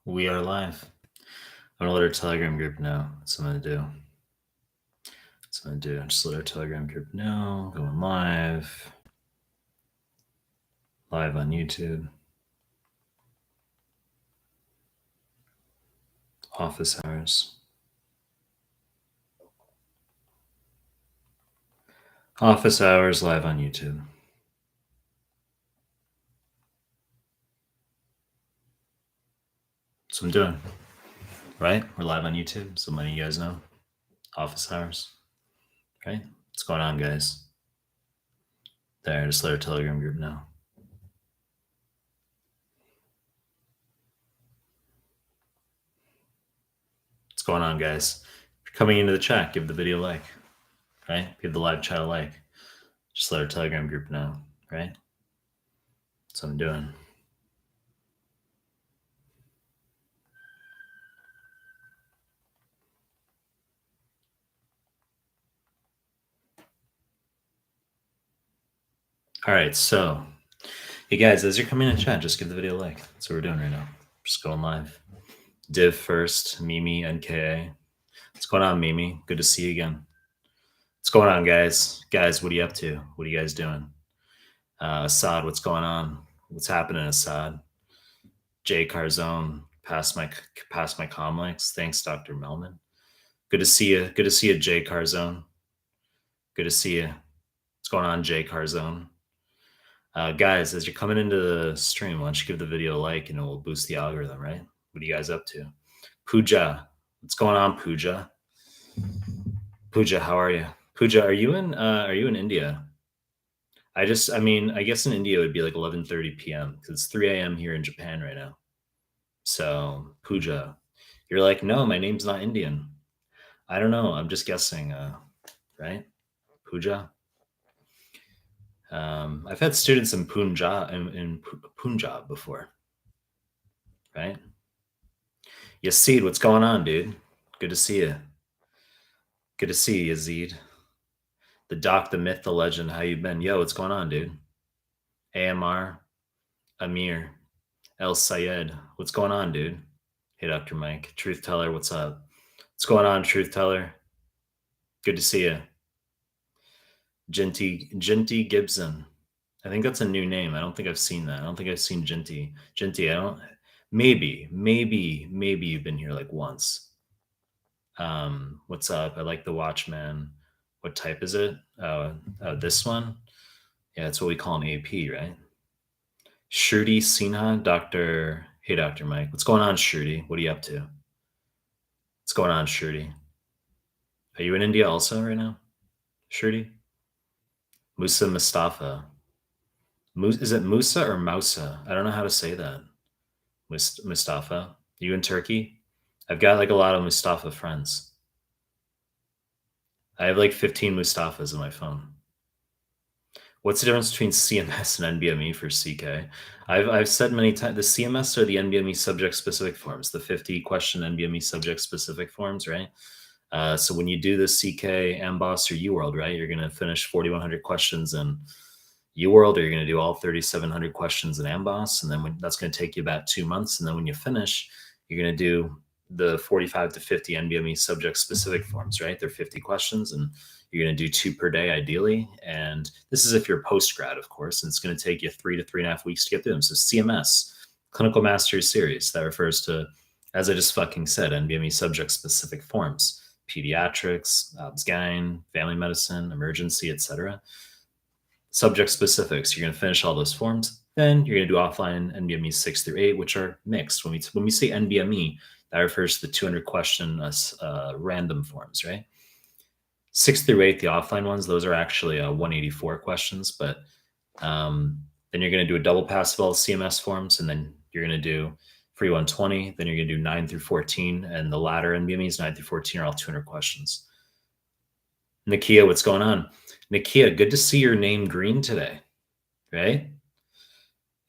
We are live. I'm gonna let our Telegram group know. That's what I'm gonna do. That's what I'm gonna do. Just let our Telegram group know. Going live. Live on YouTube. Office hours. Office hours live on YouTube. That's what I'm doing. Right? We're live on YouTube. So many of you guys know. Office hours. Right? What's going on, guys? There, just let our Telegram group know. What's going on, guys? If you're coming into the chat, give the video a like. Right? Give the live chat a like. Just let our Telegram group know. Right? That's what I'm doing. All right, so hey guys, as you're coming in chat, just give the video a like. That's what we're doing right now. Just going live. Div first, Mimi, NKA. What's going on, Mimi? Good to see you again. What's going on, guys? Guys, what are you up to? What are you guys doing? Assad, what's going on? What's happening, Assad? Jay Carzone, pass my comlinks. Thanks, Dr. Mehlman. Good to see you. Good to see you, Jay Carzone. Good to see you. What's going on, Jay Carzone? Guys, as you're coming into the stream, why don't you give the video a like and it will boost the algorithm, right? What are you guys up to? Pooja, what's going on, Pooja? Pooja, how are you? Pooja, are you in India? I guess in India it would be like 11:30 p.m. because it's 3 a.m. here in Japan right now. So Pooja, you're like, no, my name's not Indian. I don't know. I'm just guessing, right? Pooja. I've had students in Punjab before, right? Yazid, what's going on, dude? Good to see you. Good to see you, Yazid. The doc, the myth, the legend. How you been? Yo, what's going on, dude? AMR, Amir, El Sayed. What's going on, dude? Hey, Dr. Mike. Truth Teller, what's up? What's going on, Truth Teller? Good to see you. Jinty Gibson. I think that's a new name. I don't think I've seen that. I don't think I've seen Jinty. Jinty, I don't. Maybe you've been here like once. What's up? I like the Watchman. What type is it? This one? Yeah, that's what we call an AP, right? Shruti Sinha, Dr. Hey, Dr. Mike. What's going on, Shruti? What are you up to? What's going on, Shruti? Are you in India also right now, Shruti? Musa Mustafa. Is it Musa or Mousa? I don't know how to say that. Mustafa. You in Turkey? I've got like a lot of Mustafa friends. I have like 15 Mustafas in my phone. What's the difference between CMS and NBME for CK? I've said many times, the CMS are the NBME subject-specific forms, the 50-question NBME subject-specific forms, right? So when you do the CK, AMBOSS, or UWorld, right, you're going to finish 4,100 questions in UWorld, or you're going to do all 3,700 questions in AMBOSS, and then that's going to take you about 2 months. And then when you finish, you're going to do the 45 to 50 NBME subject-specific forms, right? They're 50 questions, and you're going to do 2 per day, ideally. And this is if you're post-grad, of course, and it's going to take you 3 to 3.5 weeks to get through them. So CMS, Clinical Master's Series, that refers to, as I just fucking said, NBME subject-specific forms, pediatrics, obs-gyn, family medicine, emergency, etc. Subject specifics, you're going to finish all those forms. Then you're going to do offline NBME 6 through 8, which are mixed. When we say NBME, that refers to the 200 question random forms, right? 6 through 8, the offline ones, those are actually 184 questions. But then you're going to do a double pass of all CMS forms, and then you're going to do free 120. Then you're going to do 9 through 14, and the latter NBMEs 9 through 14 are all 200 questions. Nakia, what's going on? Nakia, good to see your name green today, right?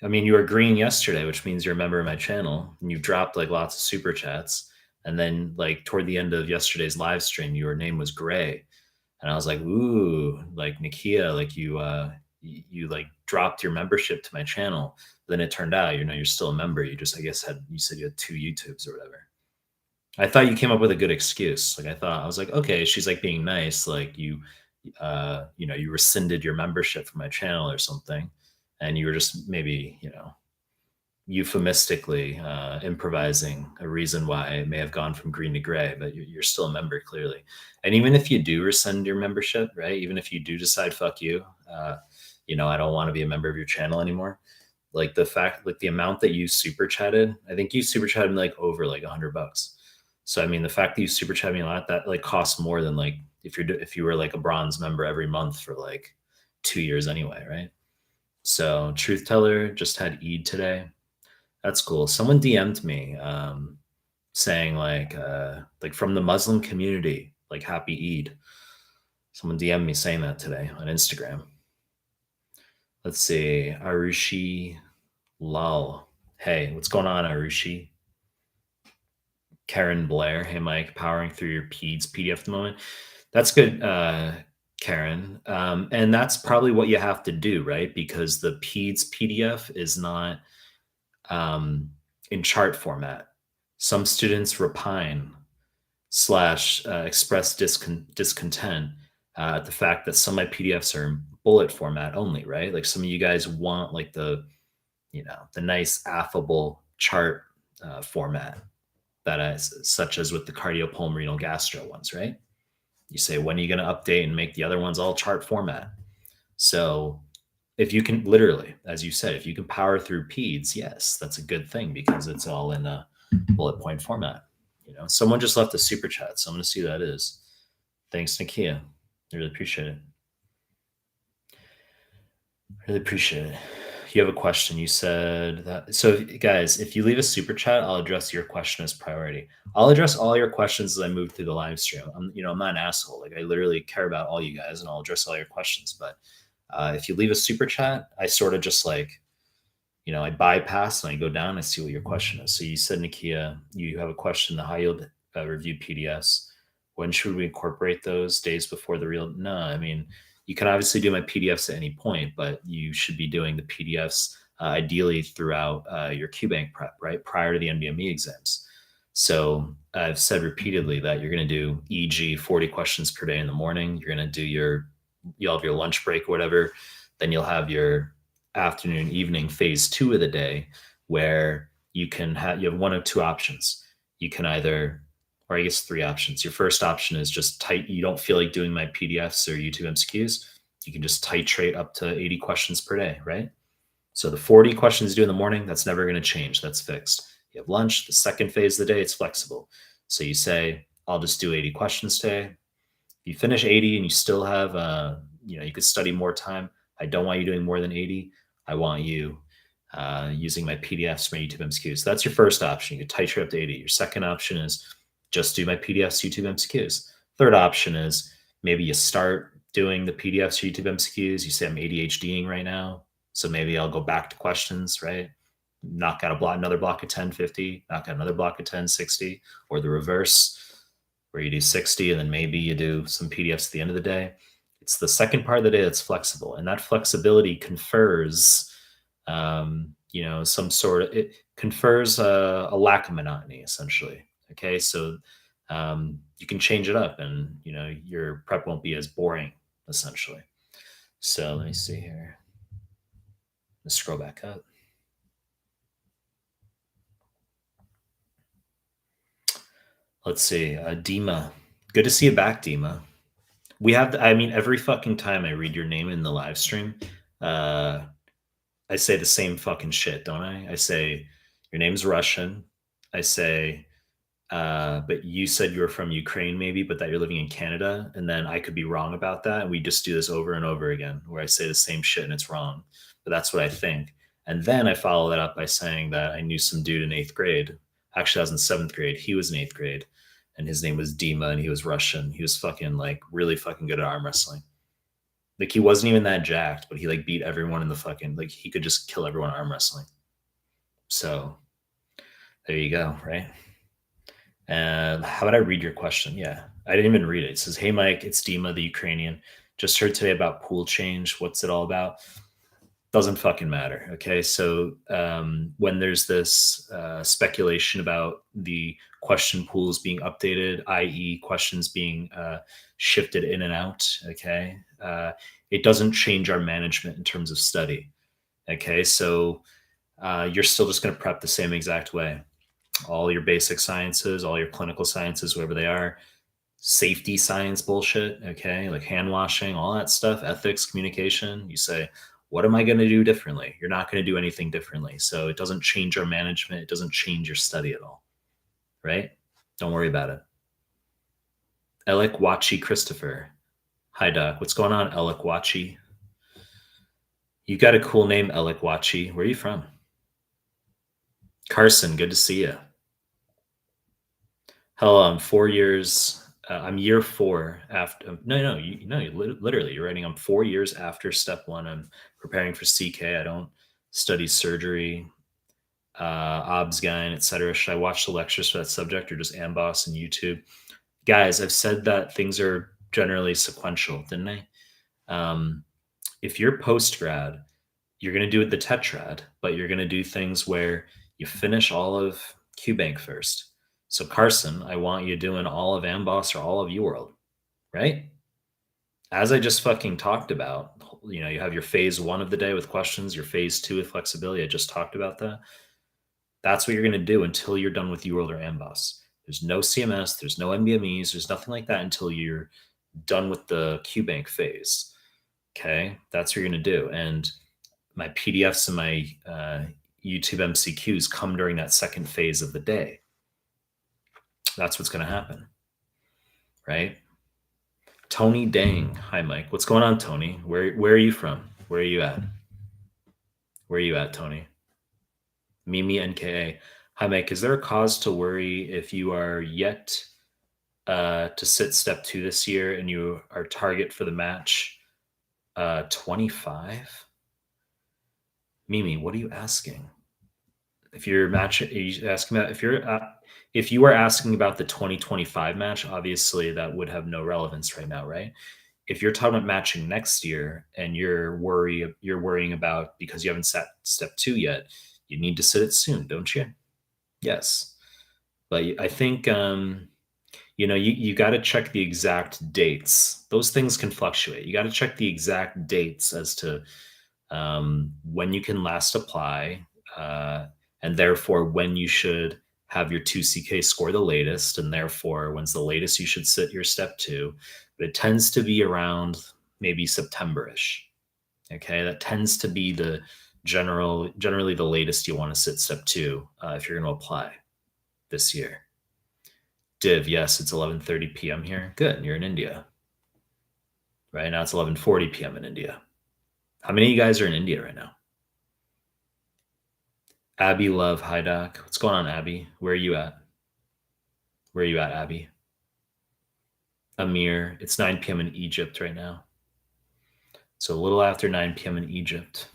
I mean, you were green yesterday, which means you're a member of my channel, and you dropped like lots of super chats. And then like toward the end of yesterday's live stream, your name was gray. And I was like, ooh, like Nakia, like you you like dropped your membership to my channel. Then it turned out, you're still a member. You just, I guess, you said you had 2 YouTubes or whatever. I thought you came up with a good excuse. Like I was like, okay, she's like being nice. Like you rescinded your membership from my channel or something, and you were just maybe, euphemistically improvising a reason why it may have gone from green to gray, but you're still a member clearly. And even if you do rescind your membership, right? Even if you do decide, fuck you, I don't want to be a member of your channel anymore. Like the fact, like the amount that you super chatted, I think you super chatted me like over like $100. So I mean, the fact that you super chat me a lot, that like costs more than like if you were like a bronze member every month for like 2 years anyway, right? So truth teller just had Eid today. That's cool. Someone DM'd me saying like from the Muslim community, like happy Eid. Someone DM'd me saying that today on Instagram. Let's see. Arushi Lal. Hey, what's going on, Arushi? Karen Blair. Hey, Mike, powering through your PEDS PDF at the moment. That's good, Karen. And that's probably what you have to do, right? Because the PEDS PDF is not in chart format. Some students repine slash express discontent at the fact that some of my PDFs are in bullet format only, right? Like some of you guys want like the nice affable chart format such as with the cardiopulmonary gastro ones, right? You say, when are you going to update and make the other ones all chart format? So if you can literally, as you said, if you can power through PEDS, yes, that's a good thing because it's all in a bullet point format. Someone just left a super chat, so I'm going to see who that is. Thanks, Nakia. I really appreciate it. Really appreciate it. You have a question. You said that. So, guys, if you leave a super chat, I'll address your question as priority. I'll address all your questions as I move through the live stream. I'm not an asshole. Like I literally care about all you guys, and I'll address all your questions. But if you leave a super chat, I sort of just like, I bypass and I go down. I see what your question is. So you said, Nakia, you have a question. The high yield review PDFs. When should we incorporate those? Days before the real? No, I mean, you can obviously do my PDFs at any point, but you should be doing the PDFs ideally throughout your QBank prep, right? Prior to the NBME exams. So I've said repeatedly that you're going to do EG 40 questions per day in the morning. You're going to do you'll have your lunch break or whatever. Then you'll have your afternoon, evening phase 2 of the day where you have one of two options. You can either, or I guess 3 options. Your first option is just you don't feel like doing my PDFs or YouTube MCQs. You can just titrate up to 80 questions per day, right? So the 40 questions you do in the morning, that's never going to change. That's fixed. You have lunch, the second phase of the day, it's flexible. So you say, I'll just do 80 questions today. If you finish 80 and you still have, you could study more time. I don't want you doing more than 80. I want you using my PDFs for my YouTube MCQs. So that's your first option. You can titrate up to 80. Your second option is just do my PDFs, YouTube MCQs. Third option is maybe you start doing the PDFs, YouTube MCQs. You say I'm ADHDing right now, so maybe I'll go back to questions, right? Knock out another block of 10, 50, knock out another block of 10, 60, or the reverse, where you do 60 and then maybe you do some PDFs at the end of the day. It's the second part of the day that's flexible, and that flexibility confers it confers a lack of monotony, essentially. Okay, so you can change it up, and your prep won't be as boring, essentially. So let me see here. Let's scroll back up. Let's see, Dima. Good to see you back, Dima. Every fucking time I read your name in the live stream, I say the same fucking shit, don't I? I say, your name's Russian. I say, but you said you were from Ukraine maybe, but that you're living in Canada. And then I could be wrong about that. And we just do this over and over again where I say the same shit and it's wrong. But that's what I think. And then I follow that up by saying that I knew some dude in 8th grade. Actually, I was in 7th grade. He was in 8th grade. And his name was Dima and he was Russian. He was fucking like really fucking good at arm wrestling. Like he wasn't even that jacked, but he like beat everyone in the fucking, like he could just kill everyone arm wrestling. So there you go, right? And how about I read your question? Yeah, I didn't even read it. It says, "Hey Mike, it's Dima, the Ukrainian. Just heard today about pool change. What's it all about? Doesn't fucking matter. Okay. So when there's this speculation about the question pools being updated, i.e., questions being shifted in and out, okay, it doesn't change our management in terms of study. Okay. So you're still just going to prep the same exact way. All your basic sciences, all your clinical sciences, whatever they are, safety science bullshit, okay, like hand washing, all that stuff, ethics, communication. You say, what am I going to do differently? You're not going to do anything differently. So it doesn't change our management. It doesn't change your study at all, right? Don't worry about it. Elikwachi Christopher. Hi, Doc. What's going on, Elikwachi? You got a cool name, Elikwachi. Where are you from? Carson, good to see you. Hell, I'm 4 years. I'm year 4 after. No, literally, you're writing. I'm 4 years after step 1. I'm preparing for CK. I don't study surgery, obs-gyn, etc. Should I watch the lectures for that subject or just Amboss and YouTube? Guys, I've said that things are generally sequential, didn't I? If you're post grad, you're going to do it the tetrad, but you're going to do things where you finish all of QBank first. So Carson, I want you doing all of Amboss or all of UWorld, right? As I just fucking talked about, you have your phase 1 of the day with questions, your phase 2 with flexibility. I just talked about that. That's what you're going to do until you're done with UWorld or Amboss. There's no CMS, there's no NBMEs, there's nothing like that until you're done with the QBank phase. Okay, that's what you're going to do. And my PDFs and my YouTube MCQs come during that second phase of the day. That's what's going to happen, right? Tony Dang. Hi, Mike. What's going on, Tony? Where are you from? Where are you at? Where are you at, Tony? Mimi NKA. Hi, Mike. Is there a cause to worry if you are yet to sit step 2 this year and you are target for the match 25? Mimi, what are you asking? If you're matching, are you asking about if you are asking about the 2025 match, obviously that would have no relevance right now, right? If you're talking about matching next year and you're worrying about because you haven't sat step 2 yet, you need to sit it soon, don't you? Yes, but I think you got to check the exact dates. Those things can fluctuate. You got to check the exact dates as to when you can last apply, and therefore when you should have your 2CK score the latest, and therefore when's the latest you should sit your step 2. But it tends to be around maybe September-ish. Okay, that tends to be the generally the latest you want to sit step 2 if you're going to apply this year. Div, yes, it's 11:30 p.m. here. Good, you're in India. Right now it's 11:40 p.m. in India. How many of you guys are in India right now? Abby Love, hi Doc. What's going on, Abby? Where are you at? Where are you at, Abby? Amir, it's 9 p.m. in Egypt right now. So a little after 9 p.m. in Egypt.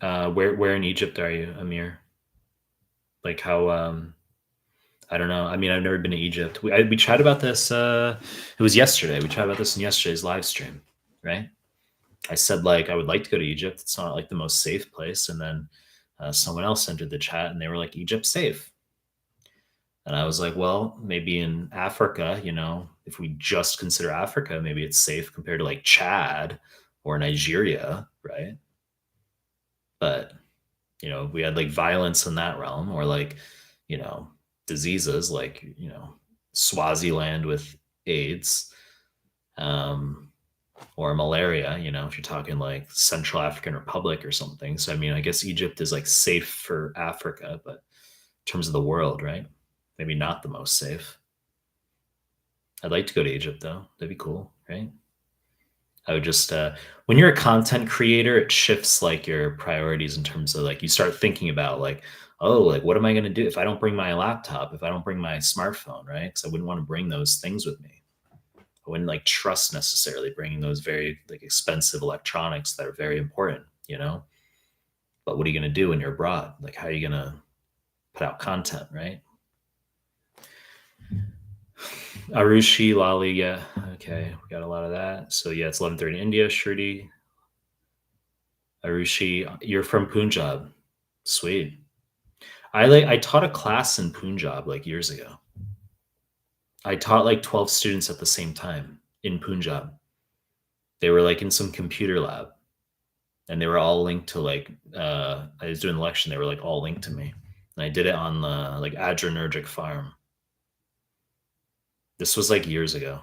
Where in Egypt are you, Amir? Like how I don't know. I mean, I've never been to Egypt. We chatted about this. It was yesterday. We chatted about this in yesterday's live stream, right? I said like I would like to go to Egypt. It's not like the most safe place. And then someone else entered the chat and they were like, Egypt's safe. And I was like, well, maybe in Africa, if we just consider Africa, maybe it's safe compared to like Chad or Nigeria, right? But we had like violence in that realm, or like diseases like Swaziland with AIDS, or malaria, if you're talking like Central African Republic or something. So I mean, I guess Egypt is like safe for Africa, but in terms of the world, right, maybe not the most safe. I'd like to go to Egypt though. That'd be cool, right? I would just when you're a content creator, it shifts like your priorities in terms of like you start thinking about like, oh, like what am I going to do if I don't bring my laptop, if I don't bring my smartphone, right? Because I wouldn't want to bring those things with me. I wouldn't like trust necessarily bringing those very like expensive electronics that are very important, But what are you going to do when you're abroad? Like, how are you going to put out content, right? Arushi, Lali, yeah. Okay, we got a lot of that. So yeah, it's 11:30 in India. Shruti, Arushi, you're from Punjab. Sweet. I taught a class in Punjab like years ago. I taught like 12 students at the same time in Punjab. They were like in some computer lab and they were all linked to like I was doing the lecture and they were like all linked to me. And I did it on the like adrenergic farm. This was like years ago.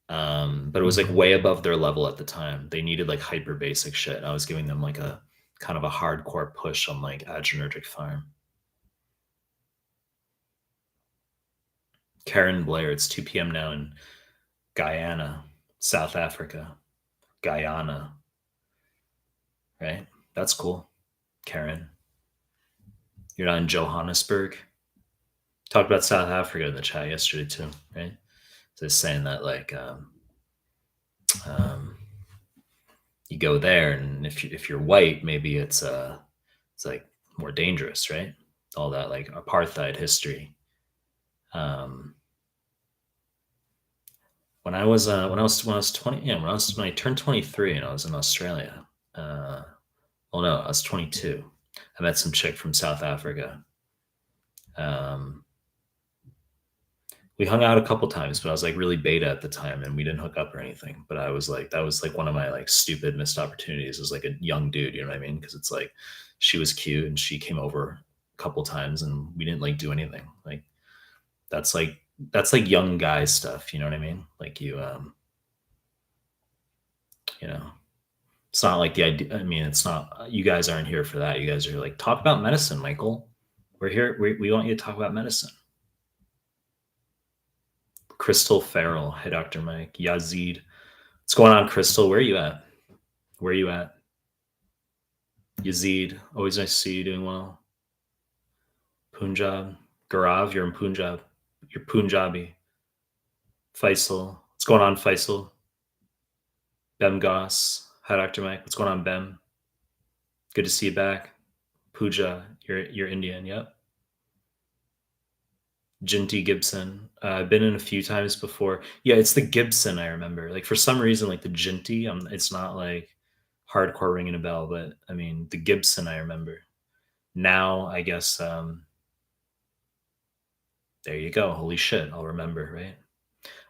But it was like way above their level at the time. They needed like hyper basic shit. I was giving them like a kind of a hardcore push on like adrenergic farm. Karen Blair, it's 2 p.m. now in Guyana, South Africa. Guyana, right? That's cool. Karen, you're not in Johannesburg. Talked about South Africa in the chat yesterday too, right? Just saying that like um, you go there, and if you're white, maybe it's like more dangerous, right? All that like apartheid history. Um, when I was 20, yeah, when I turned 23 and I was in Australia. Well, no, I was 22. I met some chick from South Africa. Um, we hung out a couple times, but I was like really beta at the time, and we didn't hook up or anything. But I was like, that was like one of my like stupid missed opportunities as like a young dude. You know what I mean? Because it's like she was cute and she came over a couple times, and we didn't like do anything. Like that's like that's like young guy stuff. You know what I mean? Like you know, it's not like the idea. I mean, it's not. You guys aren't here for that. You guys are like talk about medicine, Michael. We're here. We want you to talk about medicine. Crystal Farrell. Hey, Dr. Mike. Yazid. What's going on, Crystal? Where are you at? Where are you at? Yazid. Always nice to see you doing well. Punjab. Gaurav, you're in Punjab. You're Punjabi. Faisal. What's going on, Faisal? Bem Goss. Hi, Dr. Mike. What's going on, Bem? Good to see you back. Pooja, you're Indian, yep. Jinty Gibson. I've been in a few times before. Yeah, it's the Gibson I remember. Like for some reason, like the Jinty, it's not like hardcore ringing a bell, but I mean the Gibson I remember. Now I guess there you go. Holy shit, I'll remember, right?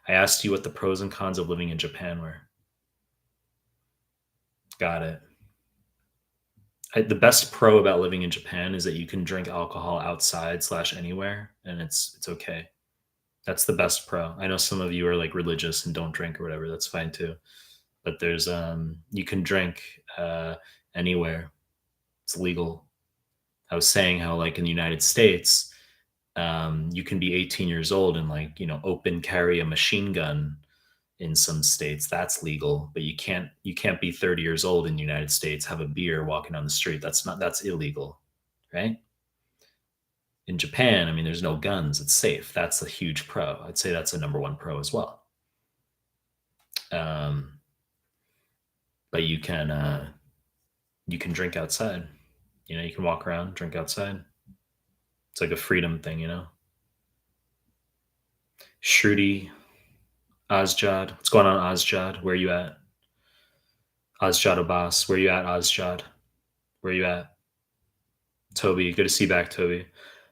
I asked you what the pros and cons of living in Japan were. Got it. The best pro about living in Japan is that you can drink alcohol outside slash anywhere, and it's okay. That's the best pro. I know some of you are like religious and don't drink or whatever. That's fine too. But there's you can drink anywhere. It's legal. I was saying how like in the United States, you can be 18 years old and like open carry a machine gun in some states. That's legal, but you can't be 30 years old in the United States, have a beer walking down the street. That's illegal, right? In Japan, I mean, there's no guns. It's safe. That's a huge pro. I'd say that's a number one pro as well. Um, but you can drink outside. You can walk around, drink outside. It's like a freedom thing. Shruti, Ozjad. What's going on, Ozjad? Where are you at? Ozjad Abbas. Where are you at, Ozjad? Where are you at? Toby. Good to see you back, Toby.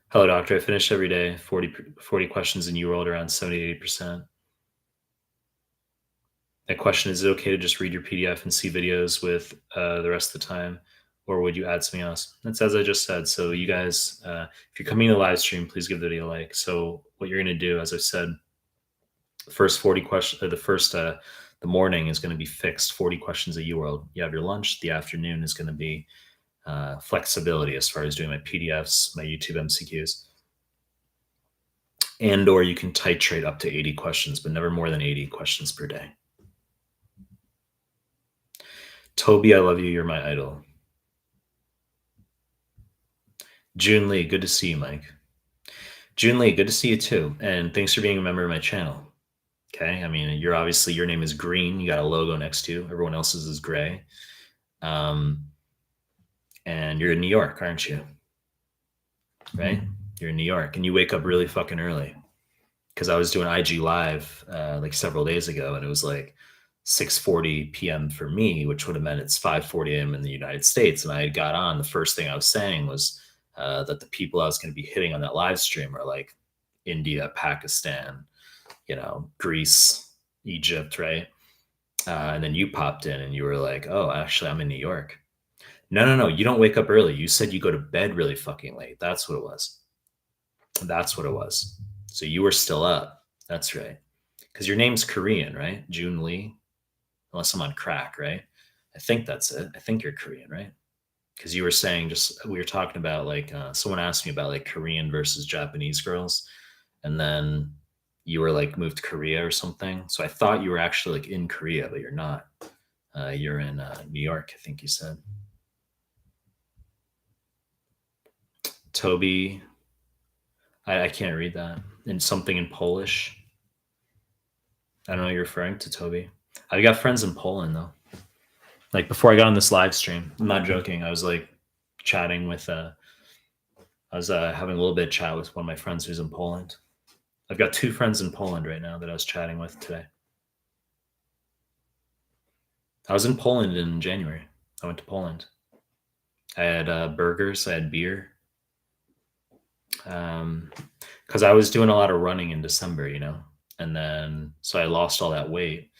Hello, doctor. I finish every day. 40 questions and you rolled around 70-80%. That question, is it okay to just read your PDF and see videos with the rest of the time? Or would you add something else? That's as I just said. So you guys, if you're coming to the live stream, please give the video a like. So what you're going to do, as I said, the first 40 questions, the morning is going to be fixed 40 questions at UWorld. You have your lunch. The afternoon is going to be flexibility as far as doing my PDFs, my YouTube MCQs. And or you can titrate up to 80 questions, but never more than 80 questions per day. Toby, I love you. You're my idol. June Lee, good to see you, Mike. June Lee, good to see you too. And thanks for being a member of my channel. Okay. I mean, your name is green. You got a logo next to you. Everyone else's is gray. And you're in New York, aren't you? Right? You're in New York and you wake up really fucking early. because I was doing IG Live like several days ago, and it was like 6:40 p.m. for me, which would have meant it's 5:40 a.m. in the United States. And I got on. The first thing I was saying was that the people I was going to be hitting on that live stream are like India, Pakistan, Greece, Egypt, right? And then you popped in and you were like, "Oh, actually, I'm in New York." No, no, no. You don't wake up early. You said you go to bed really fucking late. That's what it was. That's what it was. So you were still up. That's right. Because your name's Korean, right? June Lee. Unless I'm on crack, right? I think that's it. I think you're Korean, right? Because you were saying we were talking about like someone asked me about like Korean versus Japanese girls, and then you were like moved to Korea or something. So I thought you were actually like in Korea, but you're not. You're in New York, I think you said. Toby, I can't read that. And something in Polish. I don't know what you're referring to, Toby. I've got friends in Poland though. Like before I got on this live stream, I'm not joking. I was like chatting with I was having a little bit of chat with one of my friends who's in Poland. I've got two friends in Poland right now that I was chatting with today. I was in Poland in January. I went to Poland. I had burgers. I had beer. Because I was doing a lot of running in December, and then so I lost all that weight,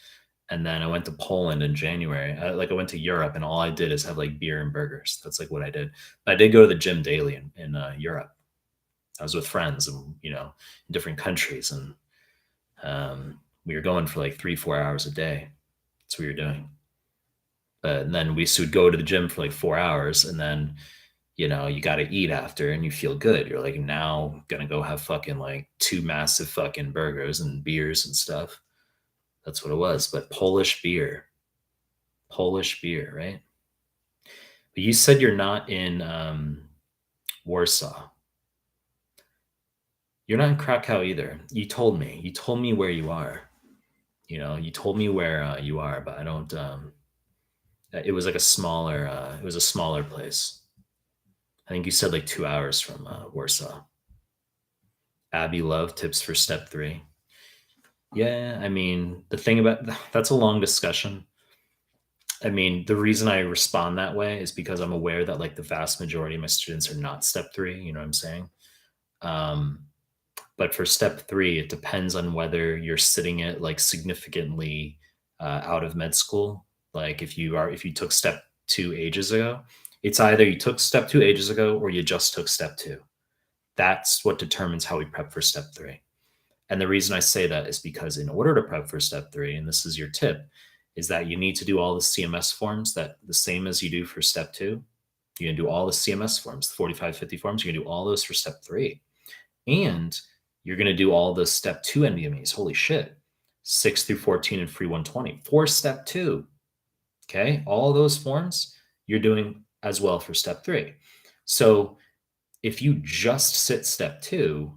and then I went to Poland in January. I went to Europe, and all I did is have like beer and burgers. That's like what I did. But I did go to the gym daily in Europe. I was with friends, and in different countries, and we were going for like 3-4 hours a day. That's what we were doing. And then we would go to the gym for like 4 hours, and then you got to eat after, and you feel good. You're like, now gonna go have fucking like two massive fucking burgers and beers and stuff. That's what it was. But Polish beer, right? But you said you're not in Warsaw. You're not in Krakow either. You told me. You told me where you are. You told me where you are, but I don't. It was like a smaller. It was a smaller place. I think you said like 2 hours from Warsaw. Abby Love tips for step 3. Yeah, I mean, the thing about that's a long discussion. I mean, the reason I respond that way is because I'm aware that like the vast majority of my students are not step 3. You know what I'm saying? Um, but for step 3, it depends on whether you're sitting it like significantly out of med school. Like if you took step 2 ages ago, it's either you took step 2 ages ago or you just took step 2. That's what determines how we prep for step 3. And the reason I say that is because in order to prep for step 3, and this is your tip, is that you need to do all the CMS forms that the same as you do for step 2. You're going to do all the CMS forms, the 4550 forms. You're going to do all those for step 3. And you're going to do all the step 2 NBMEs. Holy shit. 6 through 14 and free 120 for step 2. Okay. All those forms you're doing as well for step 3. So if you just sit step 2,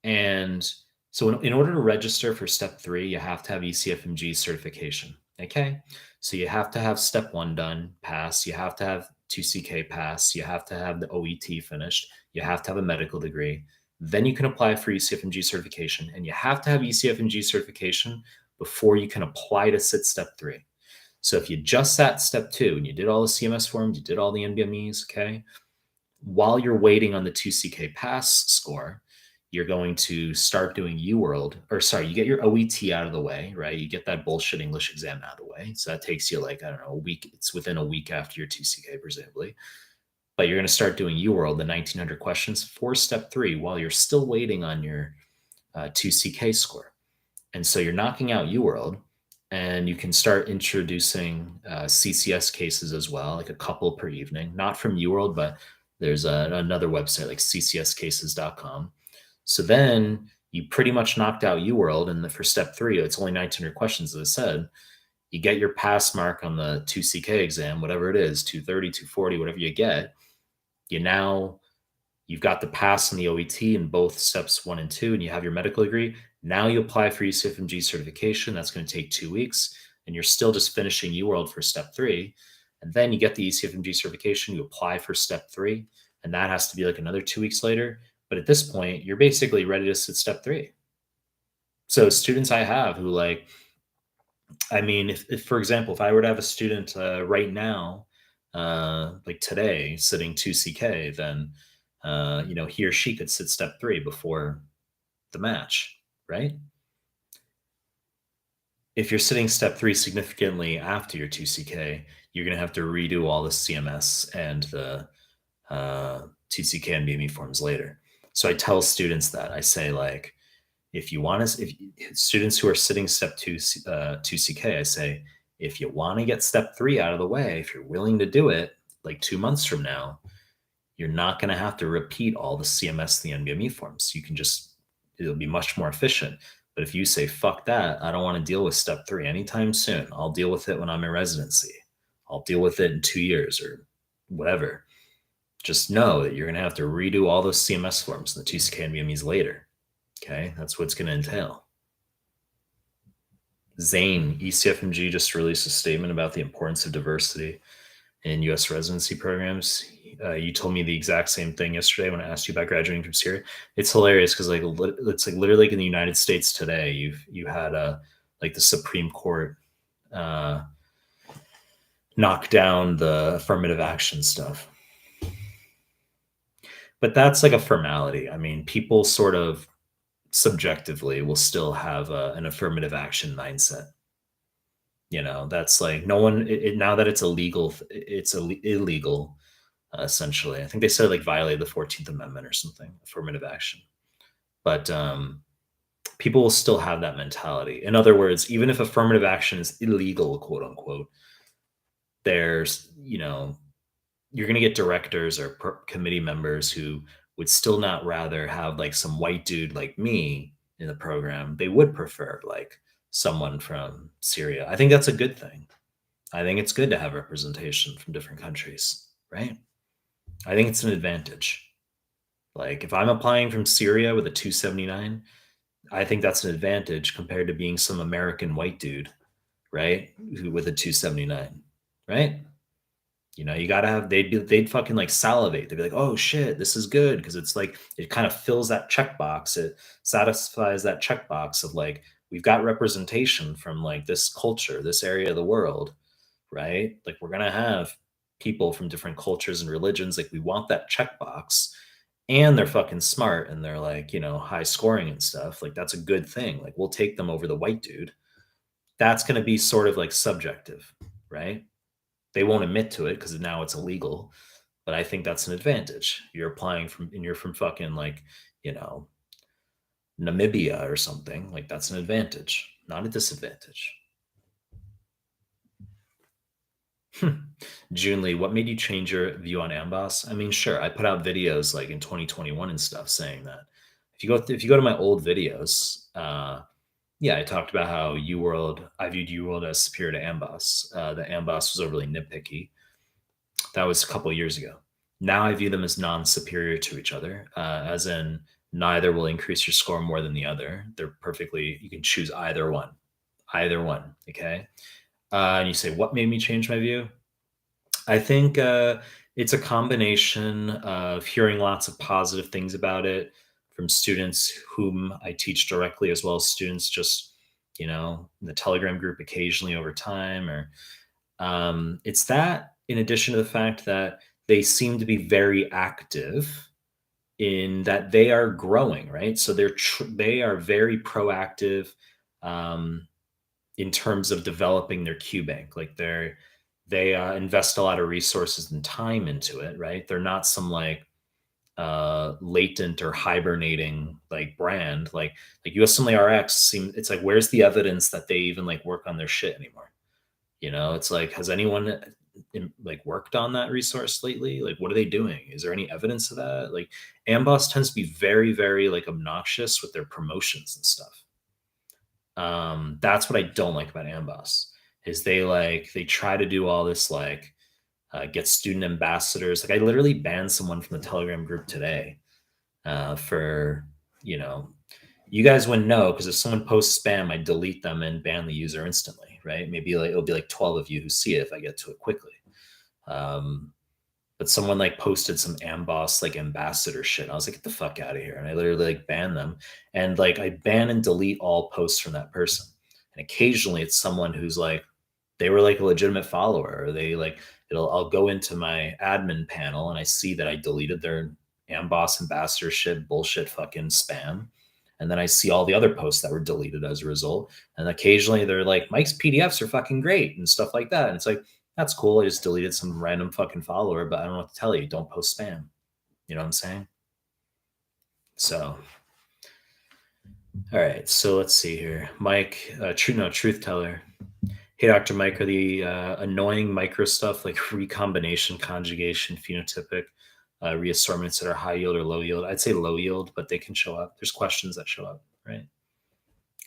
and so in order to register for step 3, you have to have ECFMG certification. Okay. So you have to have step 1 done, pass. You have to have 2CK pass. You have to have the OET finished. You have to have a medical degree. Then you can apply for ECFMG certification, and you have to have ECFMG certification before you can apply to sit step 3. So if you just sat step 2 and you did all the CMS forms, you did all the NBMEs, okay, while you're waiting on the 2CK pass score, you're going to start doing UWorld, or sorry, you get your OET out of the way, right? You get that bullshit English exam out of the way. So that takes you like, I don't know, a week. It's within a week after your 2CK, presumably. But you're going to start doing UWorld, the 1900 questions for step 3 while you're still waiting on your 2CK score. And so you're knocking out UWorld, and you can start introducing CCS cases as well, like a couple per evening, not from UWorld, but there's another website like ccscases.com. So then you pretty much knocked out UWorld, and for step 3, it's only 1900 questions, as I said. You get your pass mark on the 2CK exam, whatever it is, 230, 240, whatever you get. You've got the pass and the OET in both steps 1 and 2, and you have your medical degree. Now you apply for ECFMG certification. That's going to take 2 weeks, and you're still just finishing UWorld for step 3. And then you get the ECFMG certification, you apply for step 3, and that has to be like another 2 weeks later. But at this point, you're basically ready to sit step 3. So students I have who like, I mean, if for example, if I were to have a student right now, like today, sitting 2CK, then he or she could sit step three before the match, right? If you're sitting step three significantly after your 2CK, you're going to have to redo all the CMS and the 2CK and BME forms later. So I tell students that I say like, if you want to, if students who are sitting step two, 2CK, I say, if you want to get step three out of the way, if you're willing to do it, like 2 months from now, you're not going to have to repeat all the CMS, the NBME forms. You can just, it'll be much more efficient. But if you say, fuck that, I don't want to deal with step three anytime soon. I'll deal with it when I'm in residency. I'll deal with it in 2 years or whatever. Just know that you're going to have to redo all those CMS forms and the 2CK NBMEs later. Okay, that's what it's going to entail. Zane, ECFMG just released a statement about the importance of diversity in U.S. residency programs. You told me the exact same thing yesterday when I asked you about graduating from Syria. It's hilarious because like it's like literally like in the United States today, you had like the Supreme Court uh, knock down the affirmative action stuff, but that's like a formality. I mean, people sort of subjectively will still have an affirmative action mindset. That's like no one now that it's illegal, illegal essentially. I think they said like violate the 14th Amendment or something, affirmative action. But people will still have that mentality. In other words, even if affirmative action is illegal, quote unquote, there's, you're going to get directors or committee members who would still not rather have like some white dude like me in the program. They would prefer like someone from Syria. I think that's a good thing. I think it's good to have representation from different countries, right? I think it's an advantage. Like if I'm applying from Syria with a 279, I think that's an advantage compared to being some American white dude, right? Who with a 279, right? You gotta have they'd fucking like salivate. They'd be like, oh shit, this is good because it's like it kind of fills that checkbox. It satisfies that checkbox of like we've got representation from like this culture, this area of the world, right? Like we're gonna have people from different cultures and religions. Like we want that checkbox, and they're fucking smart and they're like high scoring and stuff. Like that's a good thing. Like we'll take them over the white dude. That's gonna be sort of like subjective, right? They won't admit to it because now it's illegal. But I think that's an advantage. You're applying from and you're from fucking like, you know, Namibia or something. Like that's an advantage, not a disadvantage. June Lee, what made you change your view on Amboss? I mean, sure, I put out videos like in 2021 and stuff saying that. If you go to my old videos, yeah, I talked about how UWorld, I viewed UWorld as superior to Amboss. The Amboss was overly nitpicky. That was a couple of years ago. Now I view them as non-superior to each other, as in neither will increase your score more than the other. They're perfectly, you can choose either one. Either one. Okay. And you say, what made me change my view? I think it's a combination of hearing lots of positive things about it from students whom I teach directly, as well as students just, in the Telegram group occasionally over time. Or it's that in addition to the fact that they seem to be very active in that they are growing, right? So they are very proactive. Um, in terms of developing their Q bank. Like they invest a lot of resources and time into it, right? They're not some like latent or hibernating like brand like USMLE RX it's like where's the evidence that they even like work on their shit anymore? It's like has anyone like worked on that resource lately? Like what are they doing? Is there any evidence of that? Like Amboss tends to be very, very like obnoxious with their promotions and stuff. That's what I don't like about Amboss is they try to do all this like get student ambassadors. Like I literally banned someone from the Telegram group today for you know you guys wouldn't know because if someone posts spam, I delete them and ban the user instantly, right? Maybe like it'll be like 12 of you who see it if I get to it quickly. Um, but someone like posted some amboss like ambassador shit. I was like, get the fuck out of here. And I literally like banned them. And like I ban and delete all posts from that person. And occasionally it's someone who's like, they were like a legitimate follower, or they like I'll go into my admin panel and I see that I deleted their amboss ambassador shit, bullshit fucking spam. And then I see all the other posts that were deleted as a result. And occasionally they're like, Mike's PDFs are fucking great and stuff like that. And it's like, that's cool. I just deleted some random fucking follower, but I don't know what to tell you. Don't post spam. You know what I'm saying? So, all right. So let's see here. Mike, truth teller. Hey, Dr. Mike, are the annoying micro stuff like recombination, conjugation, phenotypic reassortments that are high yield or low yield? I'd say low yield, but they can show up. There's questions that show up, right?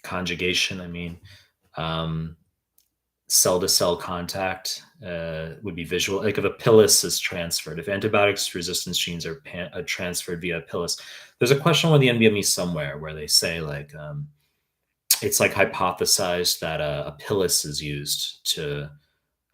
Conjugation, I mean, um, cell to cell contact would be visual. Like if a pilus is transferred, if antibiotics resistance genes are transferred via pilus, there's a question with the NBME somewhere where they say like it's like hypothesized that a pilus is used to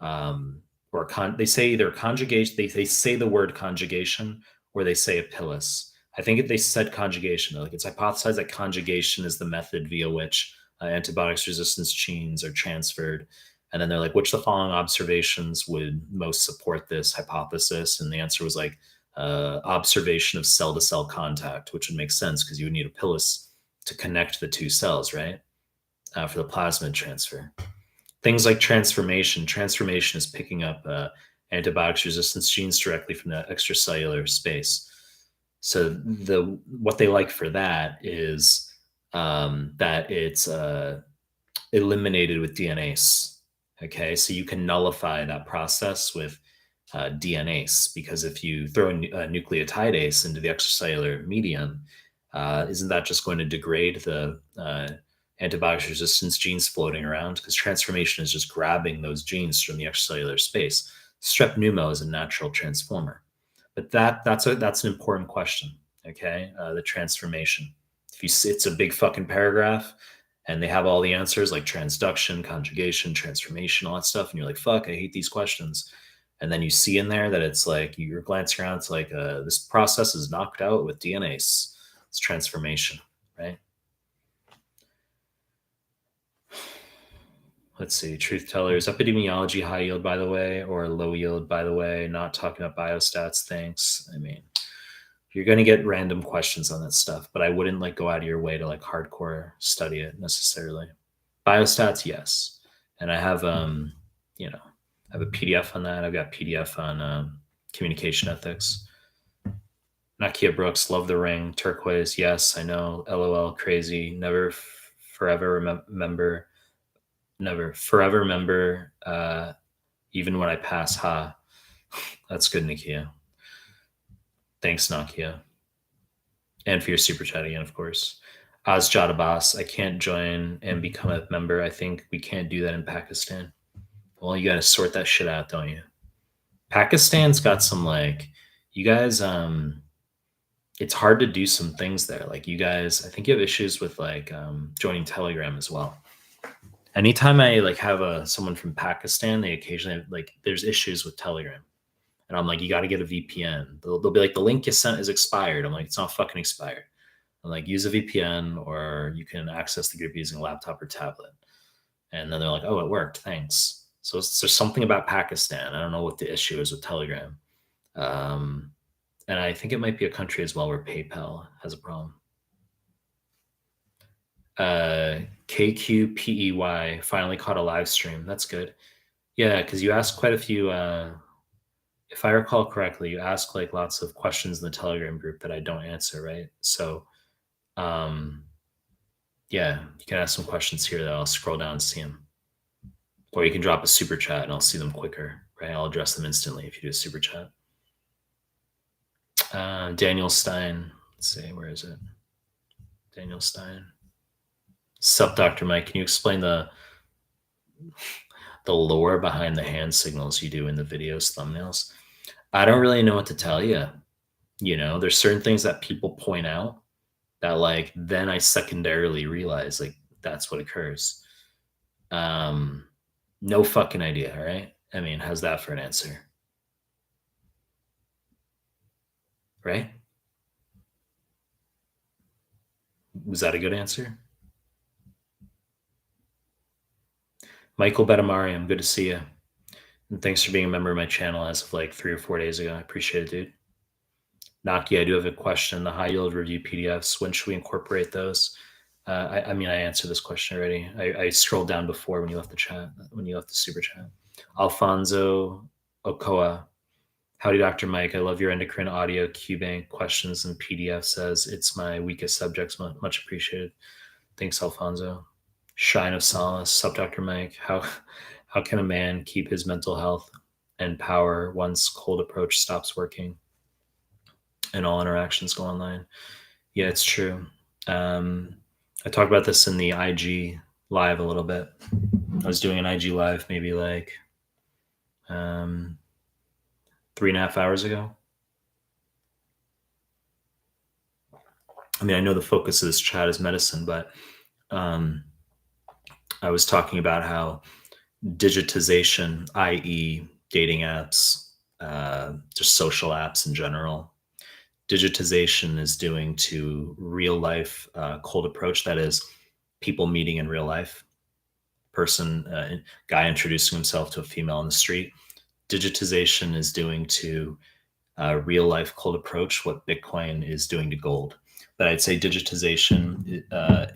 or they say either conjugation. They say the word conjugation or they say a pilus. I think they said conjugation. Like it's hypothesized that conjugation is the method via which antibiotics resistance genes are transferred. And then they're like, which of the following observations would most support this hypothesis? And the answer was like observation of cell to cell contact, which would make sense because you would need a pilus to connect the two cells, right? For the plasmid transfer. Things like transformation. Transformation is picking up antibiotics resistance genes directly from the extracellular space. So what they like for that is that it's eliminated with DNase. Okay, so you can nullify that process with DNase, because if you throw a nucleotidase into the extracellular medium, isn't that just going to degrade the antibiotic resistance genes floating around? Because transformation is just grabbing those genes from the extracellular space. Strep pneumo is a natural transformer, but that's an important question. Okay, the transformation. If you see, it's a big fucking paragraph, and they have all the answers like transduction, conjugation, transformation, all that stuff, and you're like, fuck, I hate these questions. And then you see in there that it's like you're glancing around, it's like this process is knocked out with DNase. It's transformation, right? Let's see, truth tellers, epidemiology, high yield, by the way, or low yield, by the way, not talking about biostats. Thanks. I mean, you're going to get random questions on that stuff, but I wouldn't like go out of your way to like hardcore study it necessarily. Biostats, yes. And I have, I have a PDF on that. I've got PDF on communication ethics. Nakia Brooks, love the ring. Turquoise, yes, I know. LOL, crazy. Never forever remember. Never forever remember. Even when I pass, ha. That's good, Nakia. Thanks, Nakia. And for your super chat again, of course. Oz Jadabas, I can't join and become a member. I think we can't do that in Pakistan. Well, you got to sort that shit out, don't you? Pakistan's got some like, you guys, it's hard to do some things there. Like you guys, I think you have issues with like joining Telegram as well. Anytime I like have someone from Pakistan, they occasionally have, like there's issues with Telegram. And I'm like, you got to get a VPN. They'll be like, the link you sent is expired. I'm like, it's not fucking expired. I'm like, use a VPN or you can access the group using a laptop or tablet. And then they're like, oh, it worked. Thanks. So there's something about Pakistan. I don't know what the issue is with Telegram. And I think it might be a country as well where PayPal has a problem. KQPEY finally caught a live stream. That's good. Yeah, because you asked quite a few. If I recall correctly, you ask like lots of questions in the Telegram group that I don't answer, right? So, yeah, you can ask some questions here that I'll scroll down and see them. Or you can drop a super chat and I'll see them quicker, right? I'll address them instantly if you do a super chat. Daniel Stein. Let's see, where is it? Daniel Stein. Sup, Dr. Mike, can you explain the lore behind the hand signals you do in the videos, thumbnails? I don't really know what to tell you. You know, there's certain things that people point out that like then I secondarily realize like that's what occurs. No fucking idea, all right? I mean, how's that for an answer? right? Was that a good answer? Michael Betamariam, good to see you. And thanks for being a member of my channel as of like 3 or 4 days ago. I appreciate it, dude. Naki, I do have a question. The high yield review PDFs, when should we incorporate those? I mean, I answered this question already. I scrolled down before when you left the chat, when you left the super chat. Alfonso Okoa, howdy, Dr. Mike. I love your endocrine audio QBank questions and PDF says it's my weakest subjects. Much appreciated. Thanks, Alfonso. Shine of Solace, sup, Dr. Mike. How can a man keep his mental health and power once cold approach stops working and all interactions go online? Yeah, it's true. I talked about this in the IG live a little bit. I was doing an IG live maybe like 3.5 hours ago. I mean, I know the focus of this chat is medicine, but I was talking about how digitization, i.e., dating apps, just social apps in general, digitization is doing to real life cold approach. That is, people meeting in real life, guy introducing himself to a female on the street. Digitization is doing to real life cold approach what Bitcoin is doing to gold. But I'd say digitization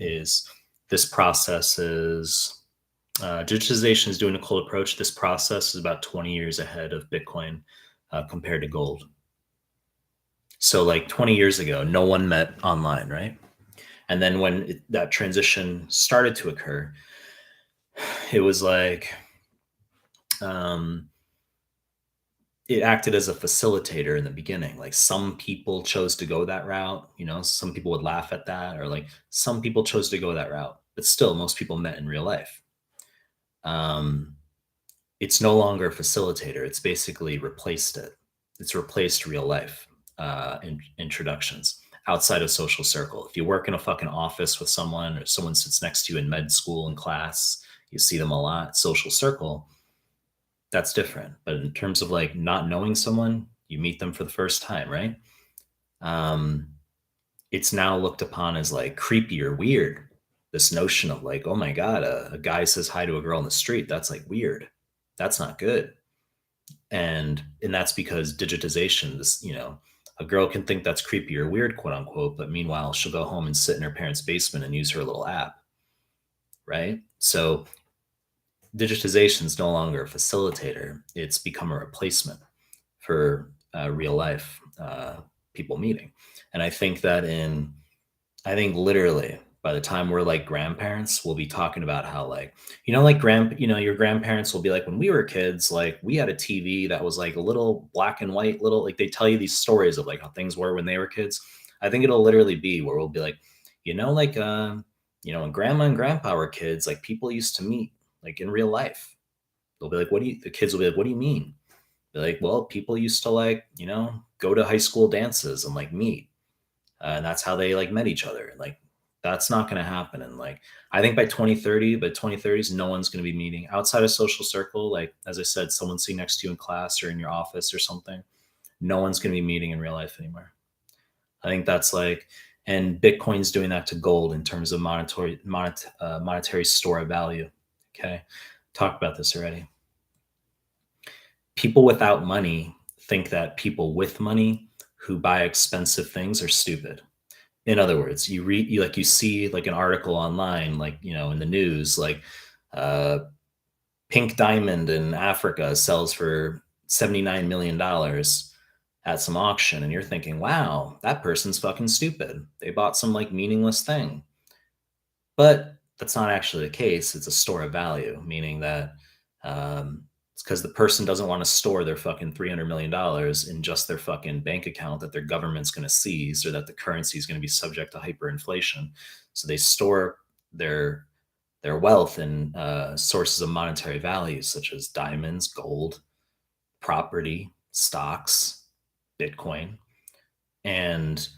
is this process is digitization is doing a cold approach. This process is about 20 years ahead of Bitcoin compared to gold. So, like 20 years ago, no one met online, right? And then when that transition started to occur, it was like it acted as a facilitator in the beginning. Like some people chose to go that route, some people would laugh at that, or like some people chose to go that route, but still, most people met in real life. It's no longer a facilitator. It's basically replaced it. It's replaced real life introductions outside of social circle. If you work in a fucking office with someone or someone sits next to you in med school and class, you see them a lot, social circle, that's different. But in terms of like not knowing someone, you meet them for the first time, right? It's now looked upon as like creepy or weird. This notion of like, oh my God, a guy says hi to a girl on the street. That's like weird. That's not good. And that's because digitization, a girl can think that's creepy or weird, quote unquote, but meanwhile, she'll go home and sit in her parents' basement and use her little app. Right. So digitization is no longer a facilitator. It's become a replacement for real life people meeting. And I think that literally by the time we're like grandparents, we'll be talking about how like, like your grandparents will be like, when we were kids, like we had a TV that was like a little black and white, little, like they tell you these stories of like how things were when they were kids. I think it'll literally be where we'll be like, when grandma and grandpa were kids, like people used to meet like in real life. They'll be like, the kids will be like, what do you mean? Be like, well, people used to like, go to high school dances and like meet. And that's how they like met each other. Like, that's not going to happen. And like, I think by 2030s, no one's going to be meeting outside of social circle. Like, as I said, someone sitting next to you in class or in your office or something. No one's going to be meeting in real life anymore. I think that's like, and Bitcoin's doing that to gold in terms of monetary store of value. Okay. Talked about this already. People without money think that people with money who buy expensive things are stupid. In other words, you see like an article online, like, in the news, like pink diamond in Africa sells for $79 million at some auction. And you're thinking, wow, that person's fucking stupid. They bought some like meaningless thing. But that's not actually the case. It's a store of value, meaning that it's because the person doesn't want to store their fucking $300 million in just their fucking bank account that their government's going to seize, or that the currency is going to be subject to hyperinflation. So they store their wealth in sources of monetary value, such as diamonds, gold, property, stocks, Bitcoin. And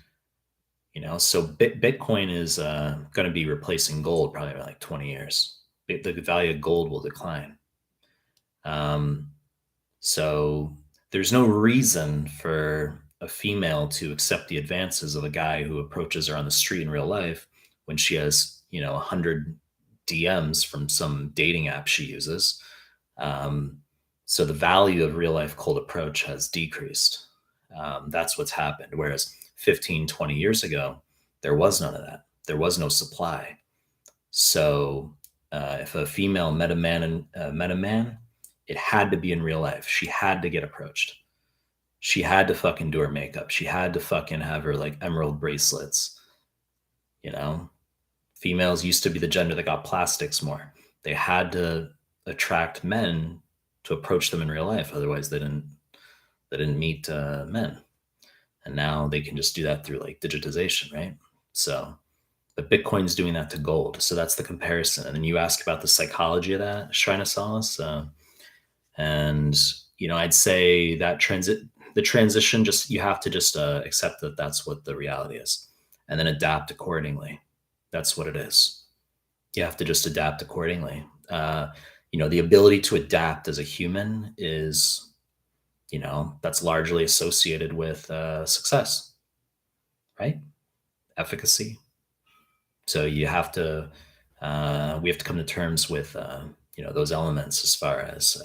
so Bitcoin is going to be replacing gold probably in like 20 years. The value of gold will decline. So there's no reason for a female to accept the advances of a guy who approaches her on the street in real life when she has, 100 DMs from some dating app she uses. Um, so the value of real life cold approach has decreased. That's what's happened. Whereas 15, 20 years ago, there was none of that. There was no supply. So if a female met a man, it had to be in real life. She had to get approached. She had to fucking do her makeup. She had to fucking have her like emerald bracelets. You know, females used to be the gender that got plastics more. They had to attract men to approach them in real life. Otherwise, they didn't meet men. And now they can just do that through like digitization, right? So, but Bitcoin's doing that to gold. So that's the comparison. And then you ask about the psychology of that, Shrine of Solace. And I'd say that the transition, just you have to just accept that that's what the reality is, and then adapt accordingly. That's what it is. You have to just adapt accordingly. The ability to adapt as a human is, that's largely associated with success, right? Efficacy. So you have to, we have to come to terms with, those elements as far as,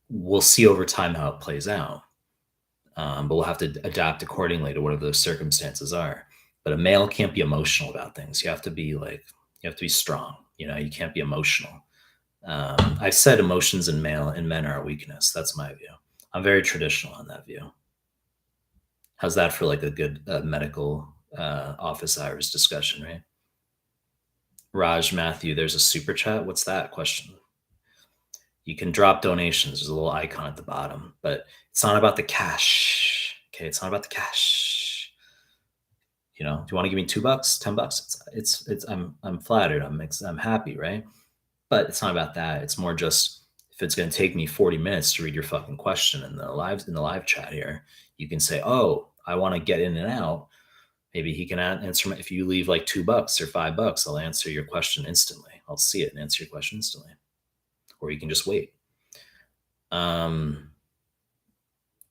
we'll see over time how it plays out. But we'll have to adapt accordingly to whatever those circumstances are. But a male can't be emotional about things. You have to be strong. You can't be emotional. I've said emotions in men are a weakness. That's my view. I'm very traditional on that view. How's that for like a good medical office hours discussion, right? Raj Matthew, there's a super chat. What's that question? You can drop donations. There's a little icon at the bottom, but it's not about the cash. Okay, it's not about the cash. Do you want to give me $2, $10? I'm flattered. I'm happy, right? But it's not about that. It's more just if it's going to take me 40 minutes to read your fucking question in the live chat here, you can say, "Oh, I want to get in and out." Maybe he can answer. If you leave like $2 or $5, I'll answer your question instantly. I'll see it and answer your question instantly. Or you can just wait.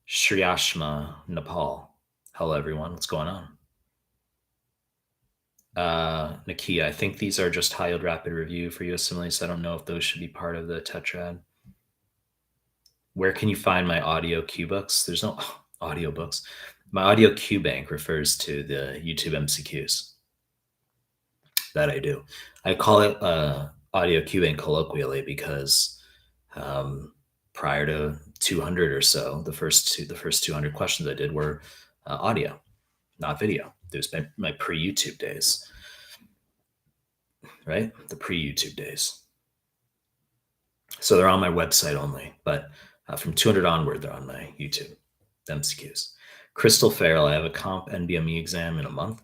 Shriyashma, Nepal. Hello, everyone. What's going on? Nakia, I think these are just high yield rapid review for USMLE, so I don't know if those should be part of the tetrad. Where can you find my audio Q books? There's no audio books. My audio Q bank refers to the YouTube MCQs that I do. I call it audio Q bank colloquially because prior to 200 or so, the first 200 questions I did were audio, not video. There's been my pre-YouTube days, right? The pre-YouTube days. So they're on my website only, but from 200 onward, they're on my YouTube MCQs. Crystal Farrell, I have a comp NBME exam in a month.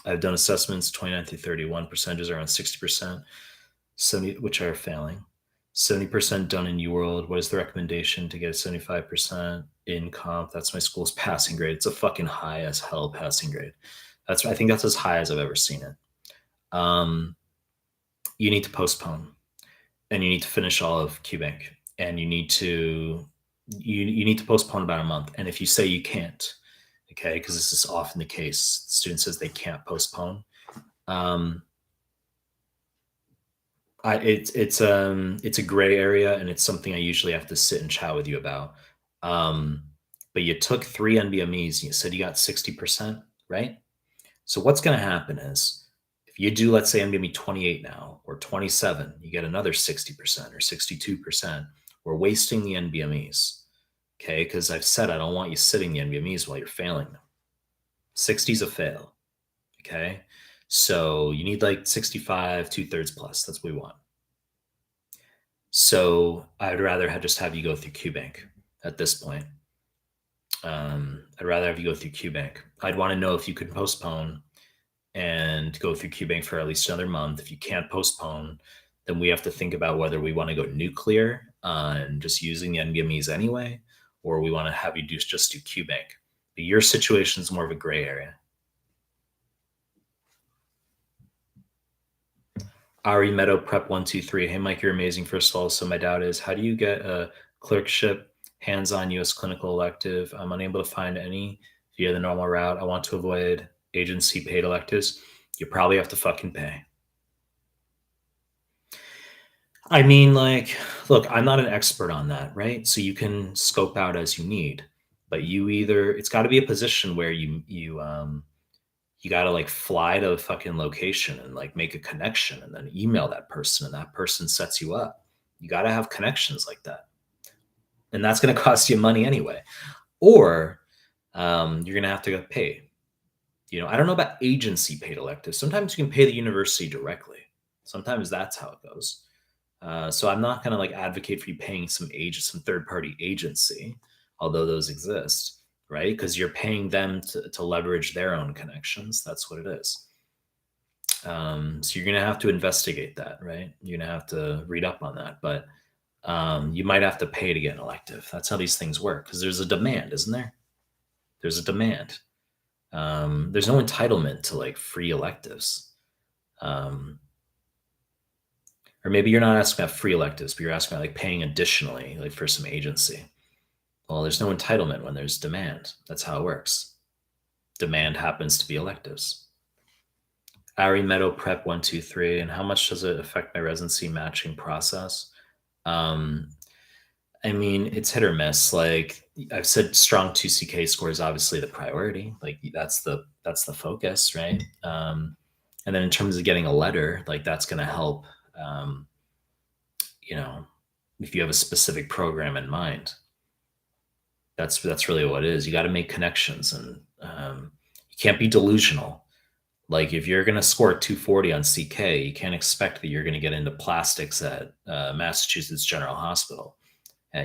I've done assessments 29 through 31. Percentages are around 60%, 70, which are failing. 70% done in UWorld. What is the recommendation to get a 75% in comp? That's my school's passing grade. It's a fucking high as hell passing grade. I think that's as high as I've ever seen it. You need to postpone, and you need to finish all of QBank, and you need to postpone about a month. And if you say you can't, okay, because this is often the case, the student says they can't postpone. It's a gray area, and it's something I usually have to sit and chat with you about. But you took 3 NBMEs, and you said you got 60%, right? So what's going to happen is if you do, let's say NBME 28 now, or 27, you get another 60% or 62%. We're wasting the NBMEs, okay? Because I've said I don't want you sitting the NBMEs while you're failing them. 60's a fail, okay? So you need like 65, 2/3 plus. That's what we want. So I'd rather just have you go through QBank at this point. I'd rather have you go through QBank. I'd want to know if you could postpone and go through QBank for at least another month. If you can't postpone, then we have to think about whether we want to go nuclear and just using the NBMEs anyway, or we want to have you just do QBank. But your situation is more of a gray area. Ari Meadow Prep 123. Hey Mike, you're amazing. First of all, so my doubt is, how do you get a clerkship Hands-on US clinical elective. I'm unable to find any via the normal route. I want to avoid agency paid electives. You probably have to fucking pay. I mean, like, look, I'm not an expert on that, right? So you can scope out as you need, but it's got to be a position where you got to like fly to a fucking location and like make a connection and then email that person and that person sets you up. You got to have connections like that. And that's going to cost you money anyway. Or you're going to have to get paid. I don't know about agency paid electives. Sometimes you can pay the university directly. Sometimes that's how it goes. So I'm not going to like advocate for you paying some third party agency, although those exist, right? Because you're paying them to leverage their own connections. That's what it is. So you're going to have to investigate that, right? You're going to have to read up on that, but you might have to pay to get an elective. That's how these things work because there's a demand, isn't there? There's a demand. There's no entitlement to like free electives. Or maybe you're not asking about free electives, but you're asking about like paying additionally, like for some agency. Well, there's no entitlement when there's demand. That's how it works. Demand happens to be electives. Ari Meadow Prep 123. And how much does it affect my residency matching process? I mean, it's hit or miss. Like I've said, strong 2CK score is obviously the priority. Like that's the focus, right? And then in terms of getting a letter, like that's going to help. If you have a specific program in mind, that's really what it is. You got to make connections, and you can't be delusional. Like if you're going to score 240 on CK, you can't expect that you're going to get into plastics at Massachusetts General Hospital.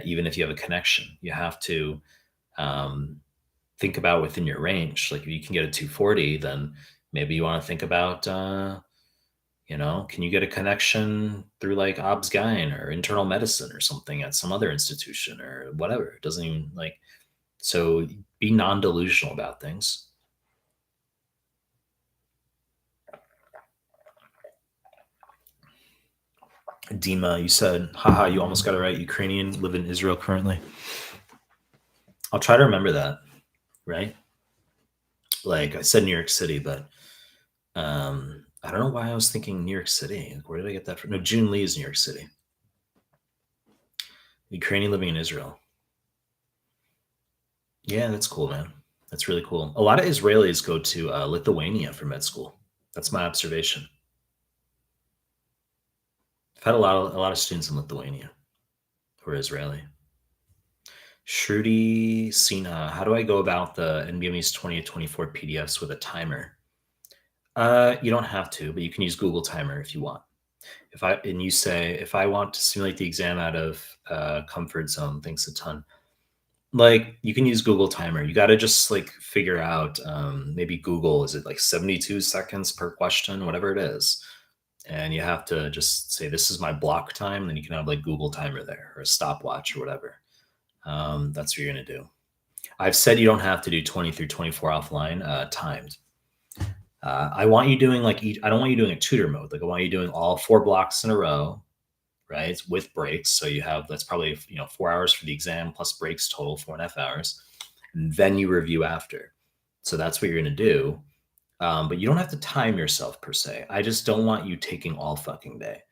Even if you have a connection, you have to think about within your range. Like if you can get a 240, then maybe you want to think about can you get a connection through like obs-gyn or internal medicine or something at some other institution or whatever? It doesn't even like, so be non-delusional about things. Dima, you said, haha, you almost got it right. Ukrainian, live in Israel currently. I'll try to remember that, right? Like I said New York City, but I don't know why I was thinking New York City. Like, where did I get that from? No, June Lee is New York City. Ukrainian living in Israel. Yeah, that's cool, man. That's really cool. A lot of Israelis go to Lithuania for med school. That's my observation. I've had a lot of students in Lithuania who are Israeli. Shruti Sinha, how do I go about the NBME's 2024 PDFs with a timer? You don't have to, but you can use Google Timer if you want. You say, if I want to simulate the exam out of comfort zone, thanks a ton. Like you can use Google Timer. You got to just like figure out maybe Google, is it like 72 seconds per question, whatever it is. And you have to just say, this is my block time. Then you can have like Google Timer there or a stopwatch or whatever. That's what you're going to do. I've said you don't have to do 20 through 24 offline timed. I want you doing I don't want you doing a tutor mode. Like I want you doing all 4 blocks in a row, right? With breaks. So that's probably, 4 hours for the exam plus breaks total 4.5 hours. And then you review after. So that's what you're going to do. But you don't have to time yourself per se. I just don't want you taking all fucking day.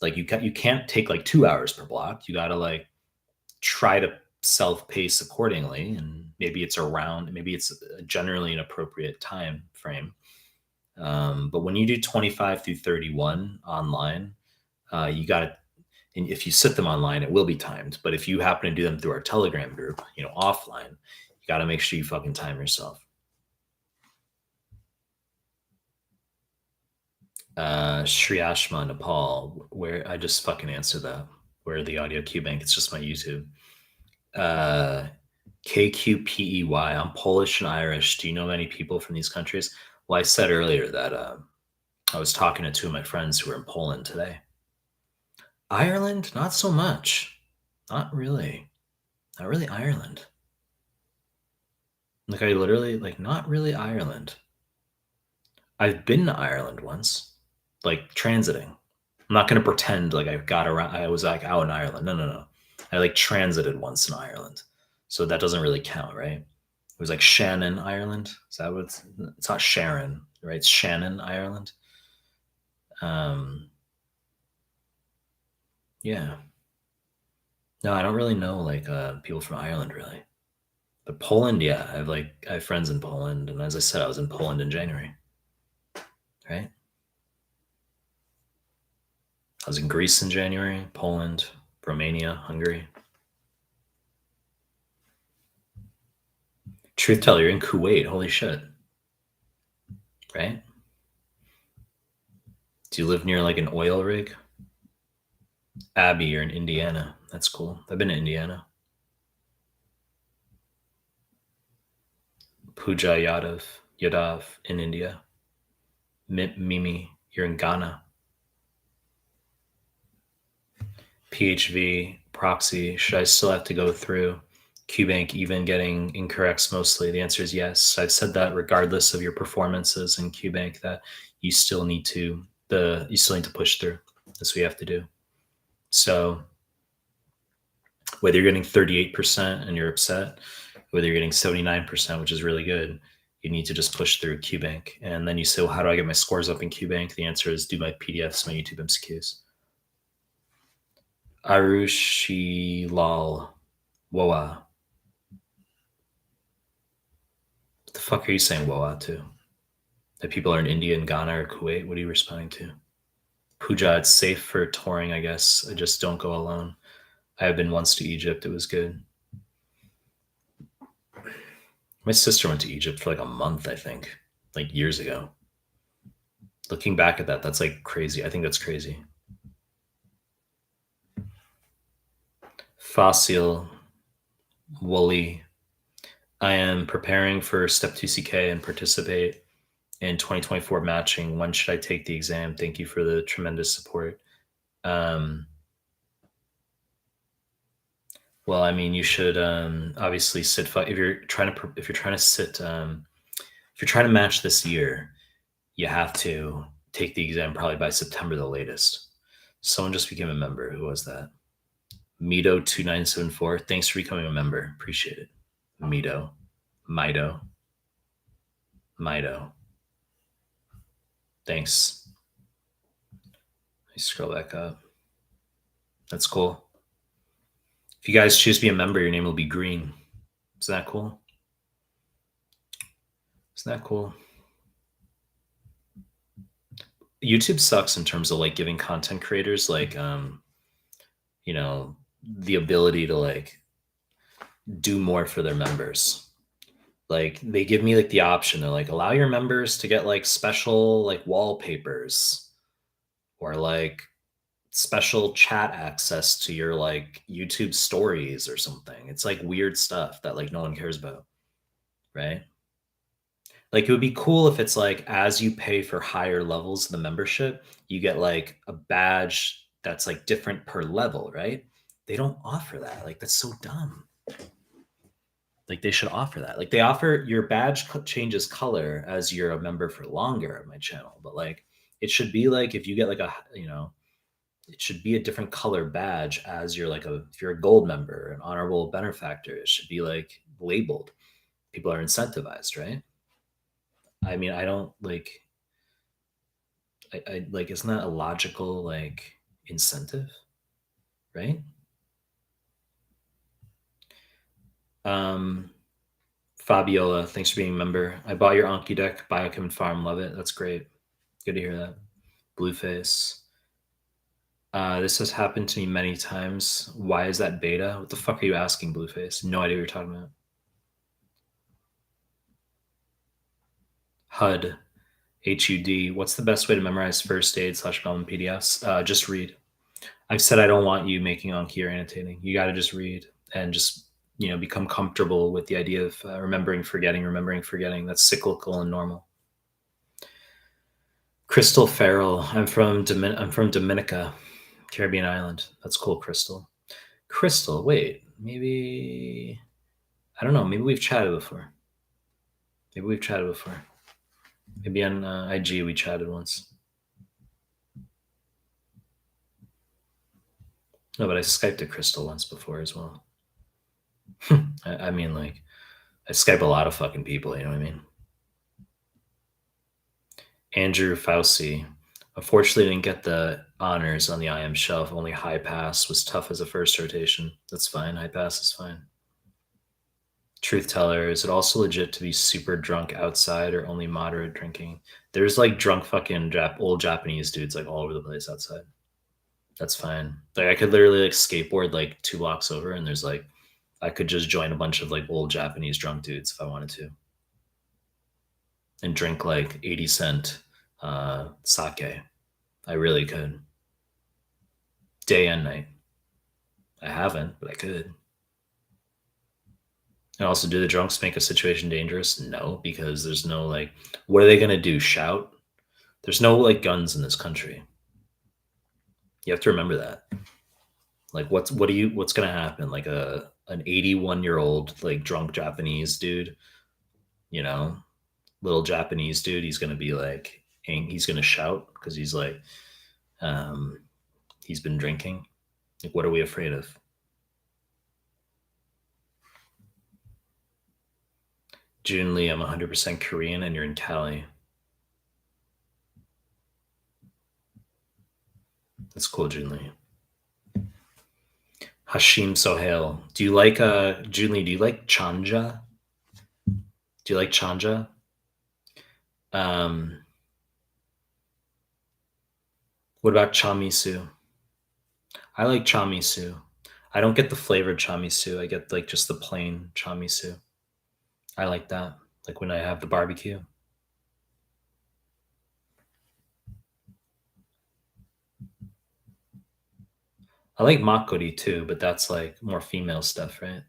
Like you can't take like 2 hours per block. You got to like try to self-pace accordingly. And maybe it's generally an appropriate time frame. But when you do 25 through 31 online, you got to, and if you sit them online, it will be timed. But if you happen to do them through our Telegram group, offline, you got to make sure you fucking time yourself. Sri Ashma, Nepal, where I just fucking answered that. Where the audio queue bank? It's just my YouTube. KQPEY. I'm Polish and Irish. Do you know many people from these countries? Well, I said earlier that I was talking to 2 of my friends who are in Poland today. Ireland, not so much. Not really. Not really Ireland. Like I literally, like not really Ireland. I've been to Ireland once, like transiting. I'm not going to pretend like I got around. I was like out in Ireland. No. I like transited once in Ireland, so that doesn't really count, right? It was like Shannon, Ireland. Is that what it's not Sharon, right? It's Shannon, Ireland. Um, yeah. No, I don't really know like people from Ireland really. But Poland, yeah, I have friends in Poland, and as I said, I was in Poland in January, right? I was in Greece in January, Poland, Romania, Hungary. Truth teller, you're in Kuwait. Holy shit, right? Do you live near like an oil rig? Abby, you're in Indiana. That's cool. I've been to Indiana. Pooja Yadav in India. Mimi, you're in Ghana. PHV, proxy, should I still have to go through? QBank even getting incorrects mostly? The answer is yes. I've said that regardless of your performances in QBank, that you still need to push through. That's what you have to do. So whether you're getting 38% and you're upset, whether you're getting 79%, which is really good, you need to just push through QBank. And then you say, well, how do I get my scores up in QBank? The answer is do my PDFs, my YouTube MCQs. Arushilal Woa. What the fuck are you saying Woa to? That people are in India and Ghana or Kuwait? What are you responding to? Pooja, it's safe for touring, I guess. I just don't go alone. I have been once to Egypt. It was good. My sister went to Egypt for like a month, I think, like years ago. Looking back at that, that's like crazy. I think that's crazy. Fossil, Wooly. I am preparing for Step 2CK and participate in 2024 matching. When should I take the exam? Thank you for the tremendous support. Well, I mean, you should obviously sit. If you're trying to sit, if you're trying to match this year, you have to take the exam probably by September the latest. Someone just became a member. Who was that? Mito2974. Thanks for becoming a member. Appreciate it. Mito. Mito. Mito. Thanks. Let me scroll back up. That's cool. If you guys choose to be a member, your name will be green. Isn't that cool? Isn't that cool? YouTube sucks in terms of like giving content creators like the ability to like do more for their members. Like they give me like the option. They're like, allow your members to get like special like wallpapers or like special chat access to your like YouTube stories or something. It's like weird stuff that like no one cares about, right? Like it would be cool if it's like as you pay for higher levels of the membership, you get like a badge that's like different per level, right? They don't offer that. Like that's so dumb. Like they should offer that. Like they offer your badge changes color as you're a member for longer of my channel, but like it should be like if you get like it should be a different color badge as you're like if you're a gold member, an honorable benefactor, it should be like labeled. People are incentivized, right? I mean, I don't like I like isn't that a logical like incentive, right? Um Fabiola, thanks for being a member. I bought your Anki deck, Biochem Farm, love it. That's great. Good to hear that. Blueface. This has happened to me many times. Why is that beta? What the fuck are you asking, Blueface? No idea what you're talking about. HUD. HUD. What's the best way to memorize first aid / problem PDFs? Just read. I've said I don't want you making Anki or annotating. You got to just read and just become comfortable with the idea of remembering, forgetting. That's cyclical and normal. Crystal Farrell. I'm from Dominica, Caribbean island. That's cool, Crystal. Crystal, wait, maybe I don't know. Maybe we've chatted before. Maybe on IG we chatted once. No, but I Skyped to Crystal once before as well. I mean, like, I Skype a lot of fucking people, you know what I mean? Andrew Fauci. Unfortunately, didn't get the honors on the IM shelf. Only high pass was tough as a first rotation. That's fine. High pass is fine. Truth teller, is it also legit to be super drunk outside or only moderate drinking? There's like drunk fucking old Japanese dudes like all over the place outside. That's fine. Like I could literally like skateboard like 2 blocks over, and there's like I could just join a bunch of like old Japanese drunk dudes if I wanted to, and drink like 80 cent sake. I really could, day and night. I haven't, but I could. And also, do the drunks make a situation dangerous? No, because there's no like, what are they gonna do? Shout? There's no like guns in this country. You have to remember that. Like, what's gonna happen? Like an 81-year-old like drunk Japanese dude, you know, little Japanese dude. He's gonna be like, he's gonna shout because he's like, um, he's been drinking. Like, what are we afraid of? June Lee, I'm 100% Korean, and you're in Cali. That's cool, June Lee. Hashim Sohail. Do you like June Lee, do you like chanja? Do you like chanja? Um what about chamisu? I like chamisu. I don't get the flavored chamisu. I get like just the plain chamisu. I like that. Like when I have the barbecue. I like makgeolli too, but that's like more female stuff, right?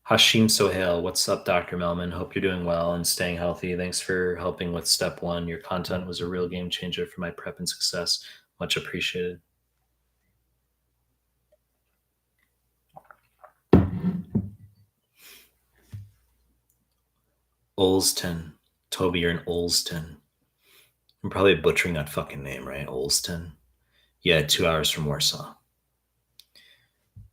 Hashim Sohail, what's up, Dr. Melman? Hope you're doing well and staying healthy. Thanks for helping with step one. Your content was a real game changer for my prep and success. Much appreciated. Olston. Toby, you're in Olston. I'm probably butchering that fucking name, right? Olston. Yeah, 2 hours from Warsaw.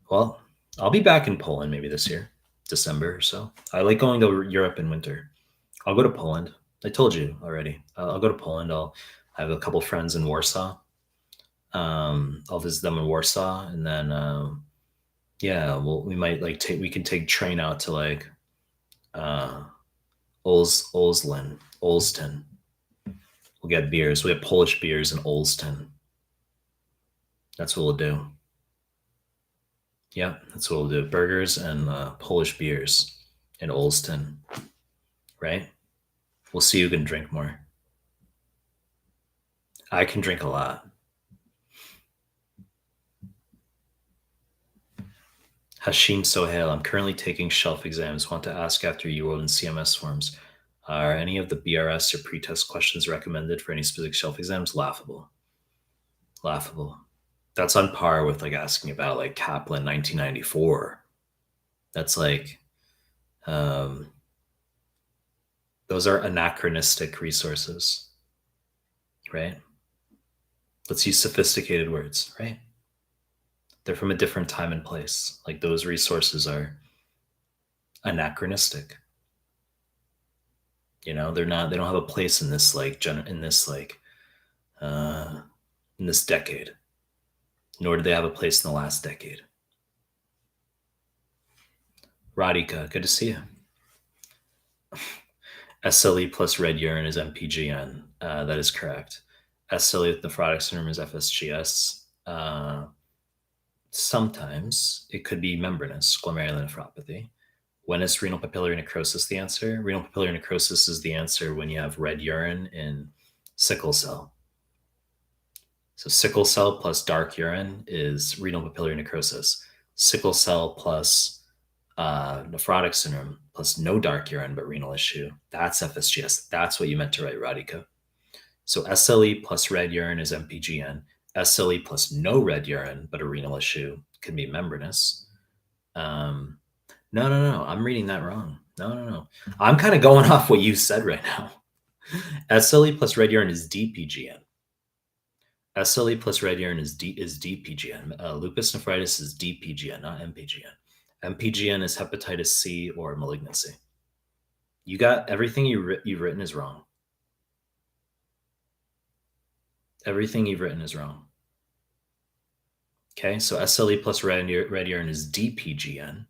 Well, I'll be back in Poland maybe this year, December or so. I like going to Europe in winter. I'll go to Poland. I told you already. I'll go to Poland. I have a couple friends in Warsaw. I'll visit them in Warsaw, and then yeah, we might like we can take train out to like uh, Olston. We'll get beers. We have Polish beers in Olston. That's what we'll do. Yeah, that's what we'll do. Burgers and Polish beers in Olston, right? We'll see who can drink more. I can drink a lot. Hashim Sohail, I'm currently taking shelf exams. Want to ask after UWorld and CMS forms. Are any of the BRS or pretest questions recommended for any specific shelf exams? Laughable. Laughable. That's on par with like asking about like Kaplan 1994. That's like, um, those are anachronistic resources, right? Let's use sophisticated words, right? They're from a different time and place. Like those resources are anachronistic. You know, they're not. They don't have a place in this like in this like in this decade. Nor do they have a place in the last decade. Radhika, good to see you. SLE plus red urine is MPGN. That is correct. SLE with nephrotic syndrome is FSGS. Sometimes it could be membranous glomerulonephropathy. When is renal papillary necrosis the answer? Renal papillary necrosis is the answer when you have red urine in sickle cell. So sickle cell plus dark urine is renal papillary necrosis. Sickle cell plus nephrotic syndrome plus no dark urine but renal issue, that's FSGS. That's what you meant to write, Radhika. So SLE plus red urine is MPGN. SLE plus no red urine but a renal issue can be membranous. No. I'm reading that wrong. No. I'm kind of going off what you said right now. SLE plus red urine is DPGN. SLE plus red urine is DPGN. Lupus nephritis is DPGN, not MPGN. MPGN is hepatitis C or malignancy. You got everything you've written is wrong. Everything you've written is wrong. Okay, so SLE plus red urine is DPGN.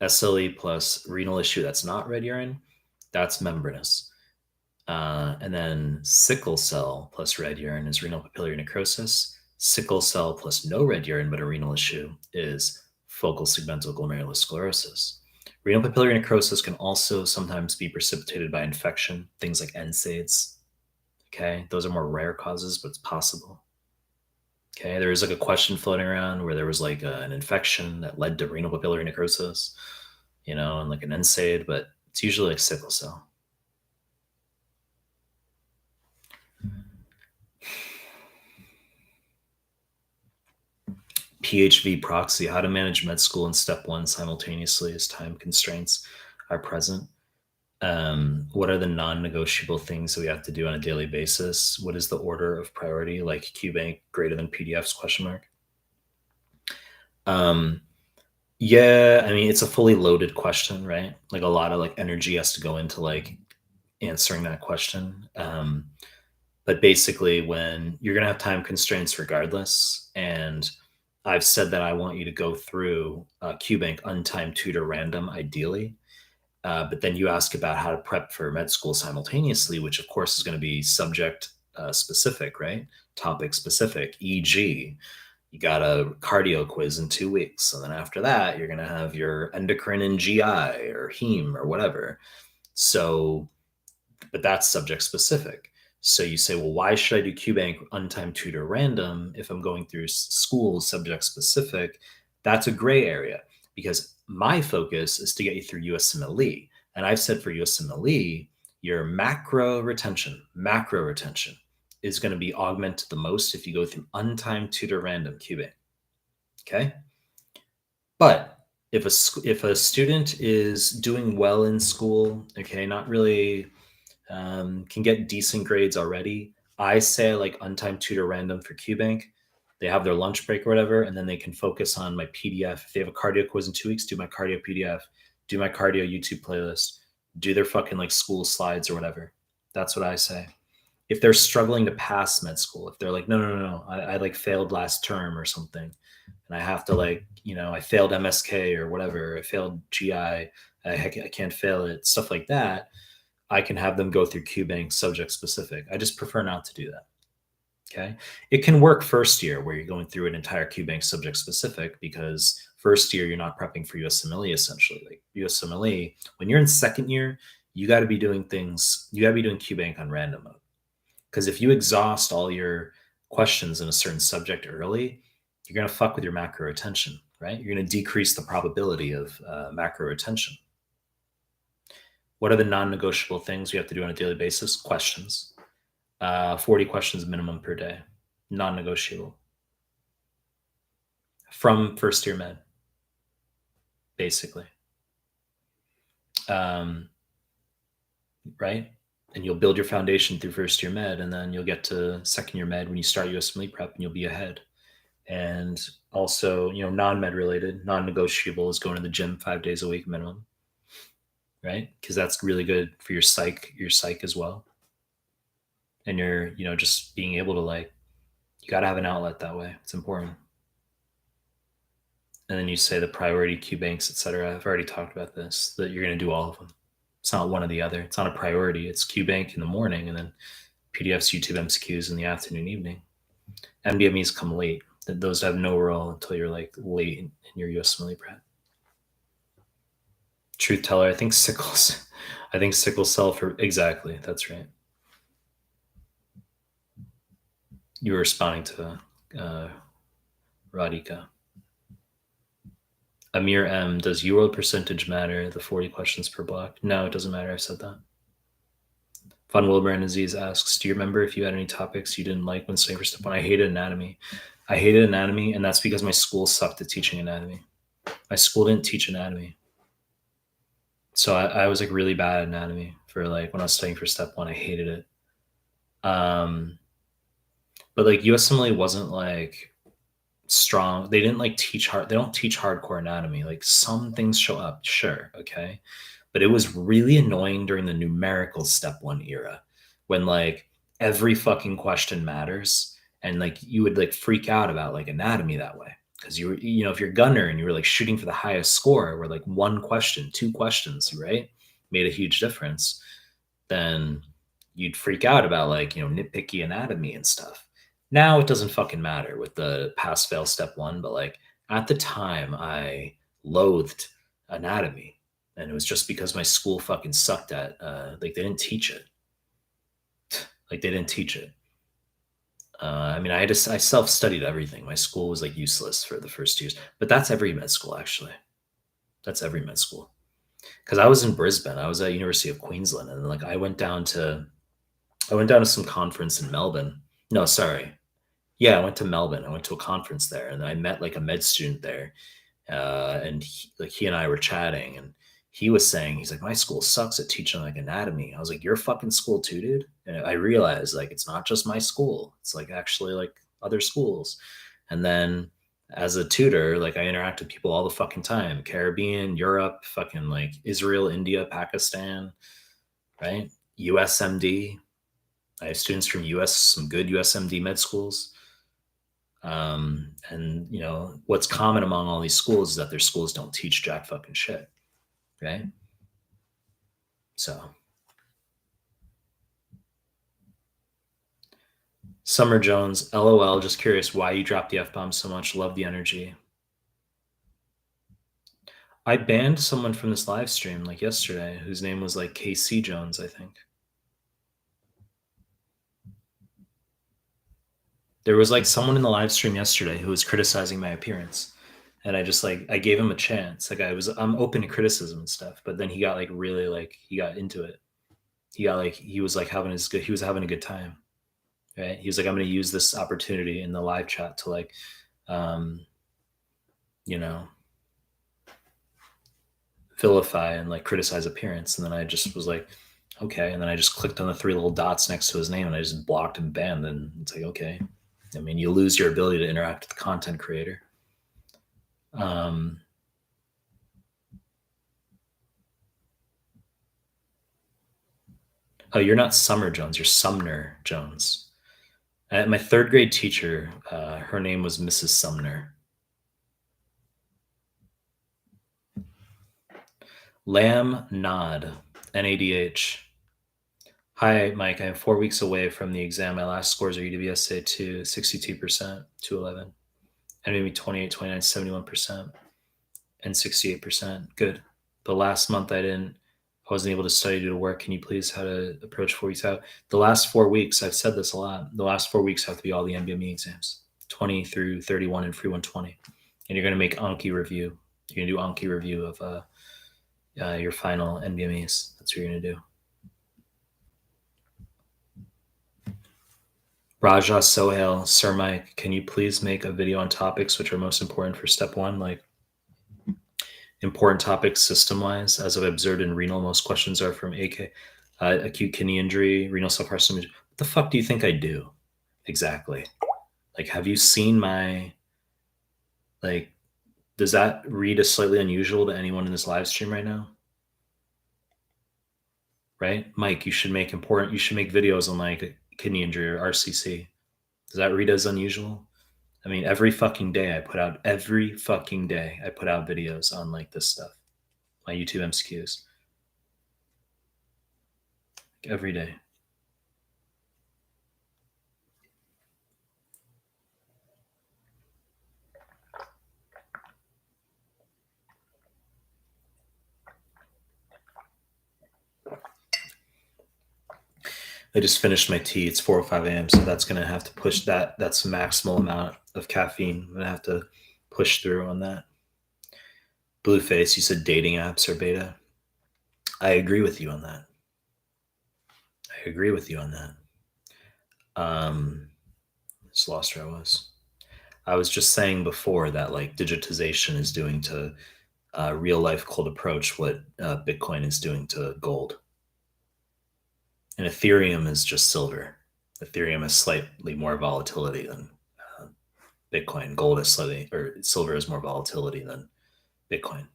SLE plus renal issue that's not red urine, that's membranous. And then sickle cell plus red urine is renal papillary necrosis. Sickle cell plus no red urine but a renal issue is focal segmental glomerulosclerosis. Renal papillary necrosis can also sometimes be precipitated by infection, things like NSAIDs. Okay, those are more rare causes, but it's possible. Okay, there was like a question floating around where there was like an infection that led to renal papillary necrosis, and like an NSAID, but it's usually like sickle cell. PHV proxy, how to manage med school and step one simultaneously as time constraints are present. What are the non-negotiable things that we have to do on a daily basis? What is the order of priority, like QBank greater than PDFs, question mark? Yeah, I mean, it's a fully loaded question, right? Like a lot of like energy has to go into like answering that question. But basically, when you're going to have time constraints regardless, and I've said that I want you to go through QBank untimed tutor random ideally. But then you ask about how to prep for med school simultaneously, which of course is going to be subject specific, right? Topic specific, e.g., you got a cardio quiz in 2 weeks. And then after that, you're going to have your endocrine and GI or heme or whatever. So, but that's subject specific. So you say, well, why should I do QBank untimed tutor random if I'm going through school subject specific? That's a gray area because my focus is to get you through USMLE. And I've said for USMLE, your macro retention is going to be augmented the most if you go through untimed tutor random QBank. Okay. But if a student is doing well in school, okay, not really can get decent grades already, I say like untimed tutor random for QBank. They have their lunch break or whatever, and then they can focus on my PDF. If they have a cardio quiz in 2 weeks, do my cardio PDF, do my cardio YouTube playlist, do their fucking like school slides or whatever. That's what I say. If they're struggling to pass med school, if they're like, no, I like failed last term or something, and I have to like, I failed MSK or whatever, I failed GI, I can't fail it, stuff like that, I can have them go through QBank subject specific. I just prefer not to do that. Okay. It can work first year where you're going through an entire QBank subject specific because first year you're not prepping for USMLE essentially. Like USMLE, when you're in second year, you got to be doing QBank on random mode. Because if you exhaust all your questions in a certain subject early, you're going to fuck with your macro retention, right? You're going to decrease the probability of macro retention. What are the non-negotiable things we have to do on a daily basis? Questions. 40 questions minimum per day. Non-negotiable. From first year med, basically. Right? And you'll build your foundation through first year med, and then you'll get to second year med when you start USMLE prep, and you'll be ahead. And also, non-med related, non-negotiable is going to the gym 5 days a week minimum, right? Because that's really good for your psych as well. And you're, just being able to like, you got to have an outlet that way. It's important. And then you say the priority QBanks, etc. I've already talked about this, that you're going to do all of them. It's not one or the other. It's not a priority. It's QBank in the morning and then PDFs, YouTube MCQs in the afternoon, evening. MDMEs come late. Those have no role until you're like late in your USMLE prep. Truth teller, I think sickle cell for, exactly. That's right. You were responding to Radhika. Amir M, does UWorld percentage matter? The 40 questions per block? No, it doesn't matter. I've said that. Von Wilburn Aziz asks, do you remember if you had any topics you didn't like when studying for step one? I hated anatomy. And that's because my school sucked at teaching anatomy. My school didn't teach anatomy. So I was like really bad at anatomy for like when I was studying for step one. I hated it. But But like USMLE wasn't like strong. They didn't like teach hard. They don't teach hardcore anatomy. Like some things show up, sure, okay, but it was really annoying during the numerical step one era when like every fucking question matters and like you would like freak out about like anatomy that way because you were, you know, if you're gunner and you were like shooting for the highest score where like one question, two questions, right, made a huge difference, then you'd freak out about like, you know, nitpicky anatomy and stuff. Now it doesn't fucking matter with the pass fail step one, but like at the time I loathed anatomy and it was just because my school fucking sucked at like they didn't teach it. Like they didn't teach it. I mean, I self studied everything. My school was like useless for the first years, but that's every med school actually. That's every med school. Because I was in Brisbane, I was at University of Queensland, and like I went down to some conference in Melbourne. No, sorry, yeah, I went to Melbourne. I went to a conference there, and I met like a med student there, and he and I were chatting, and he was saying he's like my school sucks at teaching like anatomy. I was like your fucking school too, dude. And I realized like it's not just my school. It's like actually like other schools. And then as a tutor, like I interact with people all the fucking time, Caribbean, Europe, fucking like Israel, India, Pakistan, right? USMD. I have students from some good USMD med schools. And you know what's common among all these schools is that their schools don't teach jack fucking shit, right? So Summer Jones, LOL. Just curious why you dropped the F bomb so much. Love the energy. I banned someone from this live stream like yesterday whose name was like KC Jones, I think. There was like someone in the live stream yesterday who was criticizing my appearance. And I just like I gave him a chance. Like I'm open to criticism and stuff, but then he got like really like he got into it. He was like he was having a good time. Right? He was like, I'm gonna use this opportunity in the live chat to like um, you know, vilify and like criticize appearance. And then I just was like, okay. And then I just clicked on the three little dots next to his name and I just blocked and banned. And it's like, okay. I mean, you lose your ability to interact with the content creator. Oh, you're not Summer Jones. You're Sumner Jones. My third grade teacher, her name was Mrs. Sumner. Lamb Nod, NADH. Hi, Mike. I am 4 weeks away from the exam. My last scores are UWSA 2, 62%, 211. And maybe 28, 29, 71%, and 68%. Good. The last month I wasn't able to study due to work. Can you please how to approach 4 weeks out? The last 4 weeks, I've said this a lot. The last 4 weeks have to be all the NBME exams, 20 through 31 and free 120. And you're going to make Anki review. You're going to do Anki review of your final NBMEs. That's what you're going to do. Raja Sohail, Sir Mike, can you please make a video on topics which are most important for step one, like important topics system-wise? As I've observed in renal, most questions are from AK, acute kidney injury, renal cell carcinoma. What the fuck do you think I do? Exactly. Like, have you seen my, like, does that read as slightly unusual to anyone in this live stream right now? Right? Mike, you should make videos on like kidney injury or RCC. Does that read as unusual? I mean, every fucking day I put out videos on like this stuff, my YouTube MCQs. Like, every day. I just finished my tea. It's 4:05 a.m. So that's gonna have to push that. That's the maximal amount of caffeine. I'm gonna have to push through on that. Blueface, you said dating apps are beta. I agree with you on that. Just lost where I was. I was just saying before that like digitization is doing to real life cold approach what Bitcoin is doing to gold. And Ethereum is just silver. Ethereum has slightly more volatility than uh, Bitcoin. Gold is slightly, or silver is more volatility than Bitcoin.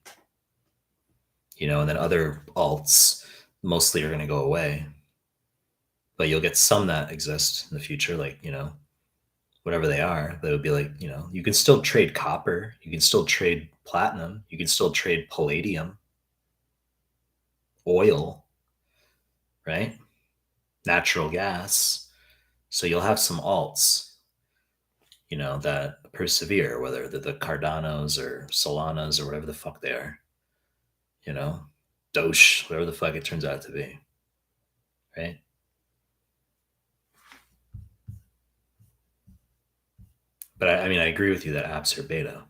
And then other alts mostly are going to go away, but you'll get some that exist in the future, like, whatever they are. That would be like, you can still trade copper, you can still trade platinum, you can still trade palladium, oil, right? Natural gas. So you'll have some alts, that persevere, whether they're the Cardanos or Solanas or whatever the fuck they are, you know, Doge, whatever the fuck it turns out to be, right? But I mean, I agree with you that apps are beta.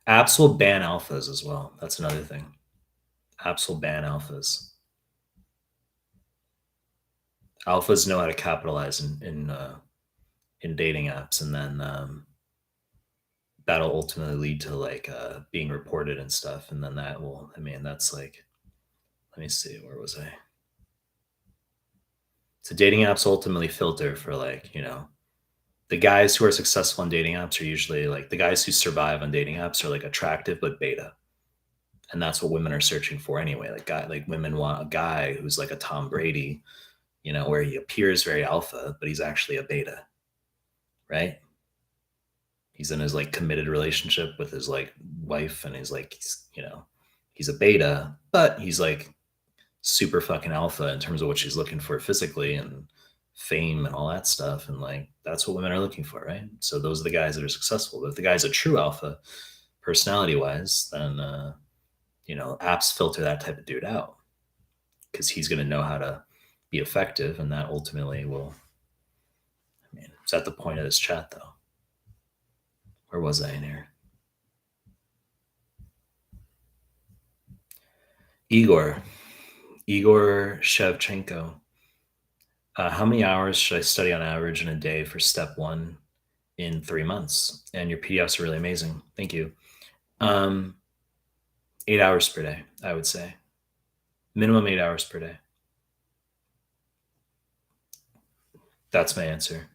Apps will ban alphas as well. That's another thing. Apps will ban alphas. Alphas know how to capitalize in dating apps, and then that'll ultimately lead to like being reported and stuff, and then that will. I mean, that's like, let me see, where was I? So dating apps ultimately filter for like, the guys who are successful on dating apps are usually like the guys who survive on dating apps are like attractive but beta. And that's what women are searching for anyway. Like women want a guy who's like a Tom Brady, where he appears very alpha, but he's actually a beta, right? He's in his like committed relationship with his like wife, and he's a beta, but he's like super fucking alpha in terms of what she's looking for physically and fame and all that stuff. And like, that's what women are looking for, right? So those are the guys that are successful. But if the guy's a true alpha, personality wise, then, apps filter that type of dude out because he's going to know how to be effective. And that ultimately will, I mean, it's at the point of this chat though. Where was I in here? Igor Shevchenko. How many hours should I study on average in a day for step one in 3 months? And your PDFs are really amazing. Thank you. 8 hours per day, I would say. Minimum 8 hours per day. That's my answer.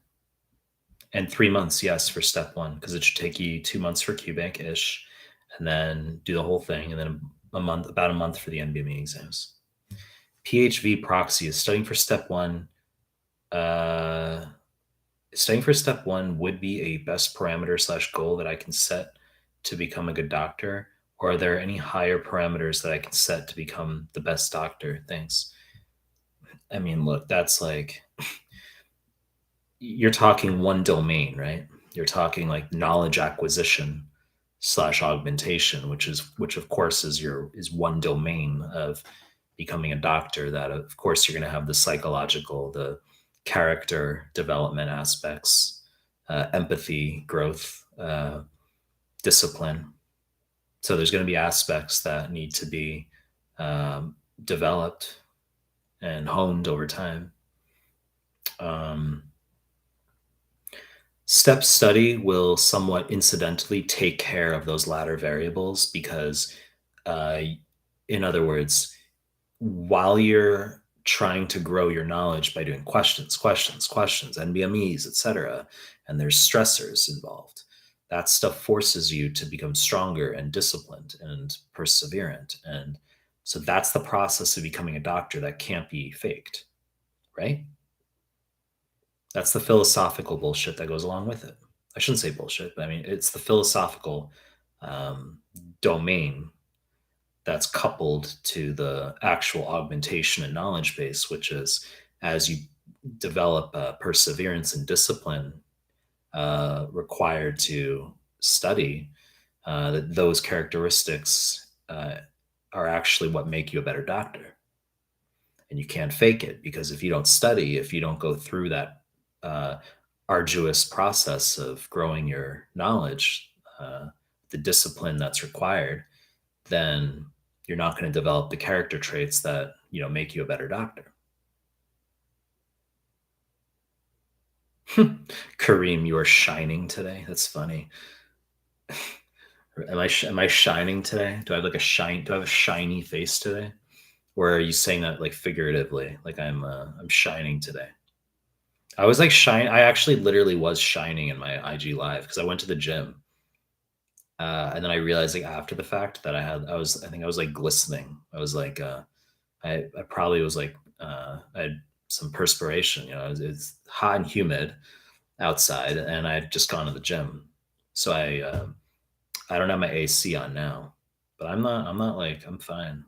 And 3 months, yes, for step one, because it should take you 2 months for QBank ish, and then do the whole thing, and then about a month for the NBME exams. PHV proxy is studying for step one. Studying for step one would be a best parameter / goal that I can set to become a good doctor. Or are there any higher parameters that I can set to become the best doctor? Thanks. I mean, look, that's like, you're talking one domain, right? You're talking like knowledge acquisition / augmentation, which of course is one domain of becoming a doctor. That of course you're going to have the psychological, the character development aspects, empathy, growth, discipline. So there's going to be aspects that need to be developed and honed over time. Step study will somewhat incidentally take care of those latter variables because, in other words, while you're trying to grow your knowledge by doing questions, NBMEs, etc., and there's stressors involved, that stuff forces you to become stronger and disciplined and perseverant. And so that's the process of becoming a doctor that can't be faked, right? That's the philosophical bullshit that goes along with it. I shouldn't say bullshit, but I mean, it's the philosophical domain that's coupled to the actual augmentation and knowledge base, which is as you develop perseverance and discipline required to study, that those characteristics are actually what make you a better doctor. And you can't fake it, because if you don't study, if you don't go through that arduous process of growing your knowledge, the discipline that's required, then you're not going to develop the character traits that make you a better doctor. Kareem, you are shining today. That's funny. Am I shining today? Do I have a shiny face today? Or are you saying that like figuratively, like I'm shining today? I was like I actually literally was shining in my IG live because I went to the gym. And then I realized like after the fact that I think I was like glistening. I was like, I probably was like, I had some perspiration, it's hot and humid outside and I had just gone to the gym. So I don't have my AC on now, but I'm not like, I'm fine.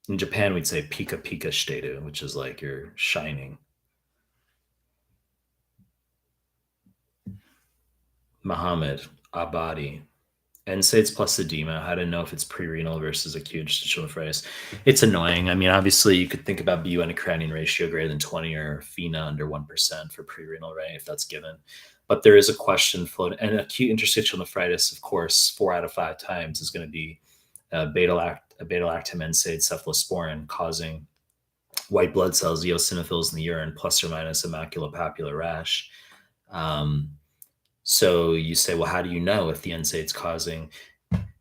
In Japan, we'd say pika pika shiteru, which is like you're shining. Muhammad, Abadi, NSAIDs plus edema. How to know if it's pre-renal versus acute interstitial nephritis. It's annoying. I mean, obviously, you could think about BUN to creatinine ratio greater than 20 or FeNA under 1% for pre-renal, right? If that's given. But there is a question floating. And acute interstitial nephritis, of course, 4 out of 5 times is going to be beta-lactam NSAID cephalosporin causing white blood cells, eosinophils in the urine, plus or minus a maculopapular rash. Um, so you say, well, how do you know if the NSAID's causing?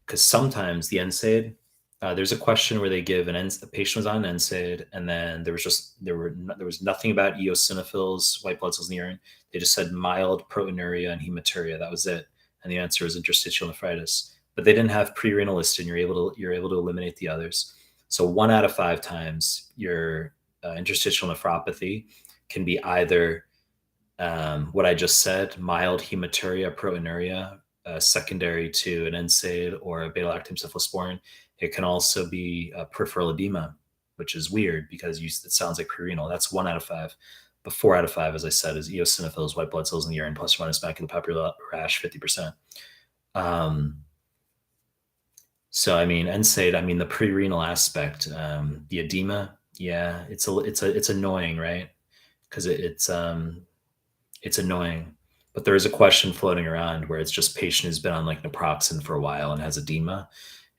Because sometimes the NSAID, there's a question where they give the patient was on NSAID, and then there was nothing about eosinophils, white blood cells in the urine. They just said mild proteinuria and hematuria. That was it, and the answer is interstitial nephritis. But they didn't have pre-renal listed, and you're able to eliminate the others. So 1 out of 5 times, your interstitial nephropathy can be either what I just said, mild hematuria, proteinuria, secondary to an NSAID or a beta-lactam cephalosporin. It can also be peripheral edema, which is weird because it sounds like pre-renal. That's 1 out of 5. But 4 out of 5, as I said, is eosinophils, white blood cells in the urine, plus or minus maculopapular rash, 50%. So I mean, NSAID. I mean, the pre-renal aspect, the edema. Yeah, it's annoying, right? Because it's annoying. But there is a question floating around where it's just patient who's been on like naproxen for a while and has edema.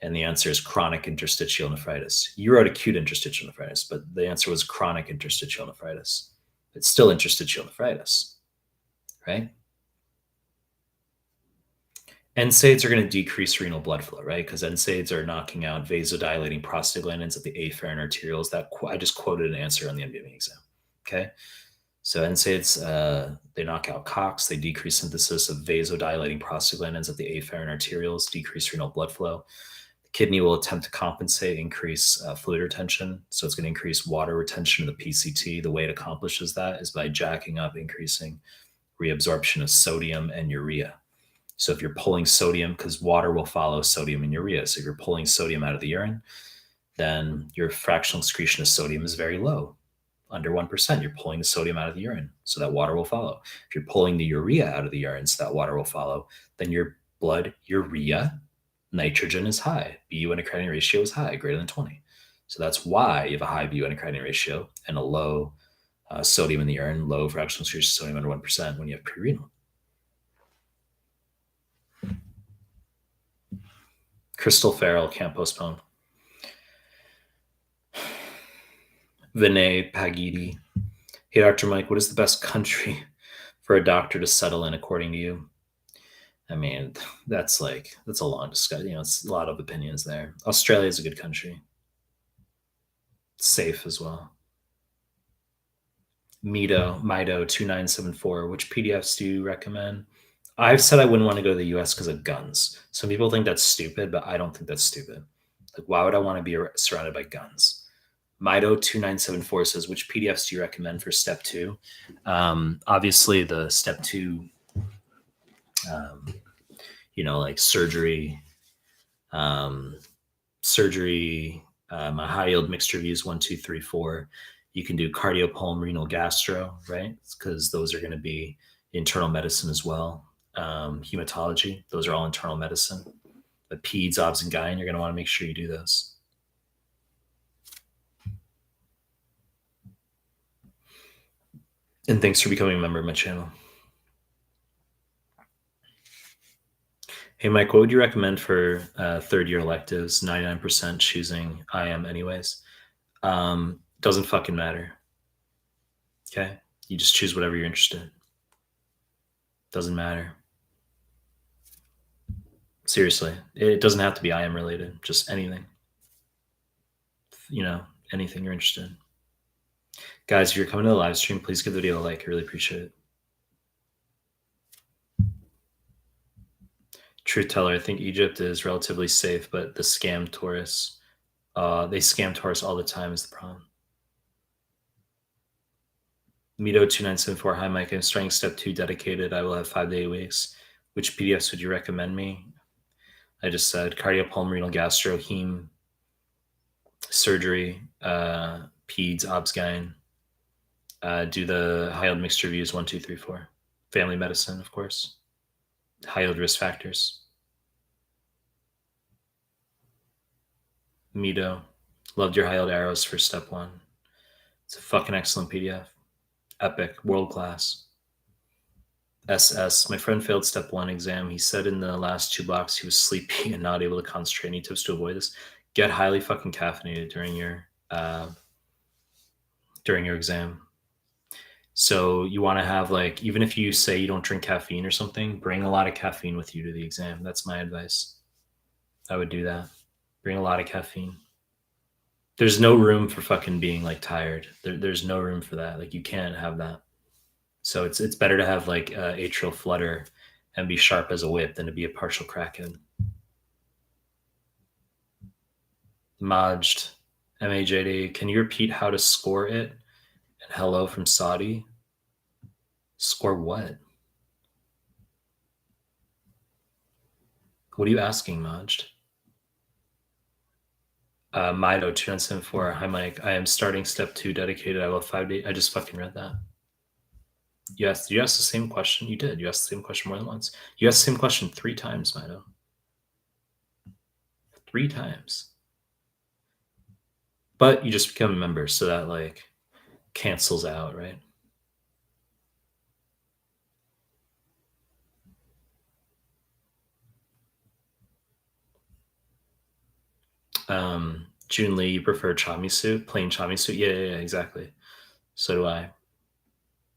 And the answer is chronic interstitial nephritis. You wrote acute interstitial nephritis, but the answer was chronic interstitial nephritis. It's still interstitial nephritis, right? NSAIDs are going to decrease renal blood flow, right? Because NSAIDs are knocking out vasodilating prostaglandins at the afferent arterioles. I just quoted an answer on the NBME exam. Okay. So NSAIDs, they knock out COX, they decrease synthesis of vasodilating prostaglandins at the afferent arterioles, decrease renal blood flow. The kidney will attempt to compensate, increase fluid retention. So it's going to increase water retention of the PCT. The way it accomplishes that is by jacking up, increasing reabsorption of sodium and urea. So if you're pulling sodium, because water will follow sodium and urea. So if you're pulling sodium out of the urine, then your fractional excretion of sodium is very low. Under 1%, you're pulling the sodium out of the urine, so that water will follow. If you're pulling the urea out of the urine, so that water will follow, then your blood urea nitrogen is high. BU to creatinine ratio is high, greater than 20. So that's why you have a high BU to creatinine ratio and a low sodium in the urine, low fractional excretion of sodium under 1% when you have pre-renal. Crystal Farrell can't postpone. Vinay Pagidi. Hey, Dr. Mike, what is the best country for a doctor to settle in according to you? I mean, that's a long discussion. It's a lot of opinions there. Australia is a good country. It's safe as well. Mido 2974. Which PDFs do you recommend? I've said I wouldn't want to go to the US because of guns. Some people think that's stupid, but I don't think that's stupid. Like, why would I want to be surrounded by guns? Mido2974 says, which PDFs do you recommend for step 2? Obviously, the step 2, like surgery, my high yield mixed reviews 1, 2, 3, 4. You can do cardiopulmonary, renal, gastro, right? Because those are going to be internal medicine as well. Hematology, those are all internal medicine. But peds, obs, and gyn, you're going to want to make sure you do those. And thanks for becoming a member of my channel. Hey, Mike, what would you recommend for third-year electives? 99% choosing IM anyways. Doesn't fucking matter. Okay? You just choose whatever you're interested in. Doesn't matter. Seriously. It doesn't have to be IM related. Just anything. Anything you're interested in. Guys, if you're coming to the live stream, please give the video a like. I really appreciate it. Truth teller, I think Egypt is relatively safe, but the scam tourists, they scam tourists all the time is the problem. Mito2974, hi Mike, I'm starting step 2 dedicated. I will have 5 to 8 weeks. Which PDFs would you recommend me? I just said cardiopulmonary gastro, heme, surgery, peds, obs-gyn. Do the high yield mixed reviews 1, 2, 3, 4. Family medicine, of course. High yield risk factors. Mito. Loved your high yield arrows for step 1. It's a fucking excellent PDF. Epic, world class. SS. My friend failed step 1 exam. He said in the last 2 blocks he was sleepy and not able to concentrate. Any tips to avoid this? Get highly fucking caffeinated during your exam. So you want to have, like, even if you say you don't drink caffeine or something, bring a lot of caffeine with you to the exam. That's my advice. I would do that. Bring a lot of caffeine. There's no room for fucking being like tired. There's no room for that. Like, you can't have that. So it's better to have like atrial flutter and be sharp as a whip than to be a partial crackhead. Majd, MAJD, can you repeat how to score it? And hello from Saudi. Score what? What are you asking, Majd? Mido 2974. Hi Mike. I am starting step 2 dedicated. I will have 5 days. I just fucking read that. Yes, you asked the same question. You did. You asked the same question more than once. You asked the same question 3 times, Mido. 3 times. But you just become a member, so that like cancels out, right? June Lee, you prefer chamisu, plain chamisu? Yeah, exactly. So do I.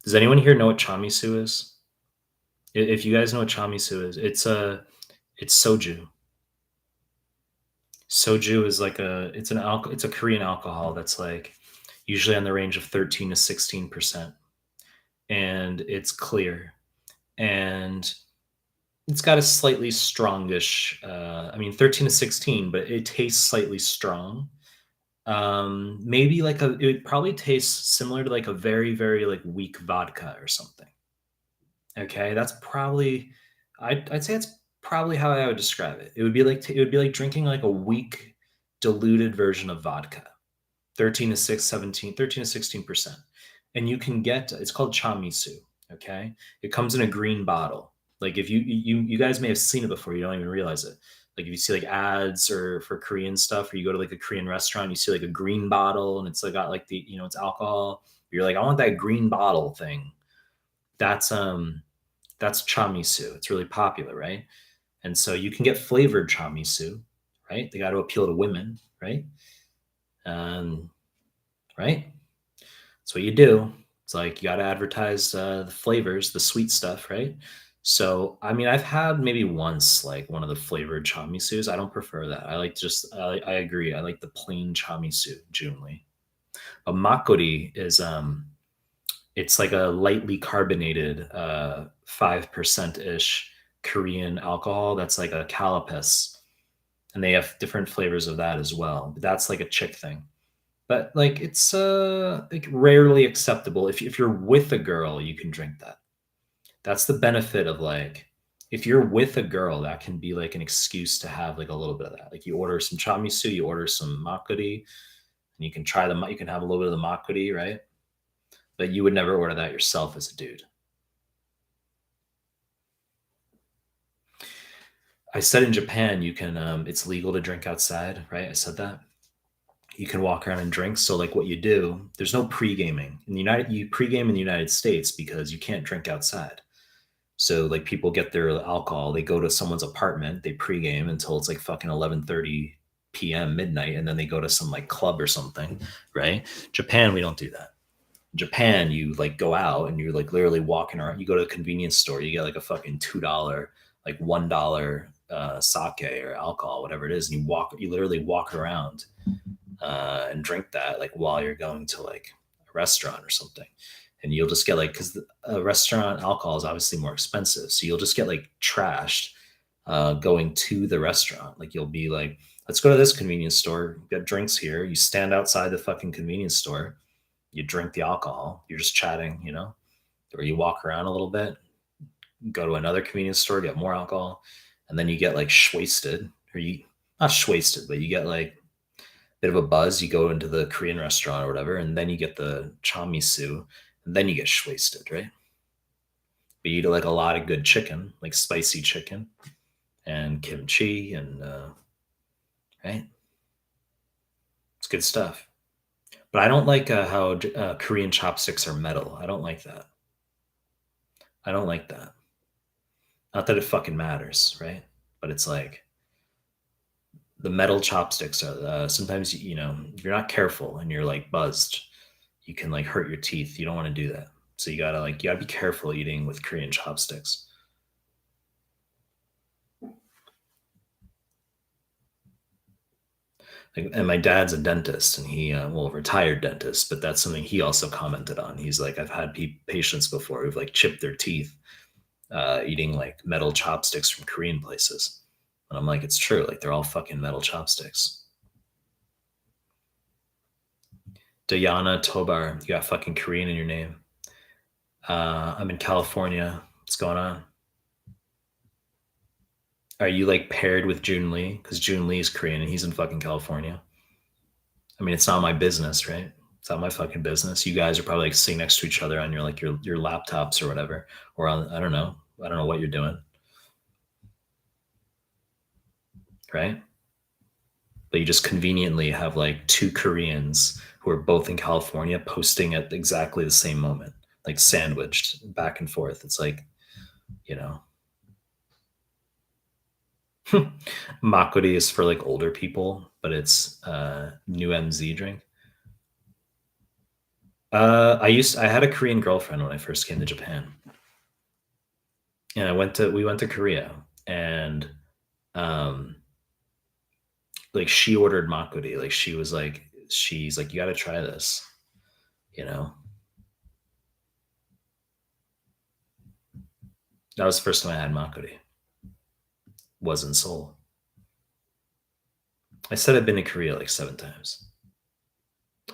Does anyone here know what chamisu is? If you guys know what chamisu is, it's soju. Soju is like it's a Korean alcohol that's like usually on the range of 13 to 16%. And it's clear. And it's got a slightly strongish, 13 to 16, but it tastes slightly strong. Maybe like it would probably taste similar to like a very, very like weak vodka or something. Okay, that's probably, I'd say that's probably how I would describe it. It would be like drinking like a weak diluted version of vodka. 13 to 6, 17, 13 to 16%. And you can get, it's called chamisu. Okay. It comes in a green bottle. Like if you guys may have seen it before, you don't even realize it. Like if you see like ads or for Korean stuff, or you go to like a Korean restaurant, you see like a green bottle and it's like got like it's alcohol. You're like, I want that green bottle thing. That's chamisu. It's really popular, right? And so you can get flavored chamisu, right? They got to appeal to women, right? Right? That's what you do. It's like you got to advertise the flavors, the sweet stuff, right? So, I mean, I've had maybe once like one of the flavored chamisus. I don't prefer that. I like just, I agree. I like the plain chamisu, Junli. A makgeolli is, it's like a lightly carbonated 5% ish Korean alcohol that's like a calipus. And they have different flavors of that as well. But that's like a chick thing. But like it's like rarely acceptable. If you're with a girl, you can drink that. That's the benefit of like if you're with a girl, that can be like an excuse to have like a little bit of that. Like you order some chamisu, you order some makgeolli, and you can try them. You can have a little bit of the makgeolli, right? But you would never order that yourself as a dude. I said in Japan, you can. It's legal to drink outside, right? I said that. You can walk around and drink. So like what you do, there's no pre-gaming. You pre-game in the United States because you can't drink outside. So like people get their alcohol, they go to someone's apartment, they pre-game until it's like fucking 11:30 p.m. midnight, and then they go to some like club or something, right? Japan, we don't do that. Japan, you like go out and you're like literally walking around. You go to a convenience store, you get like a fucking $2, like $1 sake or alcohol, whatever it is, and you literally walk around and drink that like while you're going to like a restaurant or something, and you'll just get like because a restaurant alcohol is obviously more expensive, so you'll just get like trashed going to the restaurant. Like you'll be like, let's go to this convenience store, get drinks here. You stand outside the fucking convenience store, you drink the alcohol, you're just chatting, or you walk around a little bit, go to another convenience store, get more alcohol, and then you get like wasted, or you not wasted, but you get like a bit of a buzz. You go into the Korean restaurant or whatever, and then you get the chamisu, and then you get wasted, right? But you eat like a lot of good chicken, like spicy chicken and kimchi, and right, it's good stuff. But I don't like how Korean chopsticks are metal. I don't like that. I don't like that. Not that it fucking matters, right? But it's like the metal chopsticks are sometimes if you're not careful and you're like buzzed, you can like hurt your teeth. You don't want to do that. So you gotta be careful eating with Korean chopsticks. Like, and my dad's a dentist, and he well, retired dentist, but that's something he also commented on. He's like, I've had patients before who've like chipped their teeth eating like metal chopsticks from Korean places. And I'm like, it's true. Like they're all fucking metal chopsticks. Diana Tobar, you got fucking Korean in your name. I'm in California. What's going on? Are you like paired with Jun Lee? Because Jun Lee is Korean and he's in fucking California. I mean, it's not my business, right? It's not my fucking business. You guys are probably like sitting next to each other on your laptops or whatever, or on I don't know. I don't know what you're doing, right? But you just conveniently have like two Koreans who are both in California posting at exactly the same moment, like sandwiched back and forth. It's like, you know, makgeolli is for like older people, but it's new MZ drink. I had a Korean girlfriend when I first came to Japan, and we went to Korea, and um, like she ordered makgeolli, like she's like, you got to try this, you know. That was the first time I had makgeolli. Was in Seoul. I said I've been to Korea like 7 times.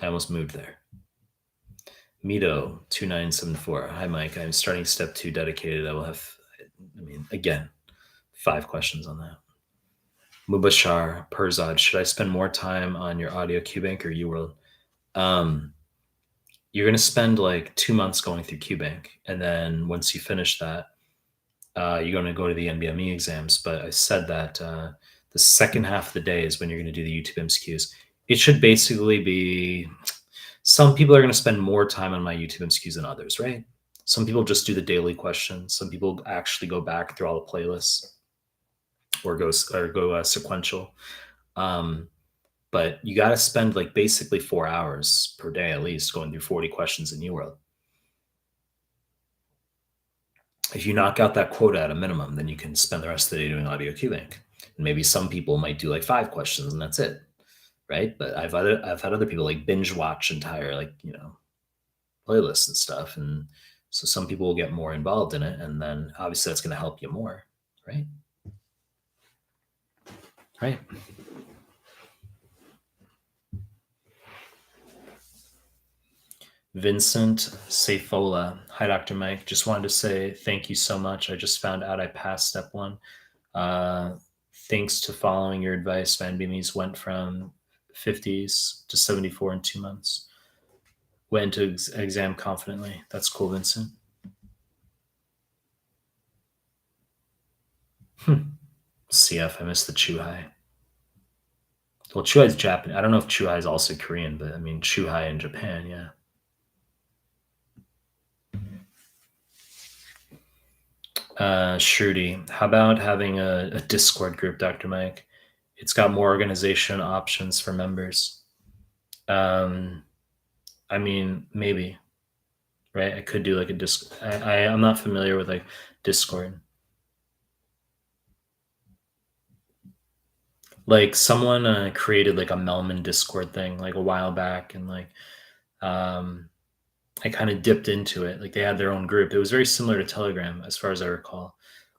I almost moved there. Mito 2974. Hi Mike. I'm starting step 2 dedicated. I will have I mean again, 5 questions on that. Mubashar Perzad. Should I spend more time on your audio QBank or UWorld? Um you're gonna spend like 2 months going through QBank, and then once you finish that, you're going to go to the NBME exams. But I said that the second half of the day is when you're going to do the YouTube MCQs. It should basically be some people are going to spend more time on my YouTube MCQs than others, right? Some people just do the daily questions. Some people actually go back through all the playlists or go sequential. Um, but you got to spend like basically 4 hours per day at least going through 40 questions in UWorld. If you knock out that quota at a minimum, then you can spend the rest of the day doing audio QBank. And maybe some people might do like 5 questions and that's it, right? But I've had other people like binge watch entire like playlists and stuff, and so some people will get more involved in it, and then obviously that's going to help you more, right? Right. Vincent Seifola. Hi, Dr. Mike. Just wanted to say thank you so much. I just found out I passed step 1. Thanks to following your advice, my NBMEs went from 50s to 74 in 2 months. Went into exam confidently. That's cool, Vincent. CF, I missed the Chuhai. Well, Chuhai is Japanese. I don't know if Chuhai is also Korean, but I mean Chuhai in Japan, yeah. Shruti, how about having a Discord group, Dr. Mike? It's got more organization options for members. I mean, maybe, right? I could do like a Discord. I'm not familiar with like Discord. Like someone created like a Mehlman Discord thing like a while back, and like I kind of dipped into it. Like they had their own group. It was very similar to Telegram, as far as I recall,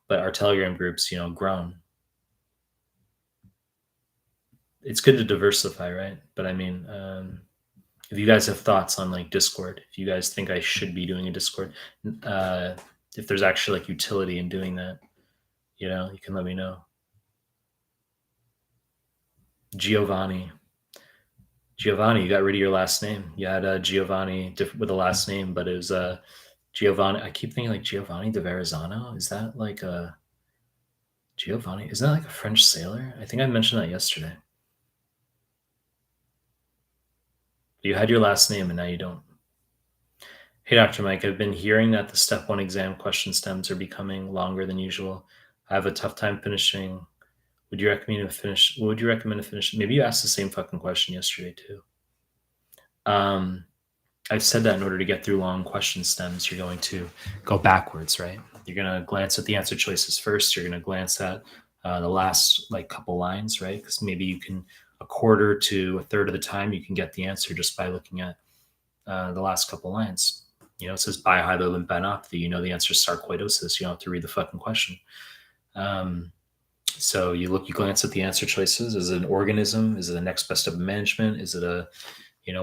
but our Telegram groups, grown. It's good to diversify, right? But I mean, if you guys have thoughts on like Discord, if you guys think I should be doing a Discord, uh, if there's actually like utility in doing that, you can let me know. Giovanni. Giovanni, you got rid of your last name. You had Giovanni with a last name, but it was Giovanni. I keep thinking like Giovanni de Verrazano. Is that like a Giovanni? Is that like a French sailor? I think I mentioned that yesterday. You had your last name and now you don't. Hey, Dr. Mike, I've been hearing that the step one exam question stems are becoming longer than usual. I have a tough time finishing. Would you recommend to finish? What would you recommend to finish? Maybe you asked the same fucking question yesterday too. Um, I've said that in order to get through long question stems, you're going to go backwards, right? You're going to glance at the answer choices first. You're going to glance at the last like couple lines, right? Because maybe you can a quarter to a third of the time you can get the answer just by looking at the last couple lines. It says biohydrolymphadenopathy. You know the answer is sarcoidosis. You don't have to read the fucking question. So you glance at the answer choices. Is it an organism? Is it the next best step of management? Is it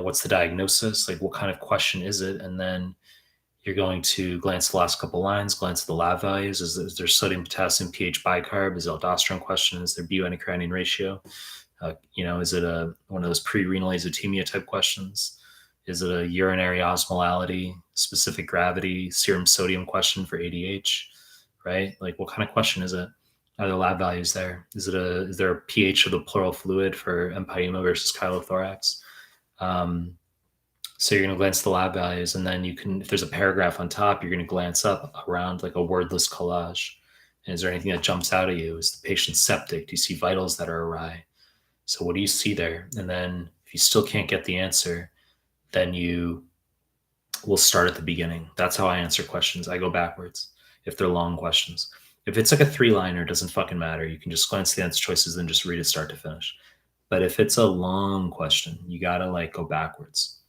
what's the diagnosis? Like what kind of question is it? And then you're going to glance at the last couple lines, glance at the lab values. Is there sodium, potassium, pH, bicarb? Is it aldosterone question? Is there bioendocrine ratio? Is it one of those pre-renal azotemia type questions? Is it a urinary osmolality, specific gravity, serum sodium question for ADH, right? Like what kind of question is it? Are there lab values there? Is there a pH of the pleural fluid for empyema versus chylothorax? So you're going to glance at the lab values, and then if there's a paragraph on top, you're going to glance up around like a wordless collage. And is there anything that jumps out at you? Is the patient septic? Do you see vitals that are awry? So what do you see there? And then if you still can't get the answer, then you will start at the beginning. That's how I answer questions. I go backwards if they're long questions. If it's like a 3-liner, it doesn't fucking matter. You can just glance at the answer choices and just read it start to finish. But if it's a long question, you gotta like go backwards.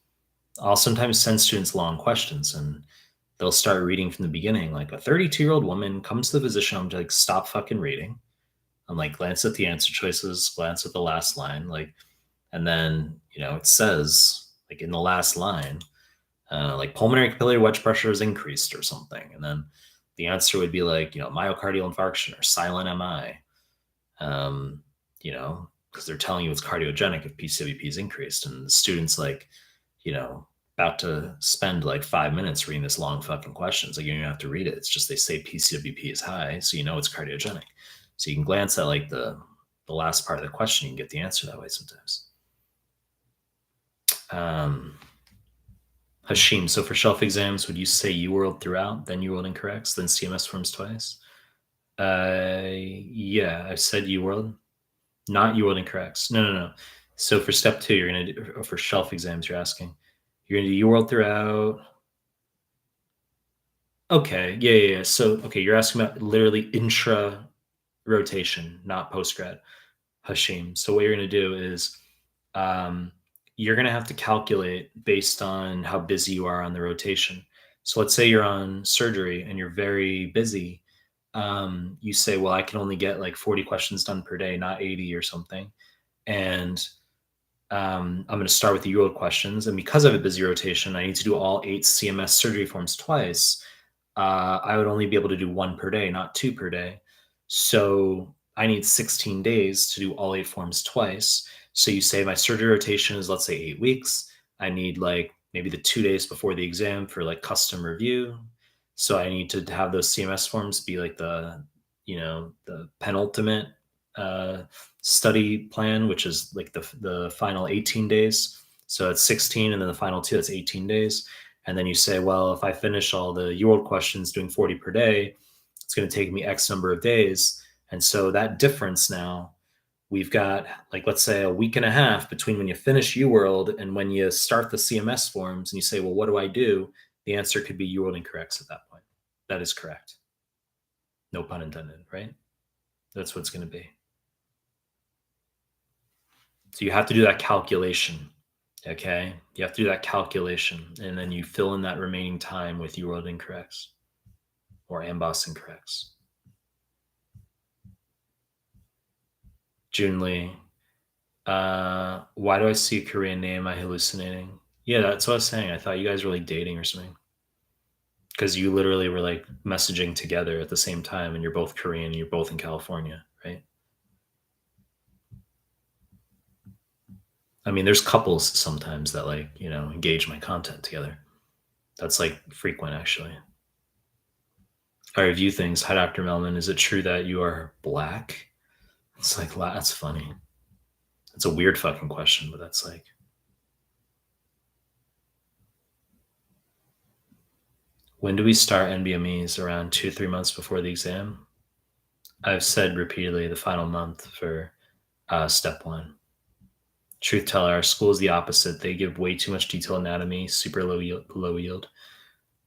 I'll sometimes send students long questions and they'll start reading from the beginning. Like a 32-year-old woman comes to the physician. I'm like, stop fucking reading. I'm like, glance at the answer choices, glance at the last line, like, and then it says like in the last line, like pulmonary capillary wedge pressure is increased or something, and then the answer would be like myocardial infarction or silent MI, because they're telling you it's cardiogenic if PCWP is increased, and the student's like, about to spend like 5 minutes reading this long fucking question. It's like you don't even have to read it. It's just they say PCWP is high, so it's cardiogenic. So you can glance at like the last part of the question, you can get the answer that way sometimes. Hashim, so for shelf exams, would you say UWorld throughout, then UWorld incorrects, then CMS forms twice? Yeah, I said UWorld, not UWorld incorrects. No. So for step 2, you're going to do, for shelf exams, you're asking, you're going to do UWorld throughout. Okay, yeah. So, okay, you're asking about literally intra rotation, not post-grad, Hashim. So what you're going to do is you're going to have to calculate based on how busy you are on the rotation. So let's say you're on surgery and you're very busy. You say, well, I can only get like 40 questions done per day, not 80 or something. And I'm going to start with the UWorld questions. And because I have a busy rotation, I need to do all 8 CMS surgery forms twice. I would only be able to do 1 per day, not 2 per day. So I need 16 days to do all 8 forms twice. So you say my surgery rotation is, let's say, 8 weeks. I need like maybe the 2 days before the exam for like custom review. So I need to have those CMS forms be like the penultimate study plan, which is like the final 18 days. So it's 16, and then the final 2, that's 18 days. And then you say, well, if I finish all the UWorld questions doing 40 per day, it's going to take me X number of days. And so that difference now, we've got like, let's say a week and a half between when you finish UWorld and when you start the CMS forms and you say, well, what do I do? The answer could be UWorld incorrects at that point. That is correct. No pun intended, right? That's what it's going to be. So you have to do that calculation. Okay, you have to do that calculation, and then you fill in that remaining time with UWorld incorrects or Amboss incorrects. Junli, why do I see a Korean name? Am I hallucinating? Yeah, that's what I was saying. I thought you guys were like dating or something. Because you literally were like messaging together at the same time, and you're both Korean, and you're both in California, right? I mean, there's couples sometimes that like, engage my content together. That's like frequent actually. I review things. Hi, Dr. Melman. Is it true that you are black? It's like, that's funny. It's a weird fucking question, but that's like, when do we start NBMEs? Around 2 3 months before the exam? I've said repeatedly the final month for step one. Truth teller, our school is the opposite. They give way too much detailed anatomy, super low yield. Low yield.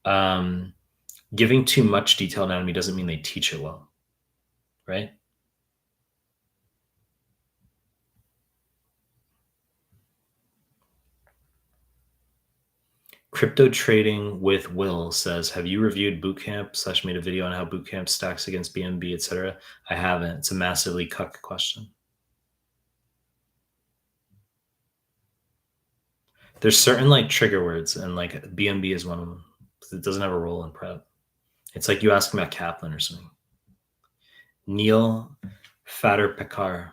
Um, Giving too much detailed anatomy doesn't mean they teach it well, right? Crypto Trading with Will says, have you reviewed Bootcamp / made a video on how Bootcamp stacks against BNB, etc.? I haven't. It's a massively cuck question. There's certain like trigger words, and like BNB is one of them. It doesn't have a role in prep. It's like you asking about Kaplan or something. Neil Fatter Pekar.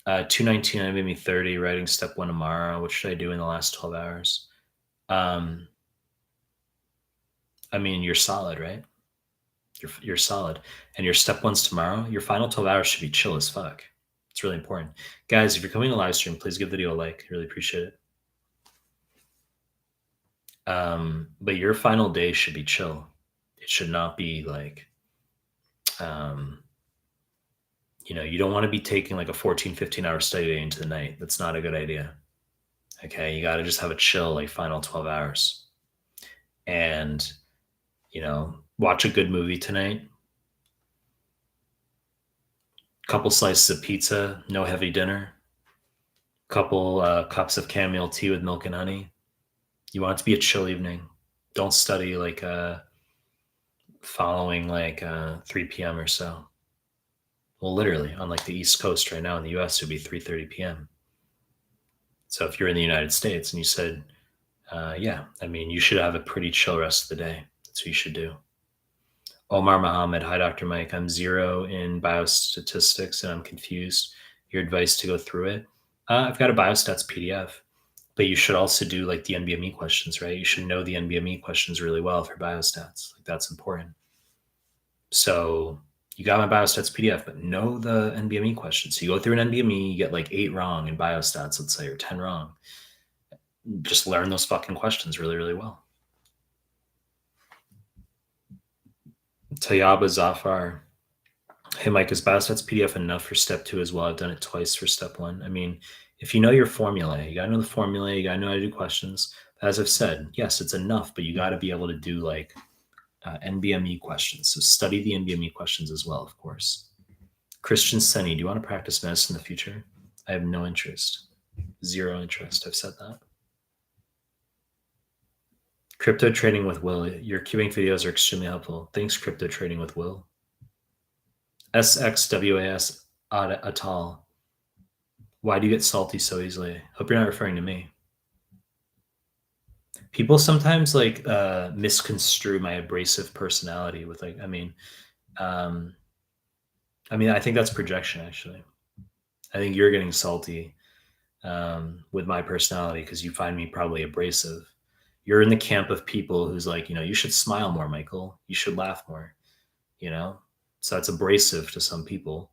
219, I made me 30, writing step one tomorrow. What should I do in the last 12 hours? I mean, you're solid, right? You're solid. And your step one's tomorrow. Your final 12 hours should be chill as fuck. It's really important. Guys, if you're coming to live stream, please give the video a like. I really appreciate it. But your final day should be chill. It should not be like, you don't want to be taking like a 14, 15-hour study day into the night. That's not a good idea. Okay. You got to just have a chill, like final 12 hours. And, watch a good movie tonight. Couple slices of pizza, no heavy dinner. Couple cups of chamomile tea with milk and honey. You want it to be a chill evening. Don't study like following like 3 p.m. or so. Well, literally, on like the East Coast right now in the U.S., it would be 3:30 p.m. So if you're in the United States and you said, yeah, I mean, you should have a pretty chill rest of the day. That's what you should do. Omar Mohammed, hi, Dr. Mike. I'm 0 in biostatistics and I'm confused. Your advice to go through it? I've got a biostats PDF, but you should also do like the NBME questions, right? You should know the NBME questions really well for biostats. Like that's important. So you got my biostats PDF, but know the NBME questions. So you go through an NBME, you get like 8 wrong in biostats, let's say, or 10 wrong. Just learn those fucking questions really, really well. Tayaba Zafar. Hey, Mike, is biostats PDF enough for step 2 as well? I've done it twice for step 1. I mean, if you know your formula, you got to know the formula, you got to know how to do questions. As I've said, yes, it's enough, but you got to be able to do like NBME questions. So study the NBME questions as well, of course. Christian Senny, do you want to practice medicine in the future? I have no interest. 0 interest. I've said that. Crypto Trading with Will. Your queuing videos are extremely helpful. Thanks, Crypto Trading with Will. SXWAS Atal. Why do you get salty so easily? Hope you're not referring to me. People sometimes like misconstrue my abrasive personality with like, I think that's projection actually. I think you're getting salty with my personality because you find me probably abrasive. You're in the camp of people who's like, you should smile more, Michael. You should laugh more, So that's abrasive to some people.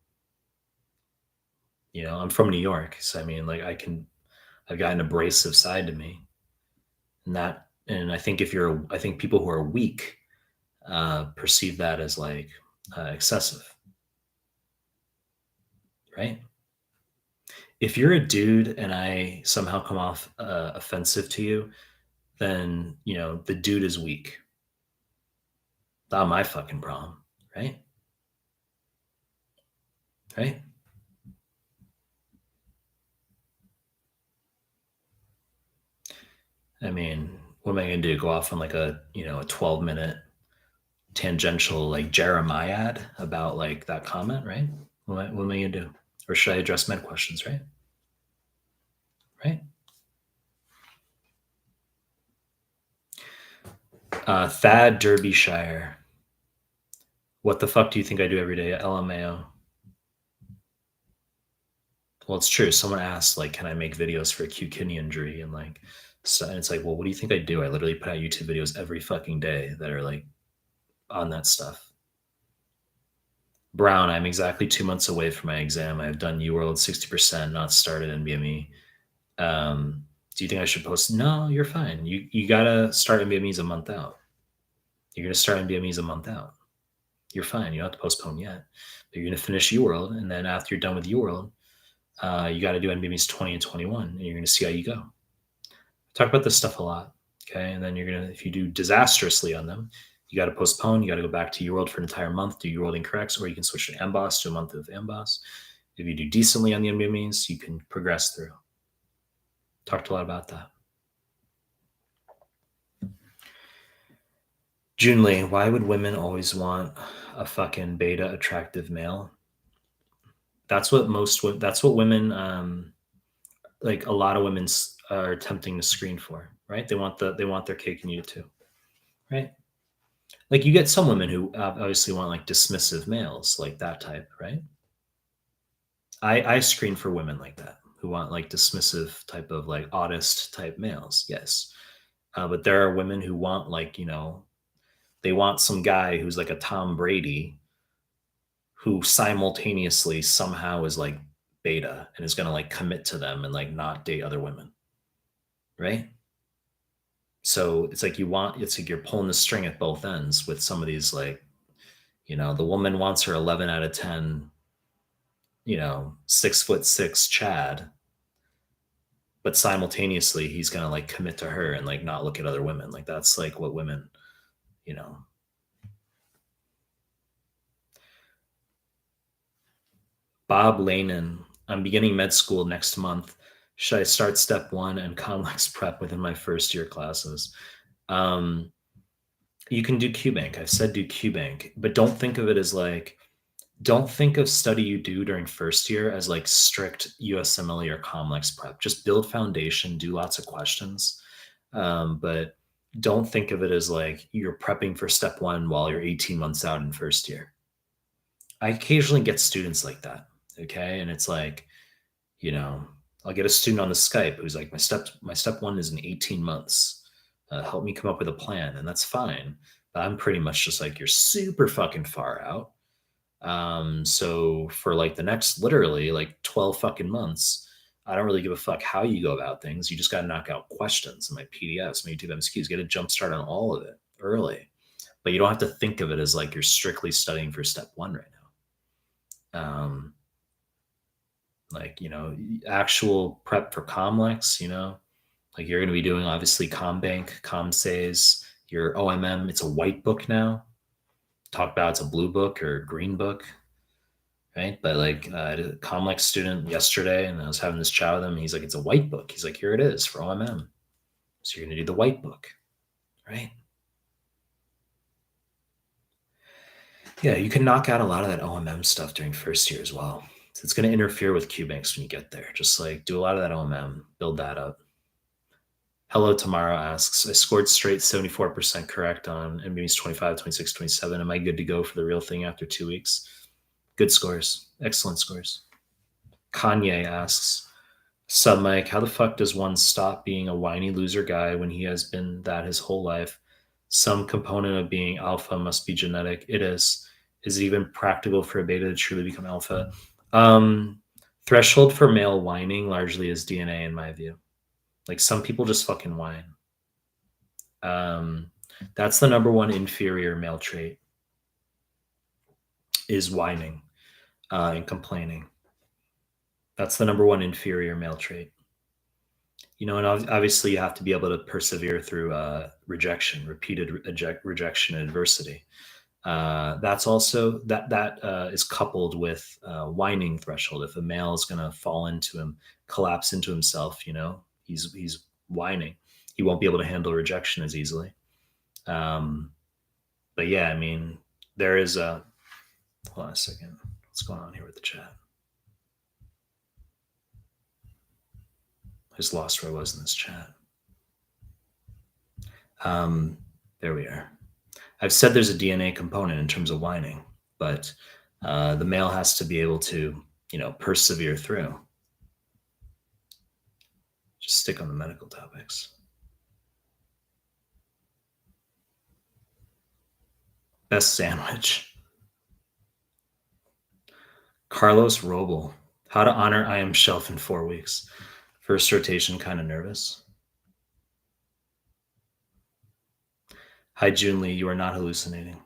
I'm from New York. So I mean, like I've got an abrasive side to me. And I think I think people who are weak perceive that as like excessive, right? If you're a dude and I somehow come off offensive to you, then the dude is weak. Not my fucking problem, right? Right? I mean, what am I going to do? Go off on like a, a 12-minute tangential like Jeremiad about like that comment, right? What am I going to do? Or should I address med questions, right? Right? Thad Derbyshire. What the fuck do you think I do every day? LMAO. Well, it's true. Someone asked, like, can I make videos for acute kidney injury? And like, so, and it's like, well, what do you think I do? I literally put out YouTube videos every fucking day that are like on that stuff. Brown, I'm exactly 2 months away from my exam. I've done UWorld 60%, not started NBME. Do you think I should post? No, you're fine. You gotta start NBMEs a month out. You're gonna start NBMEs a month out. You're fine. You don't have to postpone yet. But you're gonna finish UWorld, and then after you're done with UWorld, you got to do NBMEs 20 and 21, and you're gonna see how you go. Talk about this stuff a lot, okay? And then you're gonna, if you do disastrously on them, you got to postpone. You got to go back to UWorld for an entire month, do UWorld incorrects, or you can switch to MBOS to a month of MBOS. If you do decently on the NBMEs, you can progress through. Talked a lot about that. Junley, why would women always want a fucking beta attractive male? That's what women, like a lot of women are attempting to screen for, right? They want their cake and eat it too, right? Like you get some women who obviously want like dismissive males, like that type, right? I screen for women like that who want like dismissive type of like autist type males, yes. But there are women who want like they want some guy who's like a Tom Brady who simultaneously somehow is like beta and is going to like commit to them and like not date other women, right? So it's like it's like you're pulling the string at both ends with some of these like, the woman wants her 11 out of 10, 6'6" Chad, but simultaneously he's going to like commit to her and like not look at other women. Like that's like what women, you know. Bob Lanin, I'm beginning med school next month. Should I start step 1 and complex prep within my first year classes? You can do QBank. I've said do QBank, but don't think of it as like, don't think of study you do during first year as like strict USMLE or complex prep. Just build foundation, do lots of questions. But don't think of it as like you're prepping for step 1 while you're 18 months out in first year. I occasionally get students like that. Okay. And it's like, I'll get a student on the Skype who's like, my step 1 is in 18 months. Help me come up with a plan. And that's fine. But I'm pretty much just like, you're super fucking far out. So for like the next literally like 12 fucking months, I don't really give a fuck how you go about things. You just got to knock out questions in my PDFs, my YouTube MCQs, get a jump start on all of it early. But you don't have to think of it as like you're strictly studying for step 1 right now. Like, actual prep for Comlex, like you're going to be doing obviously ComBank, ComSays, your OMM. It's a white book now. Talk about it's a blue book or green book, right? But like I did a Comlex student yesterday and I was having this chat with him. He's like, it's a white book. He's like, here it is for OMM. So you're going to do the white book, right? Yeah, you can knock out a lot of that OMM stuff during first year as well. So it's going to interfere with QBanks when you get there. Just like do a lot of that OMM, build that up. Hello Tomorrow asks, I scored straight 74% correct on NBMEs 25, 26, 27. Am I good to go for the real thing after 2 weeks? Good scores. Excellent scores. Kanye asks, Sub Mike, how the fuck does one stop being a whiny loser guy when he has been that his whole life? Some component of being alpha must be genetic. It is. Is it even practical for a beta to truly become alpha? Threshold for male whining largely is DNA in my view. Like some people just fucking whine. That's the number one inferior male trait is whining and complaining. That's the number one inferior male trait. And obviously you have to be able to persevere through rejection, repeated rejection and adversity. That's also that is coupled with whining threshold. If a male is going to fall into him, collapse into himself, he's whining. he won't be able to handle rejection as easily. But yeah, I mean, there is a. Hold on a second. What's going on here with the chat? I just lost where I was in this chat. There we are. I've said there's a DNA component in terms of whining, but the male has to be able to, persevere through. Just stick on the medical topics. Best sandwich. Carlos Robel. How to honor I am shelf in 4 weeks. First rotation, kind of nervous. Hi, June Lee. You are not hallucinating.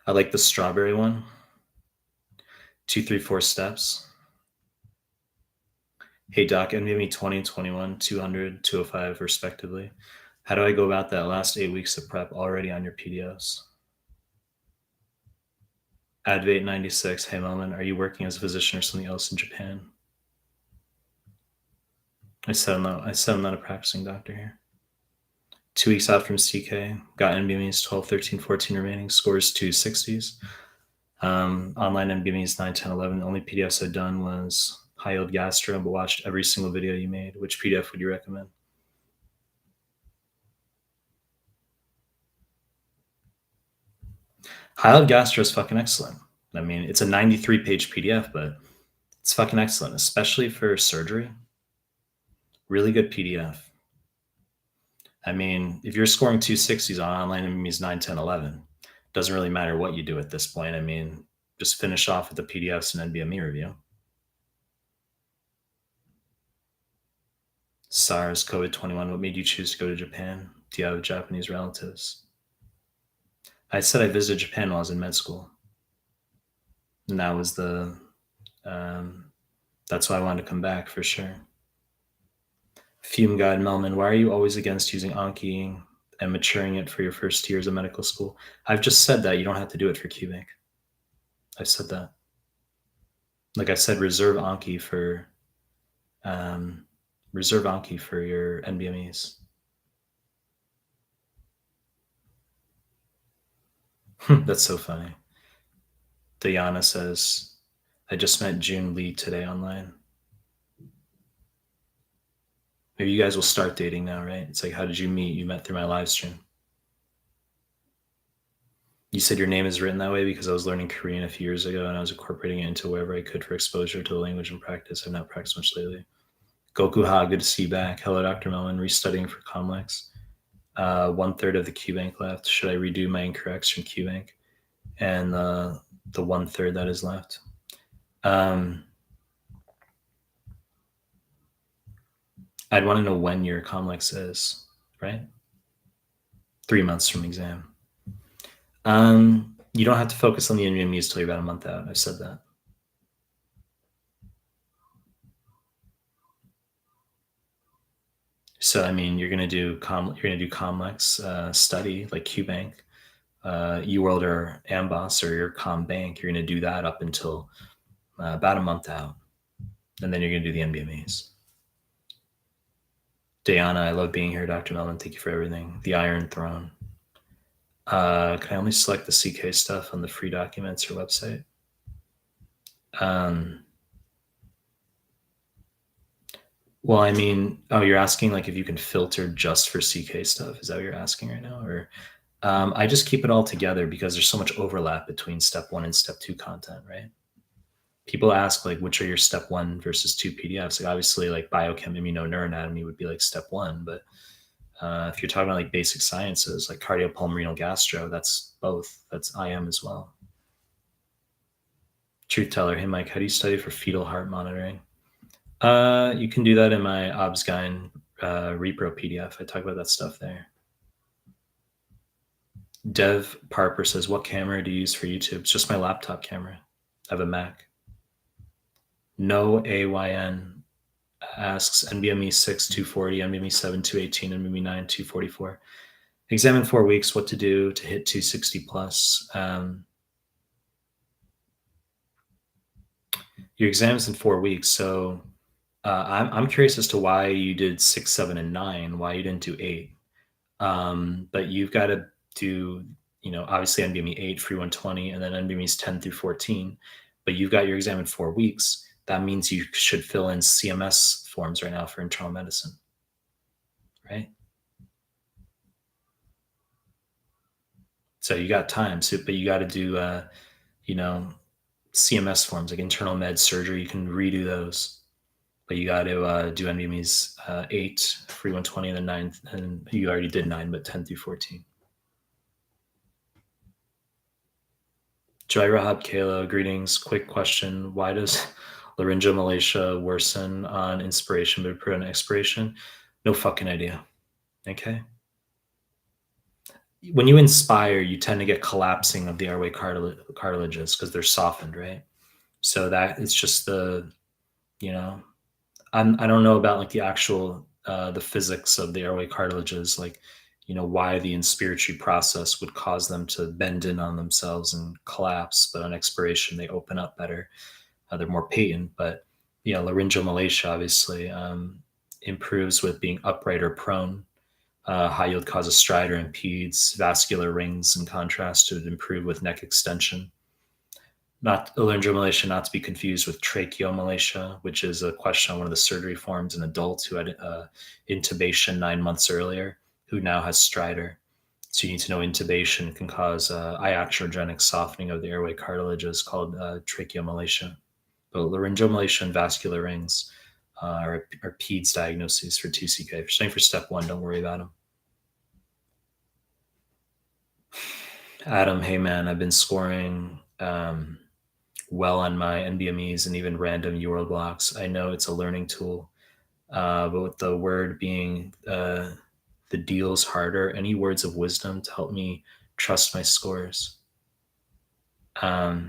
I like the strawberry one. 2, 3, 4 steps. Hey, Doc, NVMe 20, 21, 200, 205, respectively. How do I go about that last 8 weeks of prep already on your PDFs? Advate 96. Hey, Mehlman, are you working as a physician or something else in Japan? I said I'm not a practicing doctor here. 2 weeks out from CK. Got NBMEs 12, 13, 14 remaining. Scores 260s. Online NBMEs 9, 10, 11. The only PDFs I'd done was high yield gastro, but watched every single video you made. Which PDF would you recommend? High yield gastro is fucking excellent. I mean, it's a 93-page PDF, but it's fucking excellent, especially for surgery. Really good PDF. I mean, if you're scoring 260s on online NBMEs 9, 10, 11, doesn't really matter what you do at this point. I mean, just finish off with the PDFs and NBME review. SARS, COVID-21, what made you choose to go to Japan? Do you have Japanese relatives? I said I visited Japan while I was in med school. And that was that's why I wanted to come back for sure. Fume God Mehlman, why are you always against using Anki and maturing it for your first 2 years of medical school? I've just said that you don't have to do it for QBank. I've said that. Like I said, reserve Anki for your NBMEs. That's so funny. Diana says, I just met June Lee today online. Maybe you guys will start dating now, right? It's like, how did you meet? You met through my live stream. You said your name is written that way because I was learning Korean a few years ago and I was incorporating it into wherever I could for exposure to the language and practice. I've not practiced much lately. Goku Ha, good to see you back. Hello, Dr. Mehlman, restudying for Comlex. 1/3 of the QBank left. Should I redo my incorrects from QBank? And the 1/3 that is left. I'd want to know when your Comlex is, right? 3 months from exam. You don't have to focus on the NVMEs till you're about a month out. I've said that. So I mean, you're gonna do Comlex study like QBank, UWorld or Amboss or your ComBank. You're gonna do that up until about a month out, and then you're gonna do the NBMEs. Diana, I love being here, Dr. Mehlman. Thank you for everything. The Iron Throne. Can I only select the CK stuff on the free documents or website? Well, I mean, you're asking like if you can filter just for CK stuff. Is that what you're asking right now? Or I just keep it all together because there's so much overlap between step 1 and step 2 content, right? People ask like, which are your step 1 versus 2 PDFs? Like obviously like biochem, neuroanatomy would be like step 1, but if you're talking about like basic sciences, like cardiopulmonary gastro, that's both. That's IM as well. Truth teller, hey Mike, how do you study for fetal heart monitoring? You can do that in my OBSGYN repro PDF. I talk about that stuff there. Dev Parper says, what camera do you use for YouTube? It's just my laptop camera. I have a Mac. No AYN asks NBME 6, 240, NBME 7, 218, NBME 9, 244. Examine 4 weeks, what to do to hit 260 plus. Your exam is in 4 weeks, so I'm curious as to why you did 6, 7, and 9, why you didn't do 8. But you've gotta do, obviously NBME 8, free 120, and then NBME's 10 through 14. But you've got your exam in 4 weeks. That means you should fill in CMS forms right now for internal medicine, right? So you got time. So, but you got to do, you know, CMS forms like internal med surgery. You can redo those, but you got to do NBME's 8, free 120, and then 9. And you already did 9, but 10 through 14. Jai Rahab Kalo, greetings. Quick question. Why does laryngomalacia worsen on inspiration but improve on expiration? No fucking idea. Okay. When you inspire, you tend to get collapsing of the airway cartilages because they're softened, right? So that it's just you know, I don't know about like the actual the physics of the airway cartilages, like why the inspiratory process would cause them to bend in on themselves and collapse, but on expiration they open up better. They're more patent, but laryngomalacia obviously improves with being upright or prone. High yield causes stridor and impedes vascular rings. In contrast, to improve with neck extension. Not laryngomalacia, not to be confused with tracheomalacia, which is a question on one of the surgery forms in adults who had intubation 9 months earlier, who now has stridor. So you need to know intubation can cause iatrogenic softening of the airway cartilages called tracheomalacia. But laryngomalacia and vascular rings are PEDS diagnoses for 2CK. If you're studying for step 1, don't worry about them. Adam, hey man, I've been scoring well on my NBMEs and even random URL blocks. I know it's a learning tool, but with the word being the deals harder, any words of wisdom to help me trust my scores? Oh,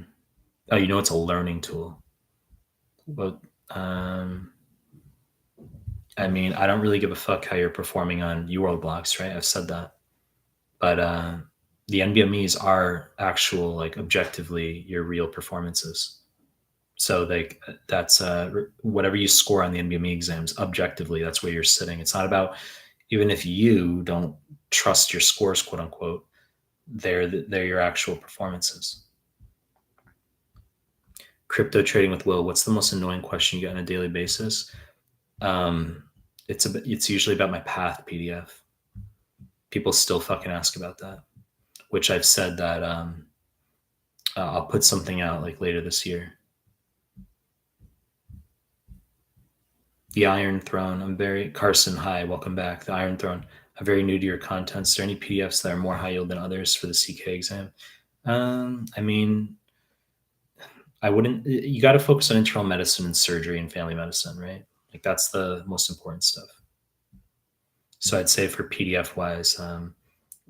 it's a learning tool. But I mean, I don't really give a fuck how you're performing on URL blocks, right? I've said that. But the NBMEs are actual, like objectively, your real performances. So like that's whatever you score on the NBME exams, objectively, that's where you're sitting. It's not about, even if you don't trust your scores, quote unquote, they're your actual performances. Crypto trading with Will. What's the most annoying question you get on a daily basis? It's usually about my path PDF. People still fucking ask about that, which I've said that I'll put something out like later this year. The Iron Throne. Carson. Hi, welcome back. The Iron Throne. I'm very new to your content. Is there any PDFs that are more high yield than others for the CK exam? I mean, I wouldn't. You got to focus on internal medicine and surgery and family medicine, right? Like that's the most important stuff. So I'd say for PDF wise,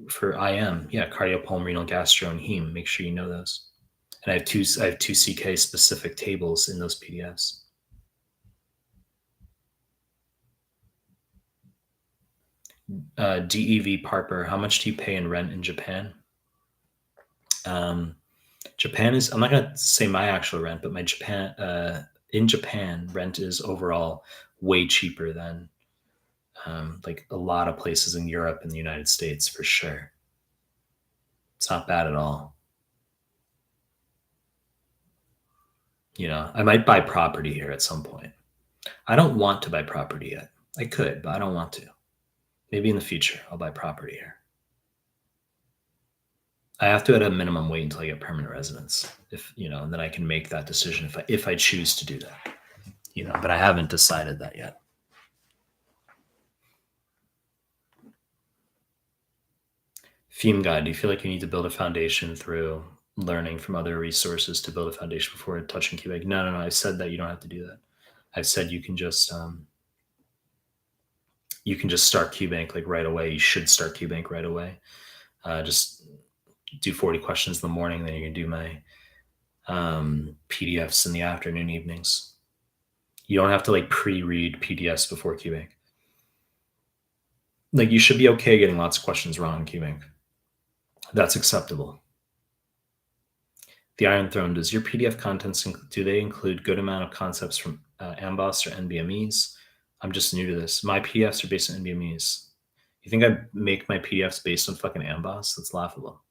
for IM, yeah, cardiopulmonary, gastro, and heme. Make sure you know those. And I have two CK specific tables in those PDFs. DEV Parper, how much do you pay in rent in Japan? Japan is, I'm not going to say my actual rent, but in Japan, rent is overall way cheaper than like a lot of places in Europe and the United States for sure. It's not bad at all. I might buy property here at some point. I don't want to buy property yet. I could, but I don't want to. Maybe in the future, I'll buy property here. I have to at a minimum wait until I get permanent residence, and then I can make that decision if I choose to do that, but I haven't decided that yet. Theme guide. Do you feel like you need to build a foundation through learning from other resources to build a foundation before touching QBank? No. I said that you don't have to do that. I've said you can just start QBank like right away. You should start QBank right away. Just do 40 questions in the morning, then you can do my PDFs in the afternoon, evenings. You don't have to like pre-read PDFs before QBank. Like you should be okay getting lots of questions wrong in QBank. That's acceptable. The Iron Throne, does your PDF contents, do they include good amount of concepts from AMBOSS or NBMEs. I'm just new to this. My PDFs are based on NBMEs. You think I make my PDFs based on fucking AMBOSS? That's laughable.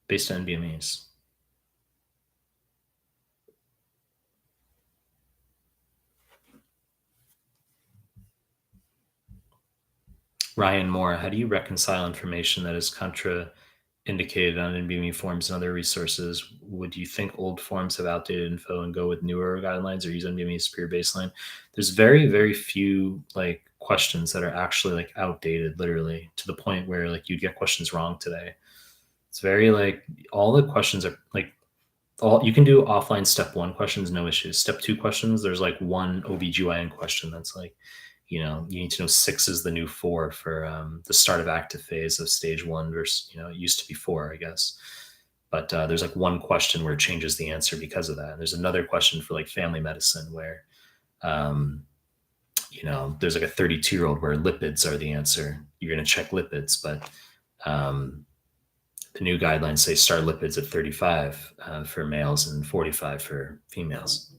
Based on NBMEs. Ryan Moore, how do you reconcile information that is contraindicated on NBME forms and other resources? Would you think old forms have outdated info and go with newer guidelines, or use NBME as pure baseline? There's very, very few like questions that are actually like outdated, literally, to the point where like you'd get questions wrong today. It's very like all the questions are like all you can do offline step one questions, no issues. Step two questions, there's like one OBGYN question that's like, you need to know 6 is the new 4 for the start of active phase of stage 1 versus, it used to be 4, I guess. But there's like one question where it changes the answer because of that. And there's another question for like family medicine where, um, there's like a 32-year-old where lipids are the answer. You're going to check lipids, but um, the new guidelines say start lipids at 35 for males and 45 for females.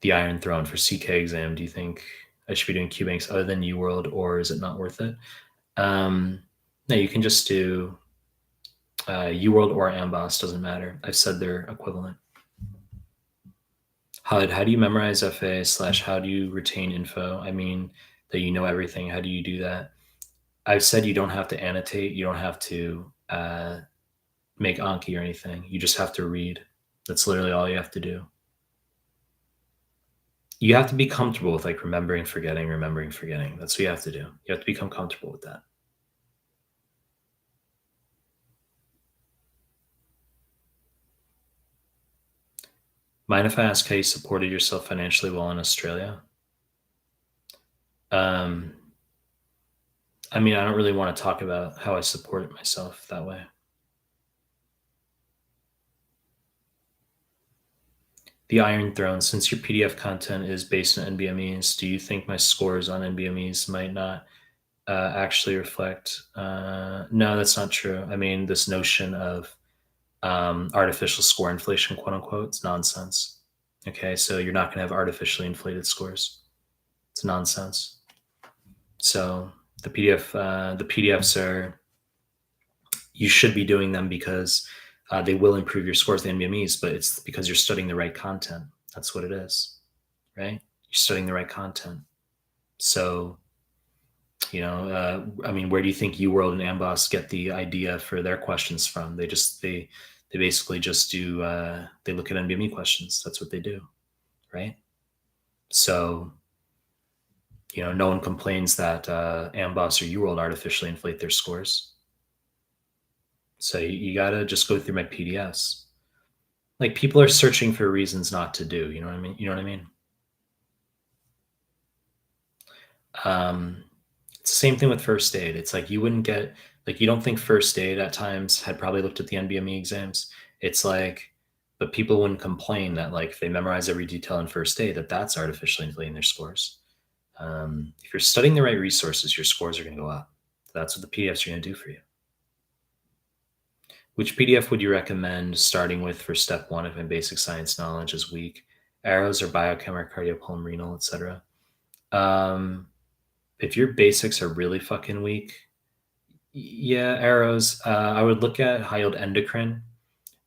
The Iron Throne for CK exam, do you think I should be doing QBanks other than UWorld, or is it not worth it? No, you can just do UWorld or AMBOSS, doesn't matter. I've said they're equivalent. HUD, how do you memorize FA / how do you retain info? I mean, that you know everything. How do you do that? I've said you don't have to annotate. You don't have to make Anki or anything. You just have to read. That's literally all you have to do. You have to be comfortable with like remembering, forgetting. That's what you have to do. You have to become comfortable with that. Mind if I ask how you supported yourself financially while in Australia? I mean, I don't really want to talk about how I supported myself that way. The Iron Throne, since your PDF content is based on NBMEs, do you think my scores on NBMEs might not actually reflect? No, that's not true. I mean, this notion of artificial score inflation, quote unquote, it's nonsense. Okay, so you're not going to have artificially inflated scores. It's nonsense. So the PDFs are, you should be doing them because they will improve your scores, the NBMEs, but it's because you're studying the right content. That's what it is, right? You're studying the right content. So, I mean, where do you think UWorld and AMBOSS get the idea for their questions from? They basically just do, they look at NBME questions. That's what they do, right? So, no one complains that AMBOSS or UWorld artificially inflate their scores. So you gotta just go through my PDFs. Like people are searching for reasons not to do. You know what I mean? It's the same thing with first aid. It's like you wouldn't get like you don't think first aid at times had probably looked at the NBME exams. It's like, but people wouldn't complain that like if they memorize every detail in first aid that's artificially inflating their scores. If you're studying the right resources, your scores are going to go up. That's what the PDFs are going to do for you. Which PDF would you recommend starting with for step 1 if my basic science knowledge is weak? Arrows or biochem or cardiopulmonary, etc. If your basics are really fucking weak, yeah, arrows. I would look at high yield endocrine.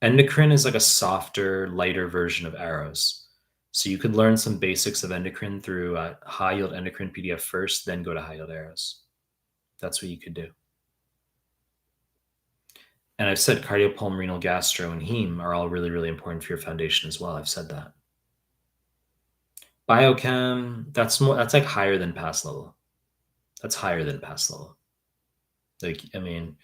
Endocrine is like a softer, lighter version of arrows. So you could learn some basics of endocrine through high yield endocrine PDF first, then go to high yield arrows. That's what you could do. And I've said cardiopulmonary, gastro, and heme are all really, really important for your foundation as well. I've said that. Biochem, that's like higher than pass level. That's higher than pass level. Like, I mean,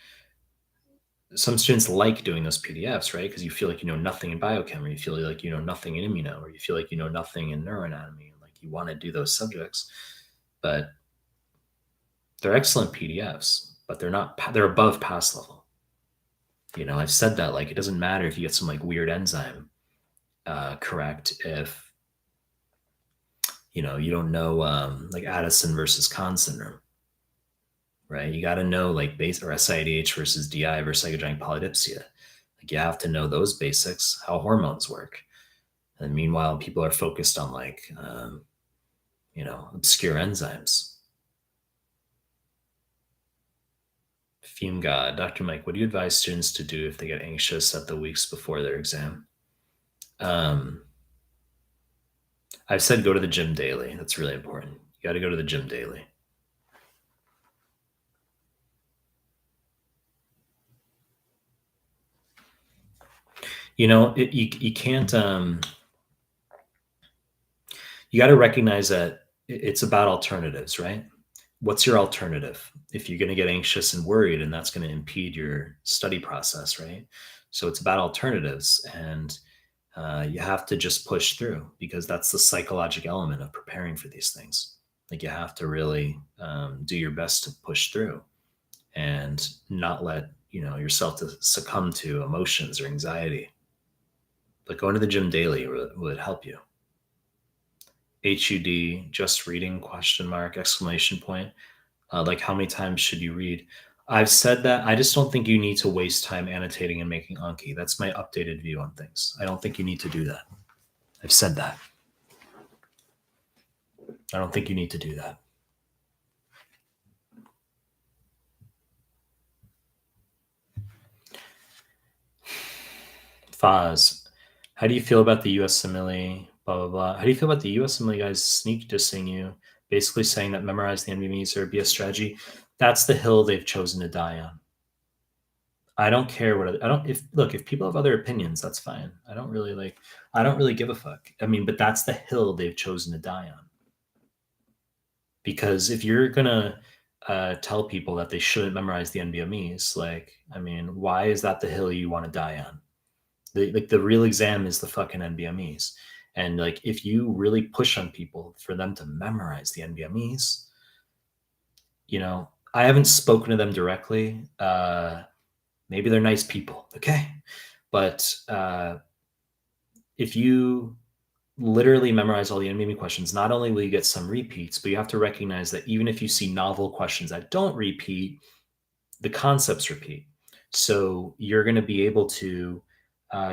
some students like doing those PDFs, right? Because you feel like you know nothing in biochem, or you feel like you know nothing in immuno, or you feel like you know nothing in neuroanatomy. Like you want to do those subjects, but they're excellent PDFs, but they're above pass level. I've said that like it doesn't matter if you get some like weird enzyme correct if you don't know like Addison versus Kahn syndrome, right? You got to know like base or SIADH versus DI versus psychogenic polydipsia. Like you have to know those basics, how hormones work. And meanwhile, people are focused on like, obscure enzymes. Fume God, Dr. Mike, what do you advise students to do if they get anxious at the weeks before their exam? Um, I've said go to the gym daily. That's really important. You got to go to the gym daily. You can't. You got to recognize that it's about alternatives, right? What's your alternative if you're going to get anxious and worried, and that's going to impede your study process, right? So it's about alternatives, and you have to just push through because that's the psychological element of preparing for these things. Like you have to really do your best to push through and not let yourself to succumb to emotions or anxiety. But going to the gym daily would help you. HUD, just reading, question mark, exclamation point. Like how many times should you read? I've said that. I just don't think you need to waste time annotating and making Anki. That's my updated view on things. I don't think you need to do that. I've said that. I don't think you need to do that. Faz, how do you feel about the USMLE? Blah blah blah. How do you feel about the USMLE guys sneak dissing you, basically saying that memorize the NVMEs or be a strategy? That's the hill they've chosen to die on. I don't care what I don't. If people have other opinions, that's fine. I don't really like. I don't really give a fuck. I mean, but that's the hill they've chosen to die on. Because if you're gonna tell people that they shouldn't memorize the NVMEs, like, I mean, why is that the hill you want to die on? The real exam is the fucking NVMEs. And like, if you really push on people for them to memorize the NVMEs, I haven't spoken to them directly. Maybe they're nice people, okay? But if you literally memorize all the NVMe questions, not only will you get some repeats, but you have to recognize that even if you see novel questions that don't repeat, the concepts repeat. So you're going to be able to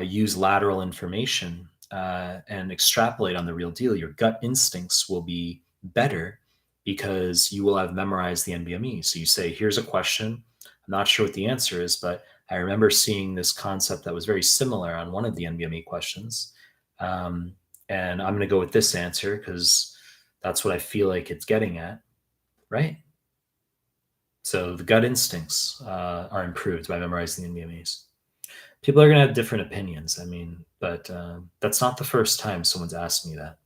use lateral information and extrapolate on the real deal. Your gut instincts will be better because you will have memorized the NVMe. So you say, here's a question. I'm not sure what the answer is, but I remember seeing this concept that was very similar on one of the NVMe questions. And I'm going to go with this answer because that's what I feel like it's getting at, right? So the gut instincts are improved by memorizing the NVMEs. People are going to have different opinions. I mean, but that's not the first time someone's asked me that.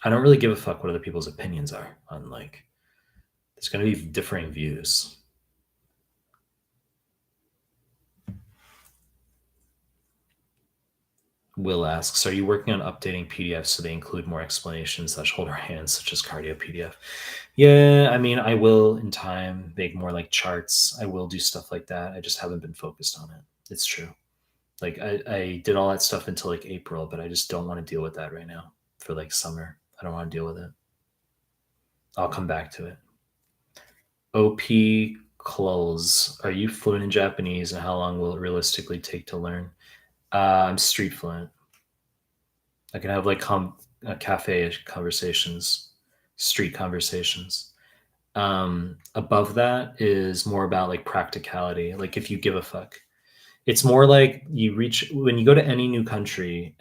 I don't really give a fuck what other people's opinions are on, like, there's going to be differing views. Will asks, are you working on updating PDFs so they include more explanations / hold our hands, such as cardio PDF? Yeah, I mean, I will in time make more like charts. I will do stuff like that. I just haven't been focused on it. It's true. Like I did all that stuff until like April, but I just don't want to deal with that right now for like summer. I don't want to deal with it. I'll come back to it. OP Close. Are you fluent in Japanese and how long will it realistically take to learn? I'm street fluent. I can have like cafe conversations, street conversations. Above that is more about like practicality, like if you give a fuck. It's more like you reach when you go to any new country.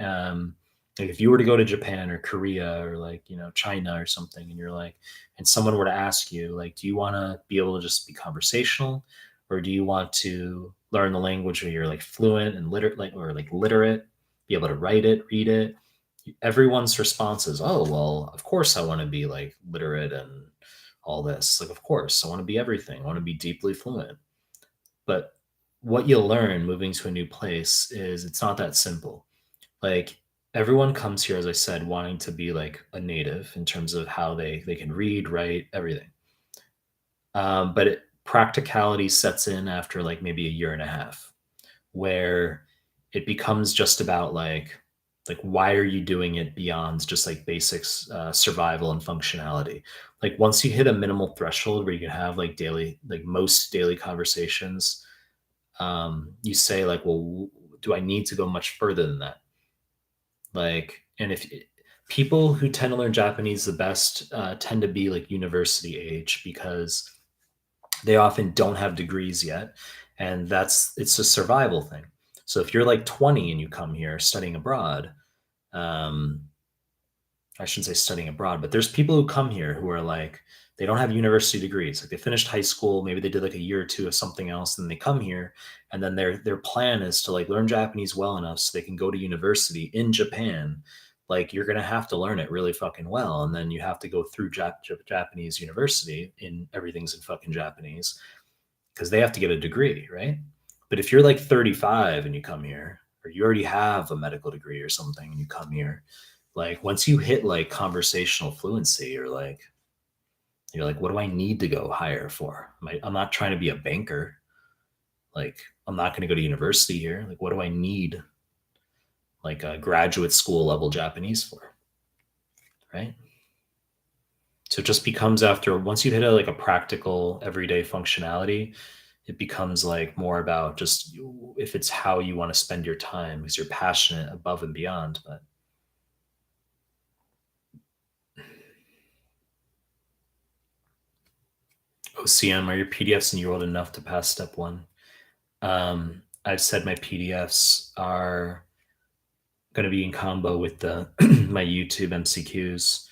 Like if you were to go to Japan or Korea or like China or something, and you're like, and someone were to ask you like, do you want to be able to just be conversational, or do you want to learn the language where you're like fluent and literate, like or like literate, be able to write it, read it? Everyone's response is, oh well, of course I want to be like literate and all this. Like, of course I want to be everything. I want to be deeply fluent. But what you'll learn moving to a new place is it's not that simple. Like everyone comes here, as I said, wanting to be like a native in terms of how they can read, write, everything. But practicality sets in after like maybe a year and a half, where it becomes just about like why are you doing it beyond just like basics, survival and functionality. Like once you hit a minimal threshold where you can have like daily, like most daily conversations, you say like, well, do I need to go much further than that? Like, and if people who tend to learn Japanese the best tend to be like university age because they often don't have degrees yet, and it's a survival thing. So if you're like 20 and you come here studying abroad, um, I shouldn't say studying abroad, but there's people who come here who are like, they don't have university degrees. Like they finished high school, maybe they did like a year or two of something else, and they come here, and then their plan is to like learn Japanese well enough so they can go to university in Japan. Like you're gonna have to learn it really fucking well, and then you have to go through Japanese university, in everything's in fucking Japanese because they have to get a degree, right? But if you're like 35 and you come here, or you already have a medical degree or something and you come here, like once you hit like conversational fluency, you're like, what do I need to go higher for? I'm not trying to be a banker. Like I'm not going to go to university here. Like what do I need like a graduate school level Japanese for? Right? So it just becomes after once you hit like a practical everyday functionality, it becomes like more about just if it's how you want to spend your time because you're passionate above and beyond. But OCM, are your PDFs in UWorld enough to pass step one? I've said my PDFs are going to be in combo with the my YouTube MCQs.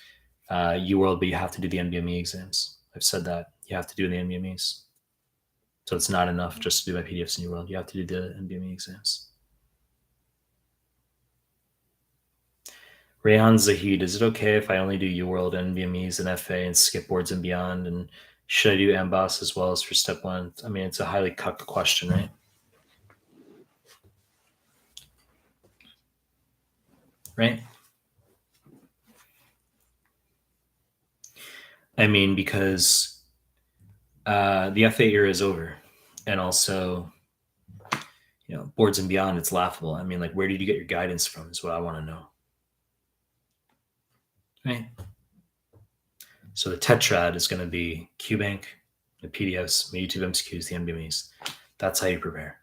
UWorld, but you have to do the NBME exams. I've said that you have to do the NBMEs. So it's not enough just to do my PDFs in UWorld. You have to do the NBME exams. Rayhan Zahid, is it okay if I only do UWorld, NBMEs, and FA and skip boards and beyond? And should I do AMBOSS as well as for step one? I mean, it's a highly cucked question, right? Right? I mean, because the FA era is over. And also, boards and beyond, it's laughable. I mean, like, where did you get your guidance from is what I want to know. Right? So the tetrad is going to be QBank, the PDFs, my YouTube MCQs, the NBMEs. That's how you prepare.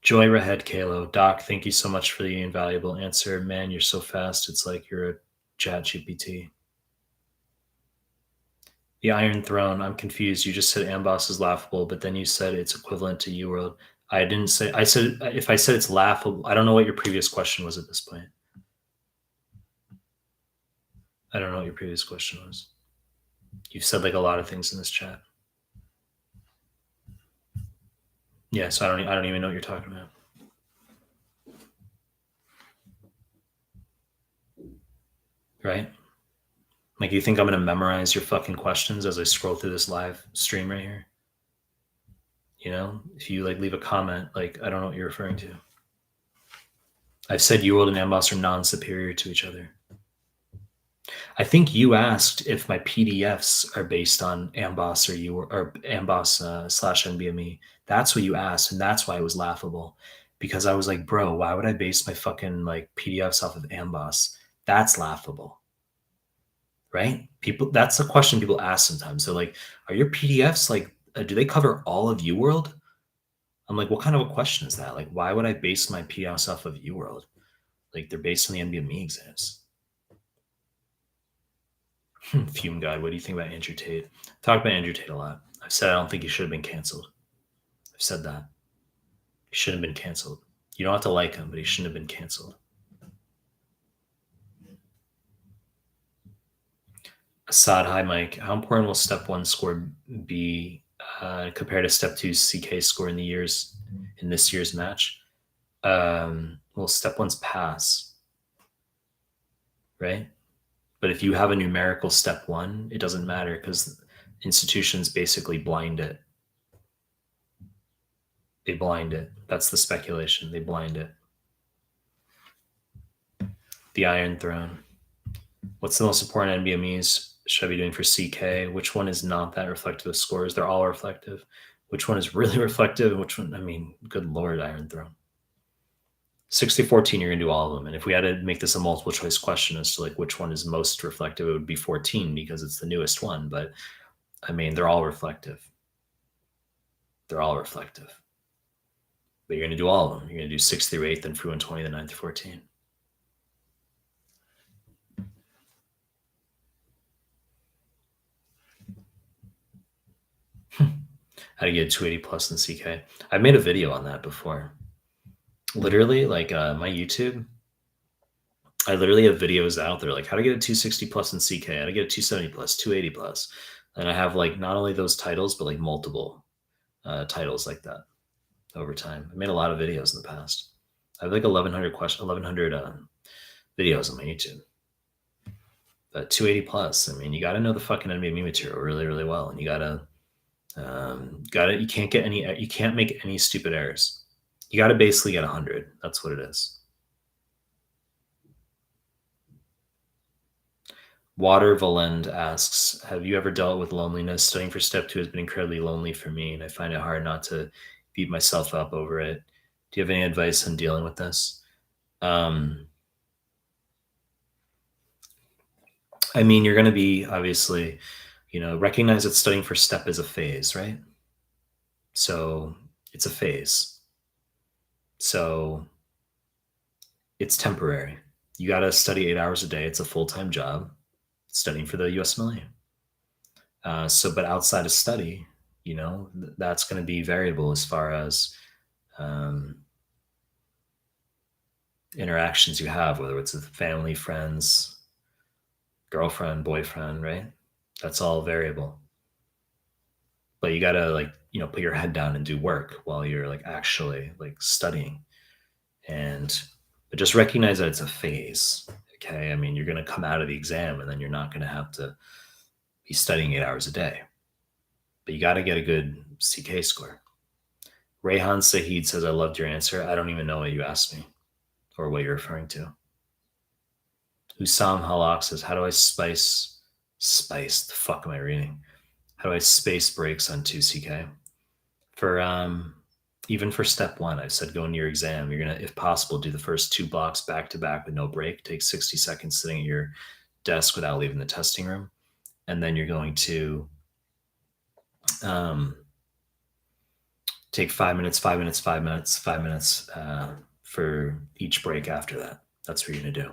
Joy Rahed Kalo, Doc, thank you so much for the invaluable answer. Man, you're so fast. It's like you're a chat GPT. The Iron Throne, I'm confused. You just said Amboss is laughable, but then you said it's equivalent to UWorld. I didn't say, I said, if I said it's laughable, I don't know what your previous question was at this point. I don't know what your previous question was. You've said like a lot of things in this chat. Yeah, so I don't even know what you're talking about. Right? Like you think I'm gonna memorize your fucking questions as I scroll through this live stream right here? If you like leave a comment, like I don't know what you're referring to. I've said UWorld and Amboss are non-superior to each other. I think you asked if my PDFs are based on Amboss or Amboss / NBME. That's what you asked, and that's why it was laughable. Because I was like, bro, why would I base my fucking like PDFs off of Amboss? That's laughable. Right? That's a question people ask sometimes. They're like, are your PDFs like do they cover all of UWorld? I'm like, what kind of a question is that? Like, why would I base my PDFs off of UWorld? Like they're based on the NBME exams. Fume God, what do you think about Andrew Tate? Talk about Andrew Tate a lot. I've said I don't think he should have been canceled. I've said that. He shouldn't have been canceled. You don't have to like him, but he shouldn't have been canceled. Assad, hi Mike. How important will step one score be compared to step two's CK score in this year's match? Well, step one's pass, right? But if you have a numerical step one, it doesn't matter because institutions basically blind it. They blind it. That's the speculation. They blind it. The Iron Throne. What's the most important NBMEs should I be doing for CK? Which one is not that reflective of scores? They're all reflective. Which one is really reflective? And which one, I mean, good Lord, Iron Throne. 60-14, you're going to do all of them. And if we had to make this a multiple choice question as to like which one is most reflective, it would be 14 because it's the newest one. But I mean, they're all reflective. They're all reflective. but you're going to do all of them. You're going to do 6 through 8, then through 120, then 9 through 14. How to get 280 plus in CK. I made a video on that before. Literally, like my YouTube, I literally have videos out there like how to get a 260 plus in CK, how to get a 270 plus, 280 plus. And I have like not only those titles, but like multiple titles like that over time. I made a lot of videos in the past. I have like 1,100 videos on my YouTube. But 280 plus, I mean, you got to know the fucking NBME material really, really well, and you you can't make any stupid errors. You got to basically get 100. That's what it is. Water Valend asks, have you ever dealt with loneliness? Studying for step 2 has been incredibly lonely for me, and I find it hard not to beat myself up over it. Do you have any advice on dealing with this? I mean, you're going to be obviously, recognize that studying for step is a phase, right? So it's a phase. So it's temporary. You got to study 8 hours a day. It's a full-time job studying for the USMLE. But outside of study, that's going to be variable as far as interactions you have, whether it's with family, friends, girlfriend, boyfriend, right? That's all variable. But you gotta put your head down and do work while you're actually studying. But just recognize that it's a phase. Okay. I mean, you're gonna come out of the exam and then you're not gonna have to be studying 8 hours a day. But you gotta get a good CK score. Rayhan Sahid says, I loved your answer. I don't even know what you asked me or what you're referring to. Usam Halak says, how do I spice? The fuck am I reading? How do I space breaks on 2CK? For even for step 1, I said go into your exam. You're gonna, if possible, do the first 2 blocks back to back with no break. Take 60 seconds sitting at your desk without leaving the testing room, and then you're going to take 5 minutes, 5 minutes, 5 minutes, 5 minutes for each break after that. That's what you're gonna do.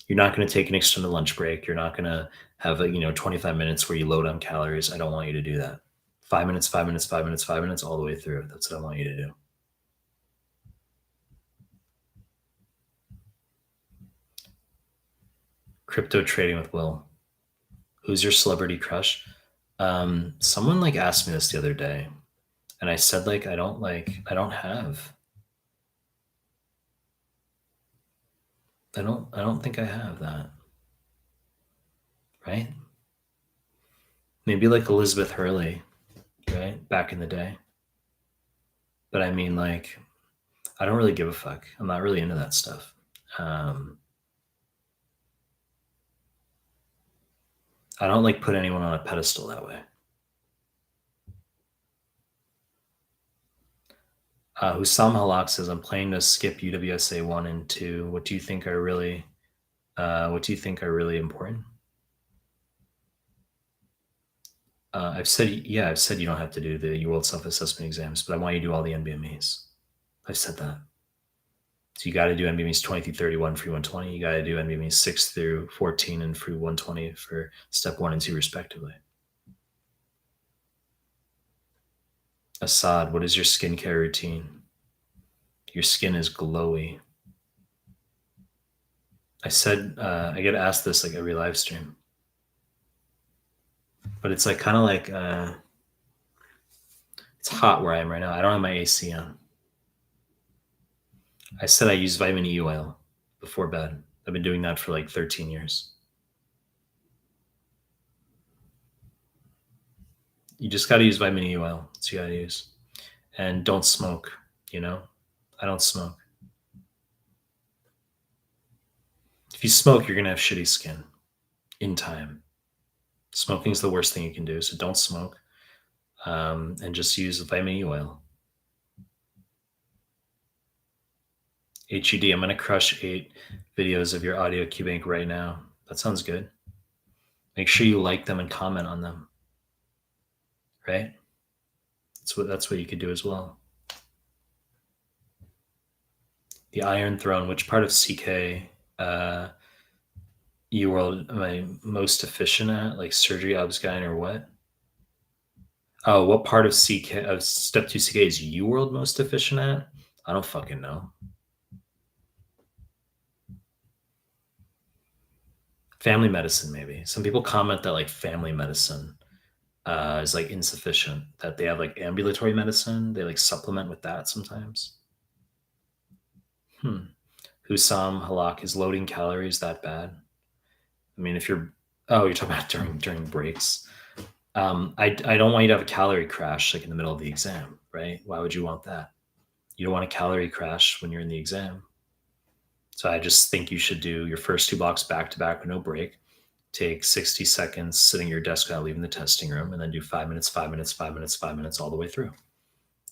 You're not going to take an extended lunch break. You're not going to have 25 minutes where you load on calories. I don't want you to do that. 5 minutes, 5 minutes, 5 minutes, 5 minutes, all the way through. That's what I want you to do. Crypto trading with Will. Who's your celebrity crush? Someone asked me this the other day, and I said I don't think I have that. Right? Maybe Elizabeth Hurley, right? Back in the day. But I mean, I don't really give a fuck. I'm not really into that stuff. I don't put anyone on a pedestal that way. Hussam Halak says, I'm planning to skip UWSA 1 and 2. What do you think are really important? I've said you don't have to do the World Self-Assessment exams, but I want you to do all the NBMEs. I've said that. So you got to do NBMEs 20 through 31 for 120. You got to do NBMEs 6 through 14 and for 120 for step 1 and 2 respectively. Assad, what is your skincare routine? Your skin is glowy. I said I get asked this every live stream, but it's kind of it's hot where I am right now. I don't have my AC on. I said I use vitamin E oil before bed. I've been doing that for 13 years. You just got to use vitamin E oil. That's what you got to use. And don't smoke, I don't smoke. If you smoke, you're going to have shitty skin in time. Smoking is the worst thing you can do. So don't smoke and just use vitamin E oil. HUD, I'm going to crush 8 videos of your audio QBank right now. That sounds good. Make sure you like them and comment on them. Right? That's what you could do as well. The Iron Throne. Which part of CK UWorld am I most efficient at? Like surgery, obs gyne, or what? Oh, what part of CK of step 2 CK is UWorld most efficient at? I don't fucking know. Family medicine, maybe. Some people comment that like family medicine is like insufficient. That they have like ambulatory medicine. They like supplement with that sometimes. Hmm. Husam Halak, is loading calories that bad? I mean, if you're you're talking about during breaks. I don't want you to have a calorie crash like in the middle of the exam, right? Why would you want that? You don't want a calorie crash when you're in the exam. So I just think you should do your first 2 blocks back to back with no break. Take 60 seconds sitting at your desk without leaving the testing room, and then do 5 minutes, 5 minutes, 5 minutes, 5 minutes all the way through.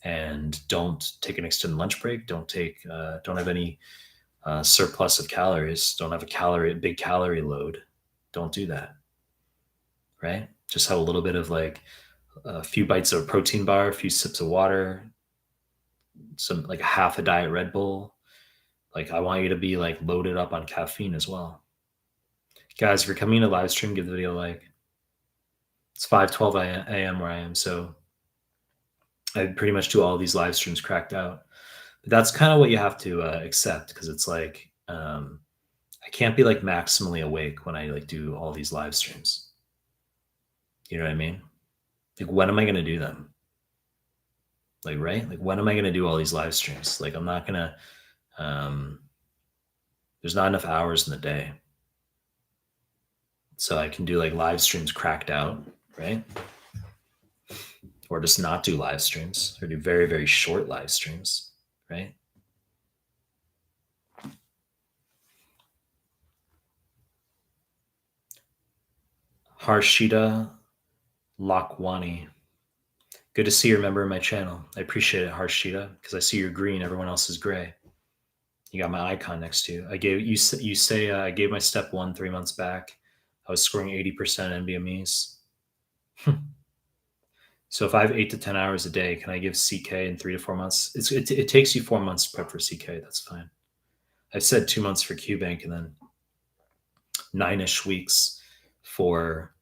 And don't take an extended lunch break. Don't have any surplus of calories. Don't have a big calorie load. Don't do that, right? Just have a little bit of like a few bites of a protein bar, a few sips of water, some like half a diet Red Bull. Like I want you to be like loaded up on caffeine as well. Guys, if you're coming to live stream, give the video a like. It's 5:12 a.m. where I am, so I pretty much do all these live streams cracked out. But that's kind of what you have to accept because it's like I can't be like maximally awake when I like do all these live streams. You know what I mean? Like when am I going to do them? Like right? Like when am I going to do all these live streams? Like I'm not going to. There's not enough hours in the day, so I can do like live streams cracked out, right? Or just not do live streams, or do very very short live streams, right? Harshita Lakwani. Good to see you're a member of my channel. I appreciate it, Harshita, because I see you're green. Everyone else is gray. You got my icon next to you. I gave you. You say I gave my step 1 3 months back. I was scoring 80% NBMEs. So if I have 8 to 10 hours a day, can I give CK in 3 to 4 months? It takes you 4 months to prep for CK. That's fine. I've said 2 months for QBank and then 9-ish weeks for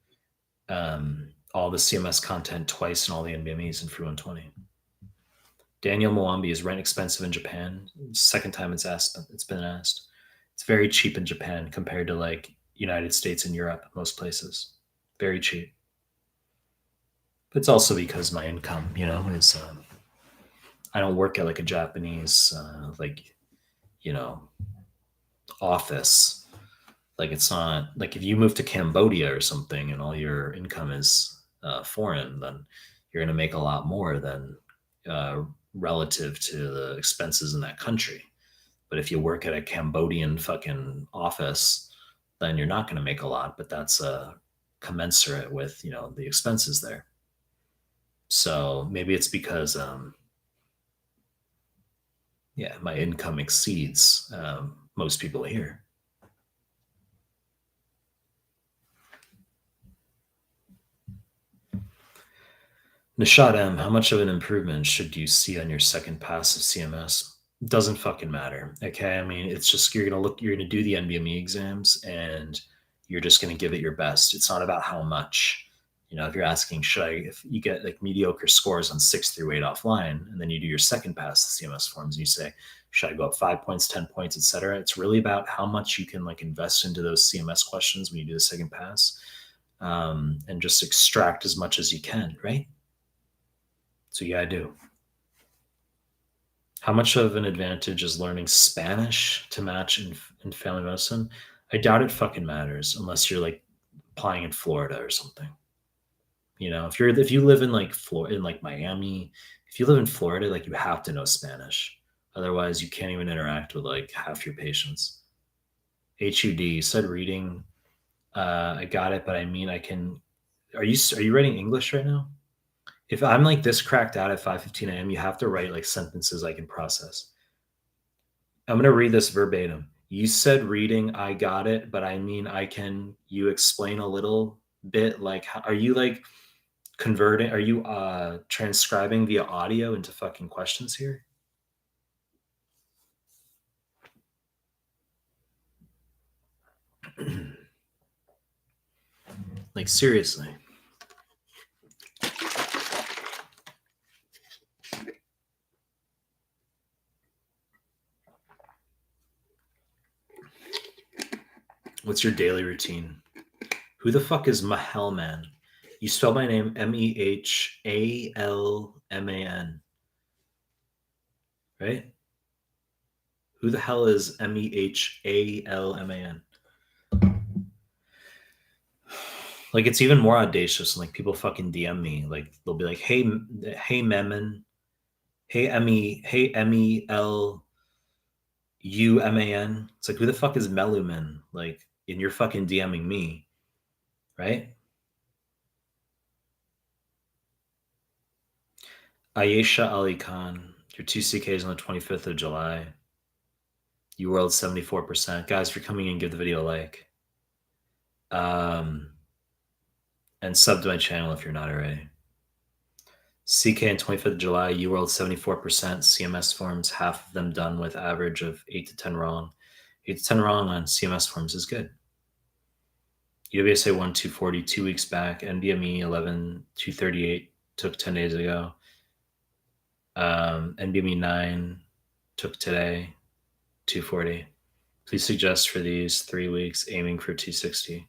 all the CMS content twice and all the NBMEs in Free 120. Daniel Mwambi, is rent expensive in Japan? Second time it's been asked. It's very cheap in Japan compared to like United States and Europe, most places. Very cheap. But it's also because my income, is I don't work at like a Japanese office. Like it's not like if you move to Cambodia or something and all your income is foreign, then you're going to make a lot more than relative to the expenses in that country. But if you work at a Cambodian fucking office, then you're not going to make a lot. But that's commensurate with the expenses there. So maybe it's because my income exceeds most people here. Nishad M, how much of an improvement should you see on your second pass of CMS? Doesn't fucking matter. Okay. I mean, it's just you're gonna do the NBME exams and you're just gonna give it your best. It's not about how much. If you're asking, if you get like mediocre scores on 6 through 8 offline, and then you do your second pass of CMS forms and you say, should I go up 5 points, 10 points, etc. It's really about how much you can like invest into those CMS questions when you do the second pass, and just extract as much as you can, right? So yeah, I do. How much of an advantage is learning Spanish to match in family medicine? I doubt it fucking matters unless you're like applying in Florida or something. If you live in like Florida, in like Miami, if you live in Florida, like you have to know Spanish. Otherwise, you can't even interact with like half your patients. HUD said reading. I got it, but I mean, I can. Are you writing English right now? If I'm like this cracked out at 5:15 a.m., you have to write like sentences I can process. I'm going to read this verbatim. You said reading, I got it, but I mean, you explain a little bit? Like, are you like are you transcribing via audio into fucking questions here? Like, seriously. What's your daily routine? Who the fuck is Mehlman? You spell my name Mehalman, right? Who the hell is Mehalman? Like, it's even more audacious. Like, people fucking DM me. Like, they'll be like, hey, Memen, hey, Meluman. It's like, who the fuck is Meluman? Like, and you're fucking DMing me, right? Ayesha Ali Khan, your 2CKs on the 25th of July. You world 74%. Guys, for coming in, give the video a like. And sub to my channel if you're not already. CK on 25th of July, you world 74%. CMS forms, half of them done with average of 8 to 10 wrong. 8 to 10 wrong on CMS forms is good. UWSA 1 240 2 weeks back. NBME 11 238 took 10 days ago. NBME 9 took today 240. Please suggest for these 3 weeks, aiming for 260.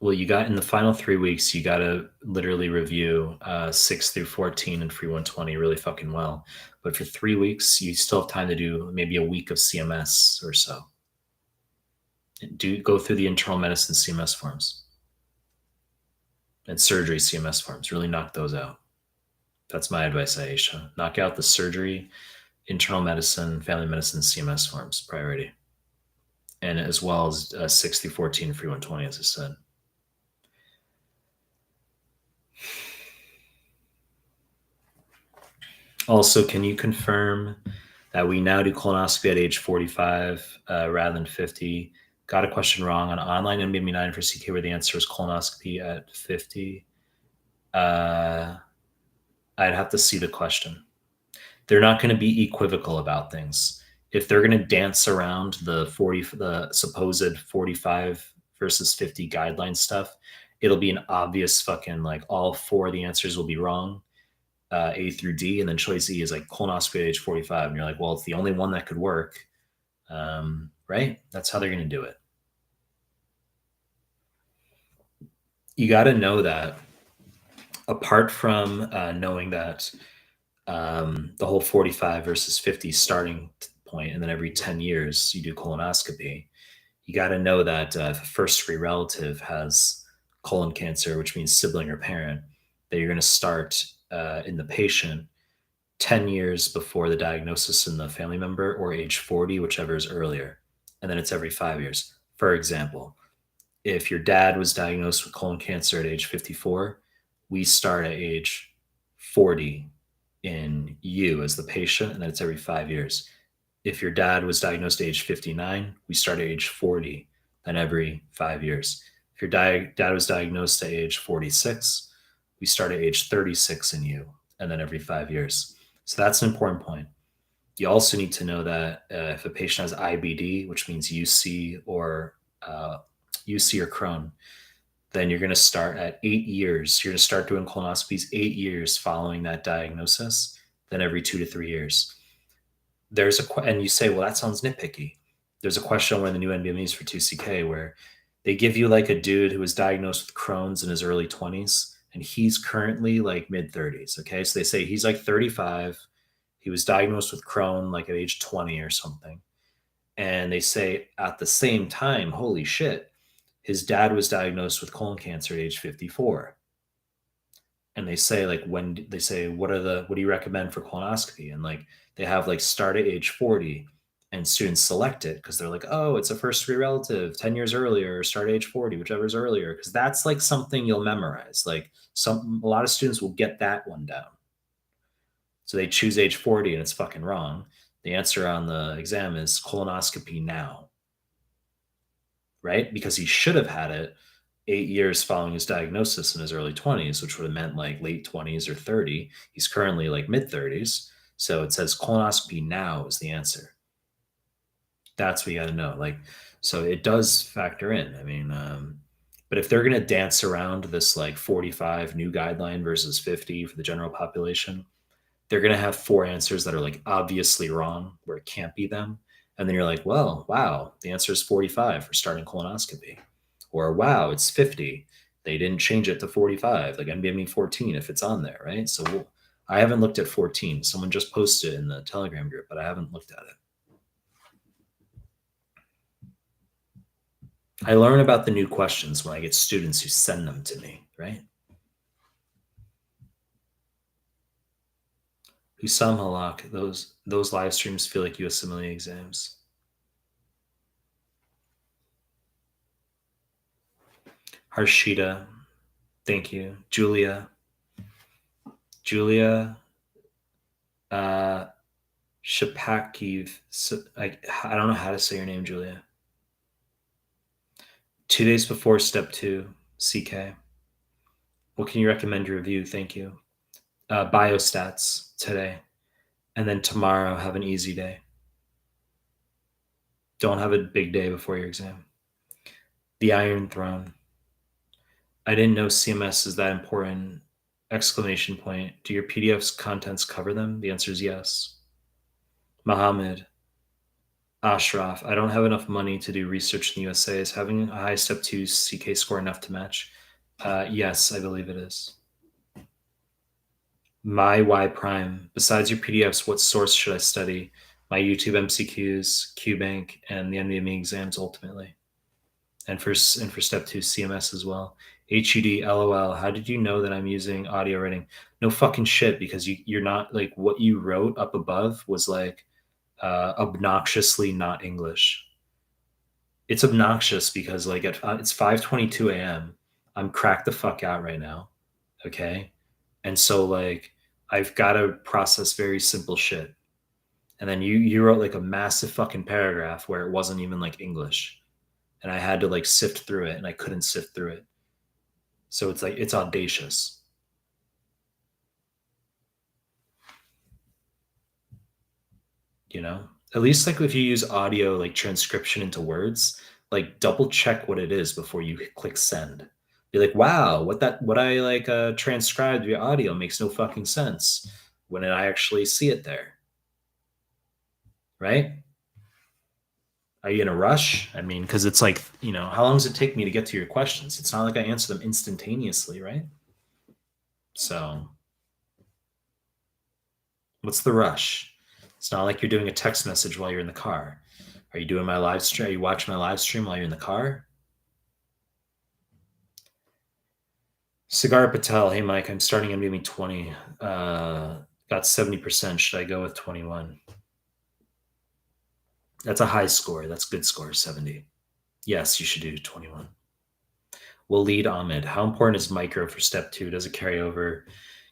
Well, you got in the final 3 weeks, you got to literally review 6 through 14 and free 120 really fucking well. But for 3 weeks, you still have time to do maybe a week of CMS or so. Go through the internal medicine CMS forms and surgery CMS forms. Really knock those out. That's my advice, Aisha. Knock out the surgery, internal medicine, family medicine CMS forms, priority. And as well as 6 through 14 free 120, as I said. Also, can you confirm that we now do colonoscopy at age 45 rather than 50? Got a question wrong on online NBME 9 for CK where the answer is colonoscopy at 50. I'd have to see the question. They're not going to be equivocal about things. If they're going to dance around the supposed 45 versus 50 guideline stuff, it'll be an obvious fucking like all 4 of the answers will be wrong. A through D, and then choice E is like colonoscopy at age 45. And you're like, well, it's the only one that could work. Right? That's how they're going to do it. You got to know that apart from knowing that the whole 45 versus 50 starting point, and then every 10 years you do colonoscopy, you got to know that if a first degree relative has colon cancer, which means sibling or parent, that you're going to start in the patient 10 years before the diagnosis in the family member or age 40, whichever is earlier. And then it's every 5 years. For example, if your dad was diagnosed with colon cancer at age 54, we start at age 40 in you as the patient, and then it's every 5 years. If your dad was diagnosed at age 59, we start at age 40, then every 5 years. If your dad was diagnosed at age 46, we start at age 36 in you, and then every 5 years. So that's an important point. You also need to know that if a patient has IBD, which means UC or Crohn, then you're going to start at 8 years. You're going to start doing colonoscopies 8 years following that diagnosis, then every 2 to 3 years. And you say, well, that sounds nitpicky. There's a question on one of the new NBMEs for 2CK where they give you like a dude who was diagnosed with Crohn's in his early 20s, and he's currently like mid 30s. Okay. So they say he's like 35. He was diagnosed with Crohn like at age 20 or something. And they say at the same time, holy shit, his dad was diagnosed with colon cancer at age 54. And they say like, what do you recommend for colonoscopy? And like, they have like start at age 40 and students select it because they're like, oh, it's a first degree relative 10 years earlier, start at age 40, whichever's earlier. Because that's like something you'll memorize. Like a lot of students will get that one down. So they choose age 40 and it's fucking wrong. The answer on the exam is colonoscopy now. Right? Because he should have had it 8 years following his diagnosis in his early 20s, which would have meant like late 20s or 30. He's currently like mid 30s. So it says colonoscopy now is the answer. That's what you got to know. Like, so it does factor in. I mean, but if they're going to dance around this like 45 new guideline versus 50 for the general population, they're going to have four answers that are like obviously wrong where it can't be them. And then you're like, well, wow, the answer is 45 for starting colonoscopy. Or wow, it's 50. They didn't change it to 45, like NBME 14 if it's on there, right? So I haven't looked at 14. Someone just posted it in the Telegram group, but I haven't looked at it. I learn about the new questions when I get students who send them to me, right? Husam Halak, those live streams feel like USMLE exams. Harshita, thank you. Julia, uh, Shapakiv. So, I don't know how to say your name, Julia. 2 days before step 2, CK. What can you recommend your review? Thank you. Biostats today. And then tomorrow, have an easy day. Don't have a big day before your exam. The Iron Throne. I didn't know CMS is that important. Exclamation point. Do your PDF's contents cover them? The answer is yes. Mohammed. Ashraf. I don't have enough money to do research in the USA. Is having a high step 2 CK score enough to match? Yes, I believe it is. My Y Prime. Besides your PDFs, what source should I study? My YouTube MCQs, QBank, and the NVMe exams ultimately. And for step 2, CMS as well. HUD, LOL. How did you know that I'm using audio writing? No fucking shit, because you're not like what you wrote up above was like obnoxiously not English. It's obnoxious because like it's 5:22 a.m. I'm cracked the fuck out right now. Okay. And so like I've got to process very simple shit. And then you wrote like a massive fucking paragraph where it wasn't even like English. And I had to like sift through it and I couldn't sift through it. So it's like it's audacious. You know? At least like if you use audio like transcription into words, like double check what it is before you click send. Be like, wow, what I like transcribed via audio makes no fucking sense when I actually see it there. Right? Are you in a rush? I mean, because it's like, how long does it take me to get to your questions? It's not like I answer them instantaneously, right? So what's the rush? It's not like you're doing a text message while you're in the car. Are you doing my live stream? Are you watching my live stream while you're in the car? Cigar Patel, hey Mike, I'm starting NVMe 20. Got 70%. Should I go with 21? That's a high score. That's good score, 70. Yes, you should do 21. We'll lead Ahmed. How important is micro for step 2? Does it carry over?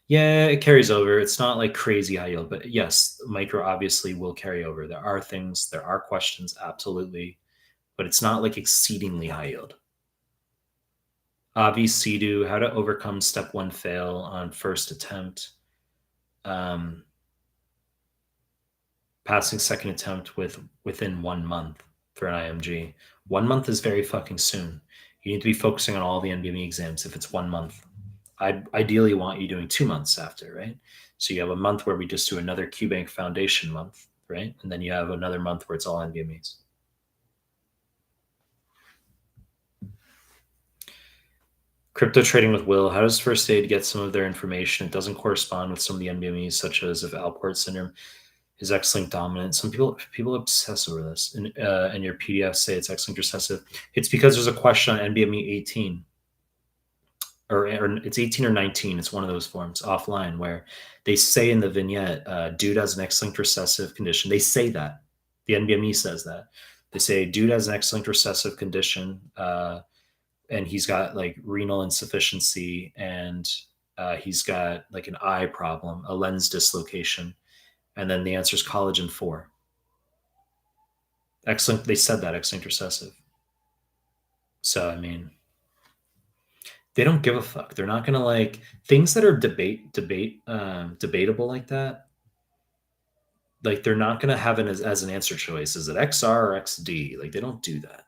Yeah, it carries over. It's not like crazy high yield, but yes, micro obviously will carry over. There are questions, absolutely, but it's not like exceedingly high yield. Avi Sidhu, how to overcome step 1 fail on first attempt. Passing second attempt within 1 month for an IMG. 1 month is very fucking soon. You need to be focusing on all the NBME exams if it's 1 month. I'd ideally want you doing 2 months after, right? So you have a month where we just do another QBank Foundation month, right? And then you have another month where it's all NBMEs. Crypto trading with Will. How does First Aid get some of their information? It doesn't correspond with some of the NBMEs, such as if Alport syndrome is X-linked dominant. Some people obsess over this, and your PDFs say it's X-linked recessive. It's because there's a question on NBME 18, or it's 18 or 19. It's one of those forms offline where they say in the vignette, dude has an X-linked recessive condition. They say that. The NBME says that. They say dude has an X-linked recessive condition, and he's got like renal insufficiency, and he's got like an eye problem, a lens dislocation. And then the answer is collagen 4. Excellent. They said that X-linked recessive. So, I mean, they don't give a fuck. They're not going to like things that are debatable like that. Like they're not gonna have it as an answer choice. Is it XR or XD? Like they don't do that.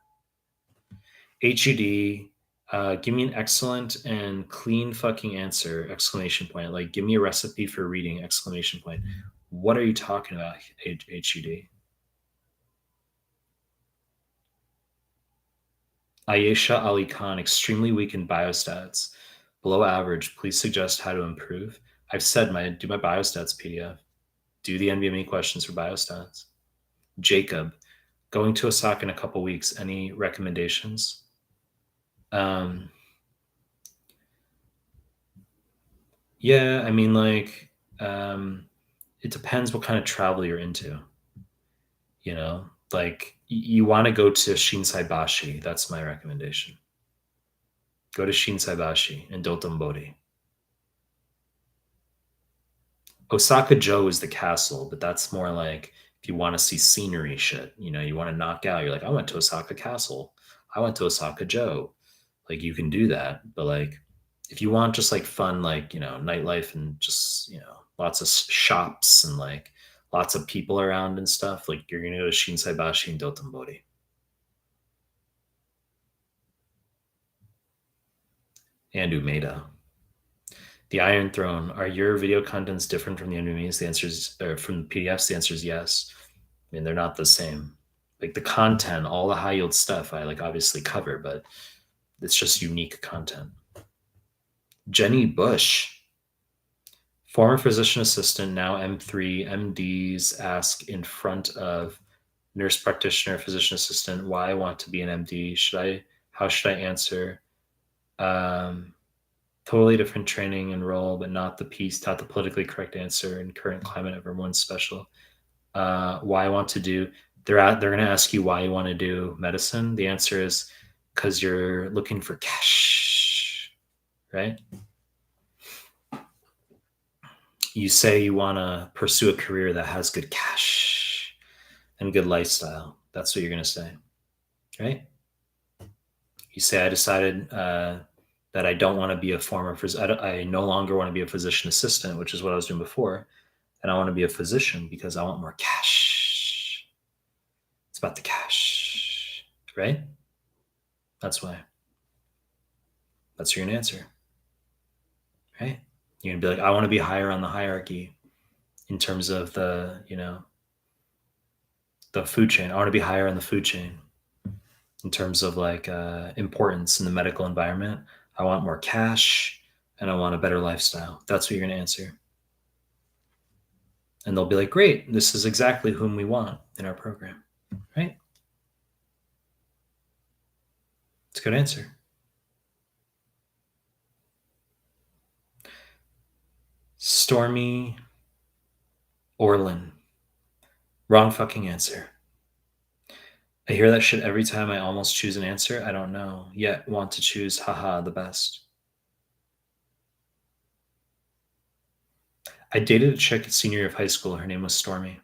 HUD, give me an excellent and clean fucking answer! Exclamation point. Like give me a recipe for reading! Exclamation point. What are you talking about? HUD. Ayesha Ali Khan, extremely weak in biostats, below average. Please suggest how to improve. I've said do my biostats PDF. Do the NBME questions for biostats. Jacob, going to Osaka in a couple weeks. Any recommendations? Um, yeah, I mean, like, it depends what kind of travel you're into. Like you want to go to Shinsaibashi. That's my recommendation. Go to Shinsaibashi and Dotonbori. Osaka Joe is the castle, but that's more like if you want to see scenery shit, you want to knock out. You're like, I went to Osaka Castle. I went to Osaka Joe. Like you can do that, but like if you want just like fun, like nightlife and just lots of shops and like lots of people around and stuff, like you're gonna go to Shinsaibashi and Dotonbori. And Umeda. The Iron Throne. Are your video contents different from the NVMEs? The answer is, or from the PDFs, the answer is yes. I mean, they're not the same. Like the content, all the high yield stuff, I like obviously cover, but it's just unique content. Jenny Bush, former physician assistant, now M3, MDs ask in front of nurse practitioner, physician assistant, why I want to be an MD. How should I answer? Totally different training and role, but not the politically correct answer in current climate. Everyone's special. Why I want to do? They're going to ask you why you want to do medicine. The answer is because you're looking for cash, right? You say you want to pursue a career that has good cash and good lifestyle. That's what you're going to say, right? You say, I decided that I don't want to be a former physician. I no longer want to be a physician assistant, which is what I was doing before. And I want to be a physician because I want more cash. It's about the cash, right? That's why. That's your answer, right? You're going to be like, I want to be higher on the hierarchy in terms of the food chain. I want to be higher on the food chain in terms of like importance in the medical environment. I want more cash and I want a better lifestyle. That's what you're going to answer. And they'll be like, great, this is exactly whom we want in our program, right? It's a good answer. Stormy Orlin. Wrong fucking answer. I hear that shit every time I almost choose an answer. I don't know. Yet want to choose haha the best. I dated a chick at senior year of high school. Her name was Stormy.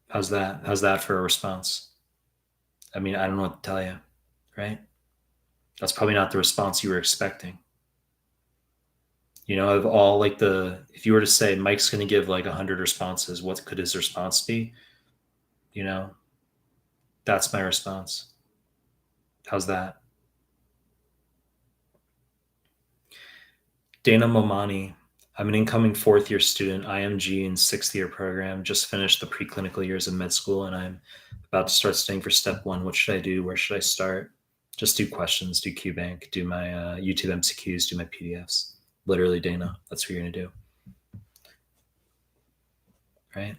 How's that? How's that for a response? I mean, I don't know what to tell you, right? That's probably not the response you were expecting. Of all like if you were to say Mike's going to give like 100 responses, what could his response be? That's my response. How's that? Dana Momani. I'm an incoming fourth year student, IMG in sixth year program. Just finished the preclinical years of med school and I'm about to start studying for step one. What should I do? Where should I start? Just do questions, do QBank, do my YouTube MCQs, do my PDFs. Literally, Dana. That's what you're going to do. Right?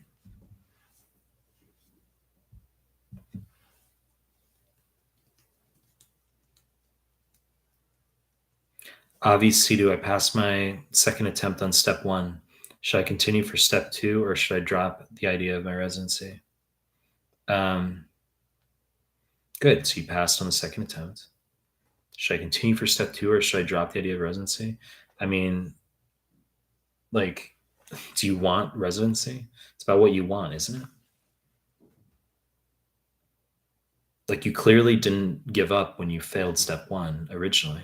Avi Sidu, I passed my second attempt on step one. Should I continue for step two or should I drop the idea of my residency? Good. So you passed on the second attempt. Should I continue for step two or should I drop the idea of residency? I mean, like, do you want residency? It's about what you want, isn't it? Like, you clearly didn't give up when you failed step one originally.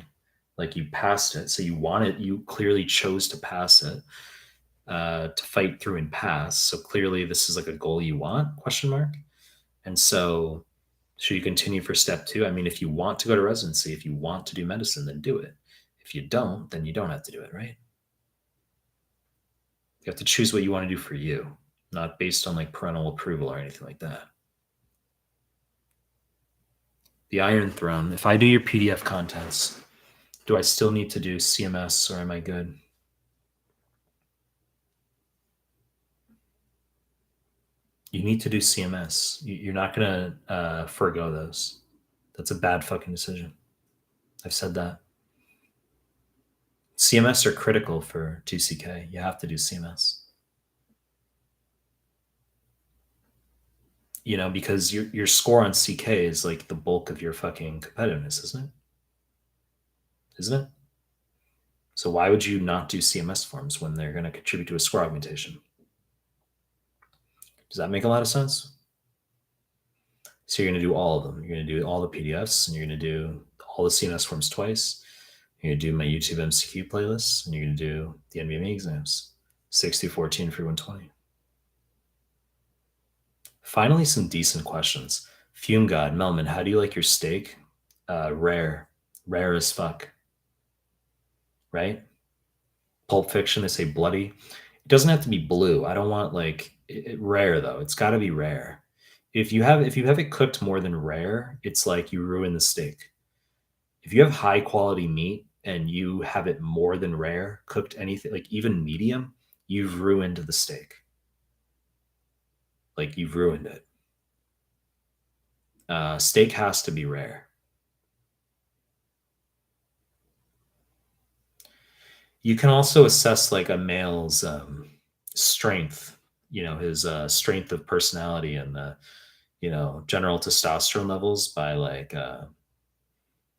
Like, you passed it. So you clearly chose to pass it. to fight through and pass. So clearly, this is like a goal you want? Question mark. And so, should you continue for step two? I mean, if you want to go to residency, if you want to do medicine, then do it. If you don't, then you don't have to do it, right? You have to choose what you want to do for you, not based on like parental approval or anything like that. The Iron Throne. If I do your PDF contents, do I still need to do CMS or am I good? You need to do CMS. You're not going to forego those. That's a bad fucking decision. I've said that. CMS are critical for 2CK. You have to do CMS. You know, because your score on CK is like the bulk of your fucking competitiveness, isn't it? Isn't it? So why would you not do CMS forms when they're going to contribute to a score augmentation? Does that make a lot of sense? So you're going to do all of them. You're going to do all the PDFs and you're going to do all the CMS forms twice. You're going to do my YouTube MCQ playlists and you're going to do the NBME exams, 60, 14, free 120. Finally, some decent questions. Fume God, Melman, how do you like your steak? Rare. Rare as fuck. Right? Pulp Fiction, they say bloody. It doesn't have to be blue. I don't want like rare though. It's got to be rare. If you have it cooked more than rare, it's like you ruin the steak. If you have high quality meat and you have it more than rare, cooked anything like even medium, you've ruined the steak. Like you've ruined it. Steak has to be rare. You can also assess like a male's strength, you know, his strength of personality and the, you know, general testosterone levels by like,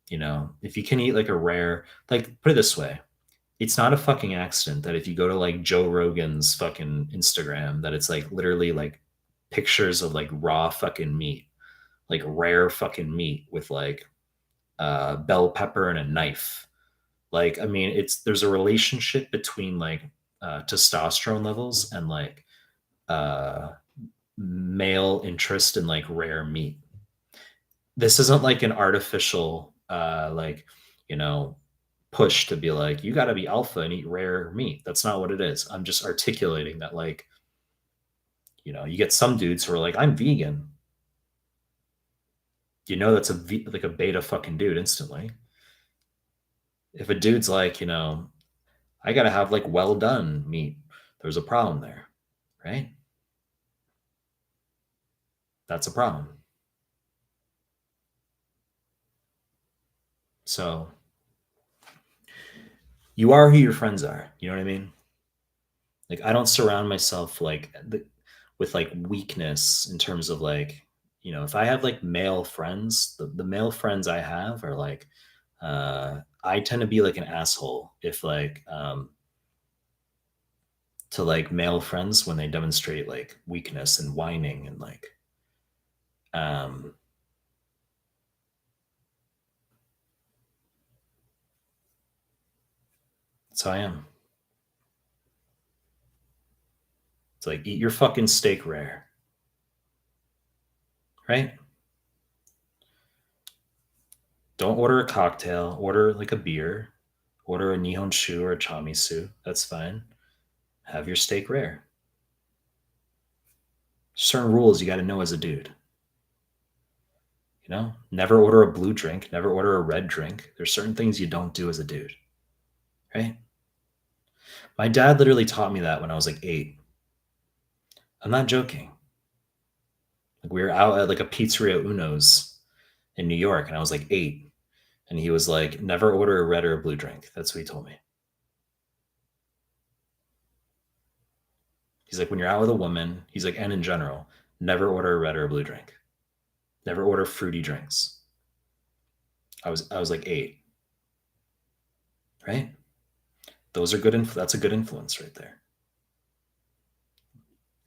you know, if you can eat like a rare, like put it this way, it's not a fucking accident that if you go to like Joe Rogan's fucking Instagram, that it's like literally like pictures of like raw fucking meat, like rare fucking meat with like bell pepper and a knife. Like, I mean, there's a relationship between like testosterone levels and like uh, male interest in like rare meat. This isn't like an artificial, like, you know, push to be like, you got to be alpha and eat rare meat. That's not what it is. I'm just articulating that, like, you know, you get some dudes who are like, I'm vegan. You know, that's like a beta fucking dude instantly. If a dude's like, you know, I got to have like well done meat, there's a problem there, right? That's a problem. So you are who your friends are. You know what I mean? Like I don't surround myself like with like weakness in terms of like, you know, if I have like male friends, the male friends I have are like, I tend to be like an asshole if like to like male friends when they demonstrate like weakness and whining and like um so I am. It's like eat your fucking steak rare, right? Don't order a cocktail, order like a beer, order a nihonshu or a chamisu. That's fine. Have your steak rare. Certain rules you got to know as a dude. You know, never order a blue drink, never order a red drink. There's certain things you don't do as a dude, right? My dad literally taught me that when I was like 8. I'm not joking. Like we were out at like a pizzeria Uno's in New York, and I was like 8, and he was like, "Never order a red or a blue drink." That's what he told me. He's like, when you're out with a woman, he's like, and in general, never order a red or a blue drink. Never order fruity drinks. I was like 8, right? Those are good. That's a good influence right there.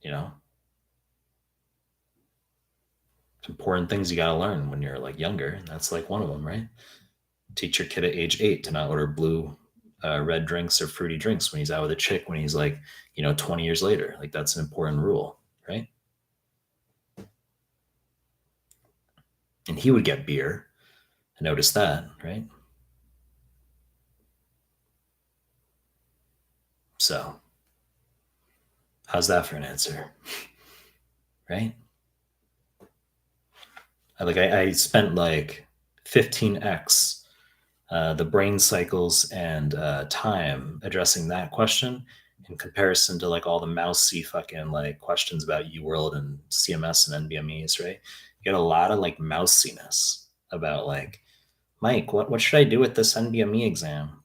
You know, it's important things you got to learn when you're like younger, and that's like one of them, right? Teach your kid at age 8 to not order blue red drinks or fruity drinks when he's out with a chick when he's like, 20 years later. Like that's an important rule, right? And he would get beer. I noticed that, right? So, how's that for an answer? Right? I spent like 15x the brain cycles and time addressing that question in comparison to like all the mousy fucking like questions about UWorld and CMS and NBMEs, right? You get a lot of like mousiness about like, Mike, what should I do with this NBME exam?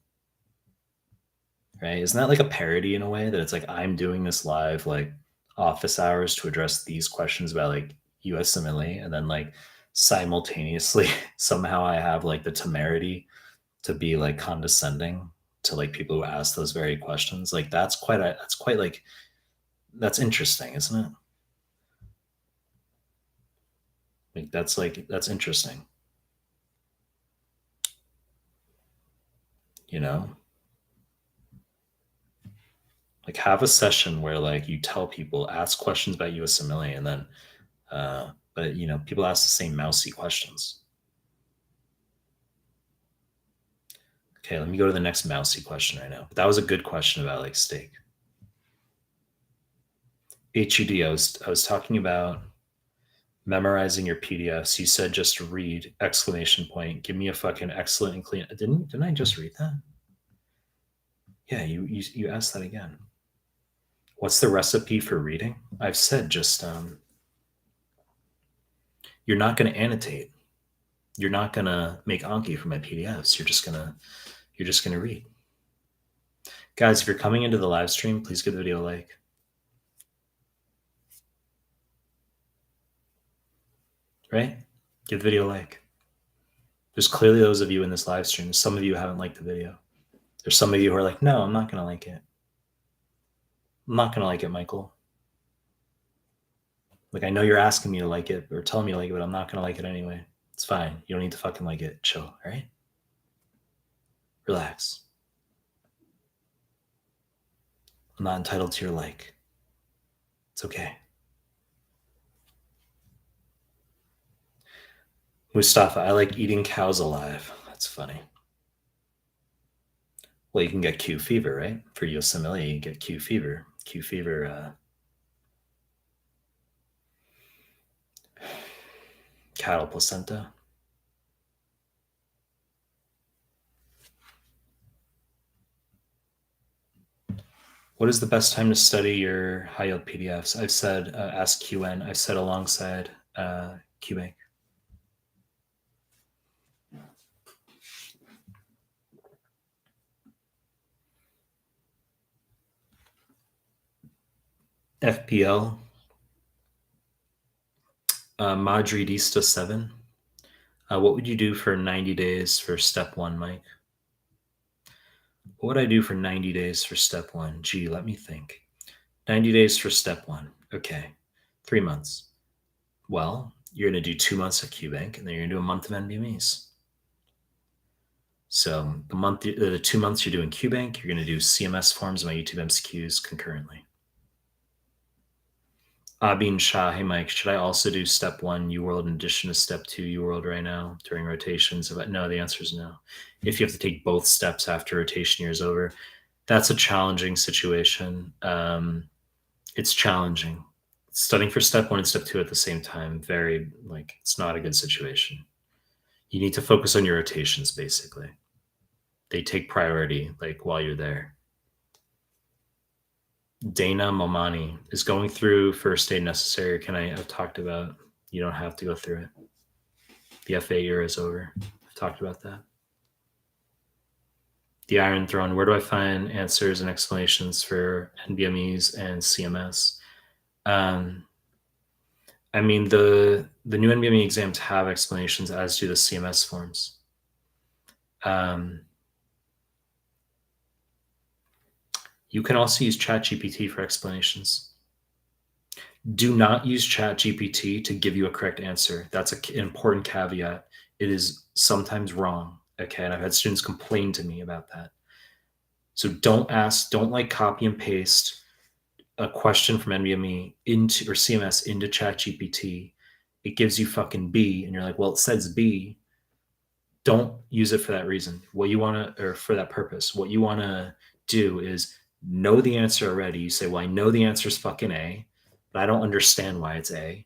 Right? Isn't that like a parody in a way that it's like I'm doing this live like office hours to address these questions about like USMLE, and then like simultaneously somehow I have like the temerity to be like condescending to like people who ask those very questions. Like that's quite like that's interesting, isn't it? Like that's interesting, you know? Like have a session where like you tell people ask questions about USMLE, and then but people ask the same mousy questions. Okay, let me go to the next mousy question right now. But that was a good question about like steak. HUD, I was talking about memorizing your PDFs. You said just read exclamation point. Give me a fucking excellent and clean. Didn't I just read that? Yeah, you asked that again. What's the recipe for reading? I've said just you're not going to annotate. You're not going to make Anki for my PDFs. You're just gonna read. Guys, if you're coming into the live stream, please give the video a like. Right? Give the video a like. There's clearly those of you in this live stream. Some of you haven't liked the video. There's some of you who are like, no, I'm not going to like it. I'm not going to like it, Michael. Like, I know you're asking me to like it or telling me to like it, but I'm not going to like it anyway. It's fine. You don't need to fucking like it. Chill, all right? Relax. I'm not entitled to your like. It's okay. Mustafa, I like eating cows alive. That's funny. Well, you can get Q fever, right? For USMLE, you get Q fever. Q fever, cattle placenta. What is the best time to study your high yield PDFs? I've said ask QN. I've said alongside QBank. FPL, Madridista 7. What would you do for 90 days for step one, Mike? What would I do for 90 days for step one? Gee, let me think. 90 days for step one. Okay. 3 months. Well, you're going to do 2 months of QBank, and then you're going to do a month of NBMEs. So the 2 months you're doing QBank, you're going to do CMS forms and my YouTube MCQs concurrently. Abin Shah, hey Mike, should I also do step one UWorld in addition to step two UWorld right now during rotations? No, the answer is no. If you have to take both steps after rotation year is over, that's a challenging situation. It's challenging. Studying for step one and step two at the same time, it's not a good situation. You need to focus on your rotations, basically. They take priority, like while you're there. Dana Momani, is going through first aid necessary? I've talked about, you don't have to go through it. The FA year is over. I've talked about that. The Iron Throne, where do I find answers and explanations for NBMEs and CMS? I mean, the new NBME exams have explanations, as do the CMS forms. You can also use ChatGPT for explanations. Do not use ChatGPT to give you a correct answer. That's an important caveat. It is sometimes wrong. Okay. And I've had students complain to me about that. So don't like copy and paste a question from NVMe into or CMS into ChatGPT. It gives you fucking B, and you're like, well, it says B. Don't use it for that reason. What you want to, or for that purpose, what you want to do is know the answer already. You say, well, I know the answer is fucking A, but I don't understand why it's A.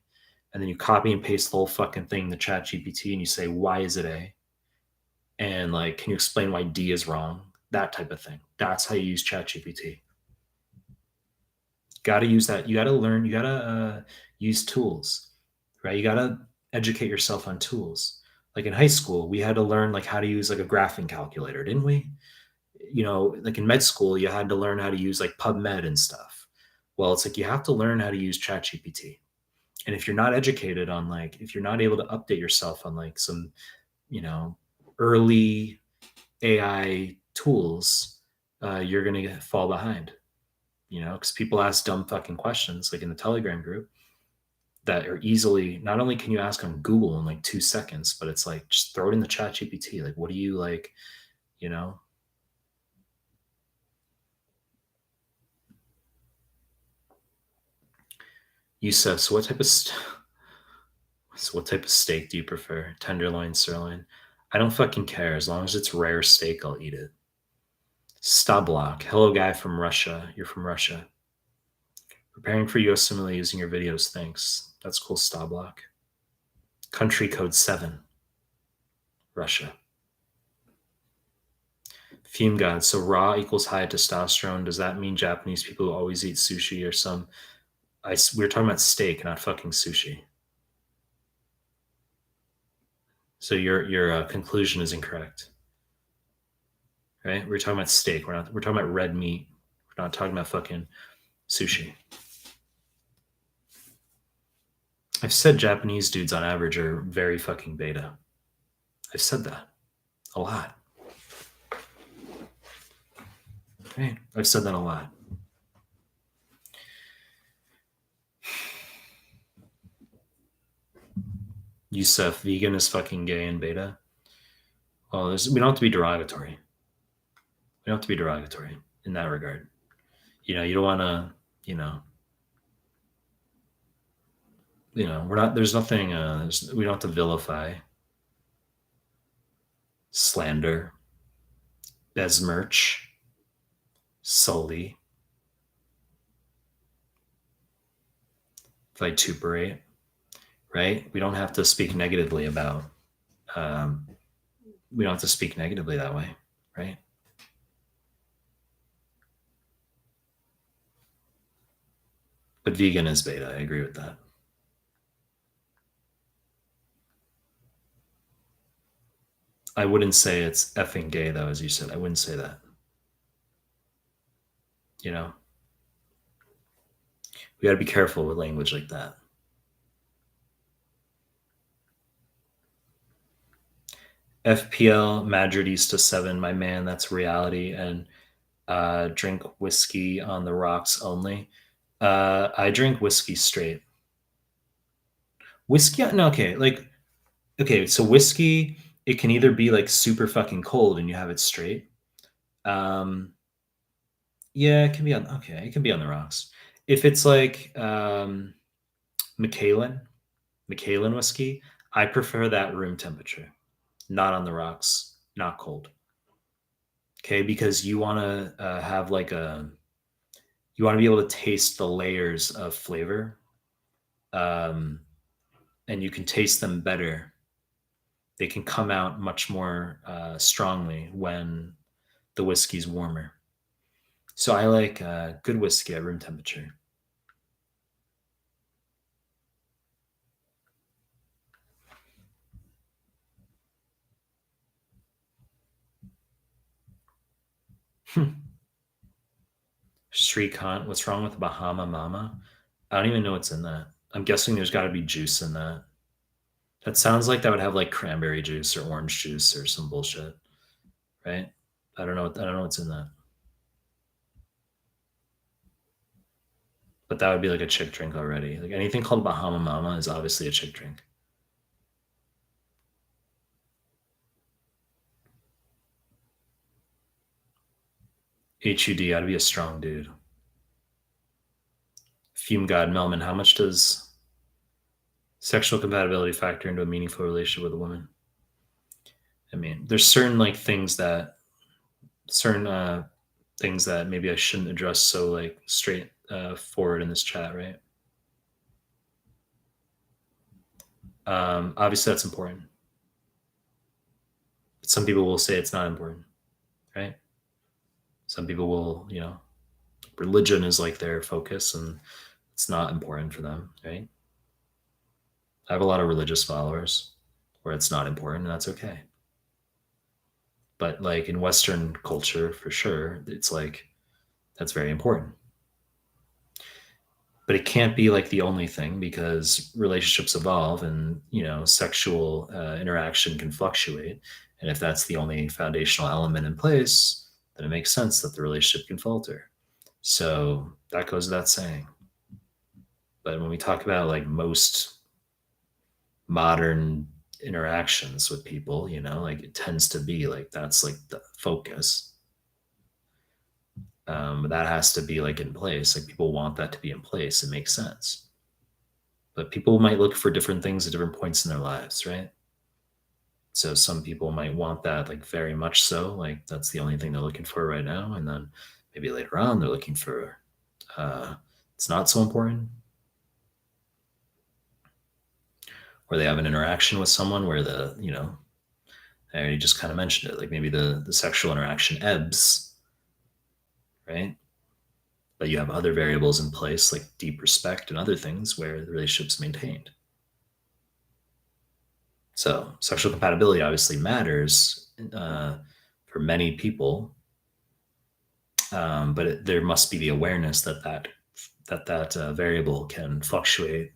And then you copy and paste the whole fucking thing to ChatGPT and you say, why is it A? And like, can you explain why D is wrong? That type of thing. That's how you use ChatGPT. Got to use that. You got to learn. You got to use tools, right? You got to educate yourself on tools. Like in high school, we had to learn like how to use like a graphing calculator, didn't we? You know, like in med school, you had to learn how to use like PubMed and stuff. Well, it's like you have to learn how to use ChatGPT. And if you're not educated on like, if you're not able to update yourself on like some, you know, early AI tools, you're going to fall behind, you know, because people ask dumb fucking questions like in the Telegram group that are easily, not only can you ask on Google in like 2 seconds, but it's like just throw it in the chat GPT. Like, what do you like, you know? Yusuf, so what type of steak do you prefer? Tenderloin, sirloin? I don't fucking care. As long as it's rare steak, I'll eat it. Stablok. Hello, guy from Russia. You're from Russia. Preparing for USMLE using your videos. Thanks. That's cool, Stablok. Country code 7. Russia. Fume God. So raw equals high testosterone. Does that mean Japanese people always eat sushi or some? We were talking about steak, not fucking sushi. So your conclusion is incorrect, right? We're talking about steak. We're talking about red meat. We're not talking about fucking sushi. I've said Japanese dudes on average are very fucking beta. I've said that a lot. Right? I've said that a lot. Yusuf, vegan is fucking gay and beta. Well, we don't have to be derogatory. We don't have to be derogatory in that regard. You know, you don't want to, you know, we're not, there's nothing, we don't have to vilify, slander, besmirch, sully, vituperate, right? We don't have to speak negatively about, we don't have to speak negatively that way, right? But vegan is beta. I agree with that. I wouldn't say it's effing gay, though, as you said. I wouldn't say that. You know, we got to be careful with language like that. FPL Madridista 7, my man, that's reality. And drink whiskey on the rocks only. I drink whiskey straight. Whiskey, no, okay, like, okay, so whiskey, it can either be like super fucking cold and you have it straight. Yeah, it can be on, okay, it can be on the rocks. If it's like Macallan, Macallan whiskey, I prefer that room temperature, not on the rocks, not cold. Okay, because you want to have like you want to be able to taste the layers of flavor, um, and you can taste them better. They can come out much more strongly when the whiskey's warmer. So I like good whiskey at room temperature. Shrikant, what's wrong with Bahama Mama? I don't even know what's in that. I'm guessing there's got to be juice in that. That sounds like that would have like cranberry juice or orange juice or some bullshit, right? I don't know. I don't know what's in that. But that would be like a chick drink already. Like anything called Bahama Mama is obviously a chick drink. HUD, I'd be a strong dude. Fume God Melman, how much does sexual compatibility factor into a meaningful relationship with a woman? I mean, there's certain like certain things that maybe I shouldn't address so like straight forward in this chat, right? Obviously, that's important. But some people will say it's not important, right? Some people will, religion is like their focus and it's not important for them, right? I have a lot of religious followers where it's not important and that's okay. But like in Western culture, for sure, it's like that's very important. But it can't be like the only thing because relationships evolve and sexual interaction can fluctuate. And if that's the only foundational element in place, then it makes sense that the relationship can falter. So that goes without saying. But when we talk about like most modern interactions with people, like it tends to be like that's like the focus. That has to be like in place. Like people want that to be in place. It makes sense. But people might look for different things at different points in their lives, right? So some people might want that like very much so, like that's the only thing they're looking for right now. And then maybe later on they're looking for uh it's not so important. Or they have an interaction with someone where I already just kind of mentioned it, like maybe the sexual interaction ebbs, right? But you have other variables in place like deep respect and other things where the relationship's maintained. So sexual compatibility obviously matters for many people, but there must be the awareness that variable can fluctuate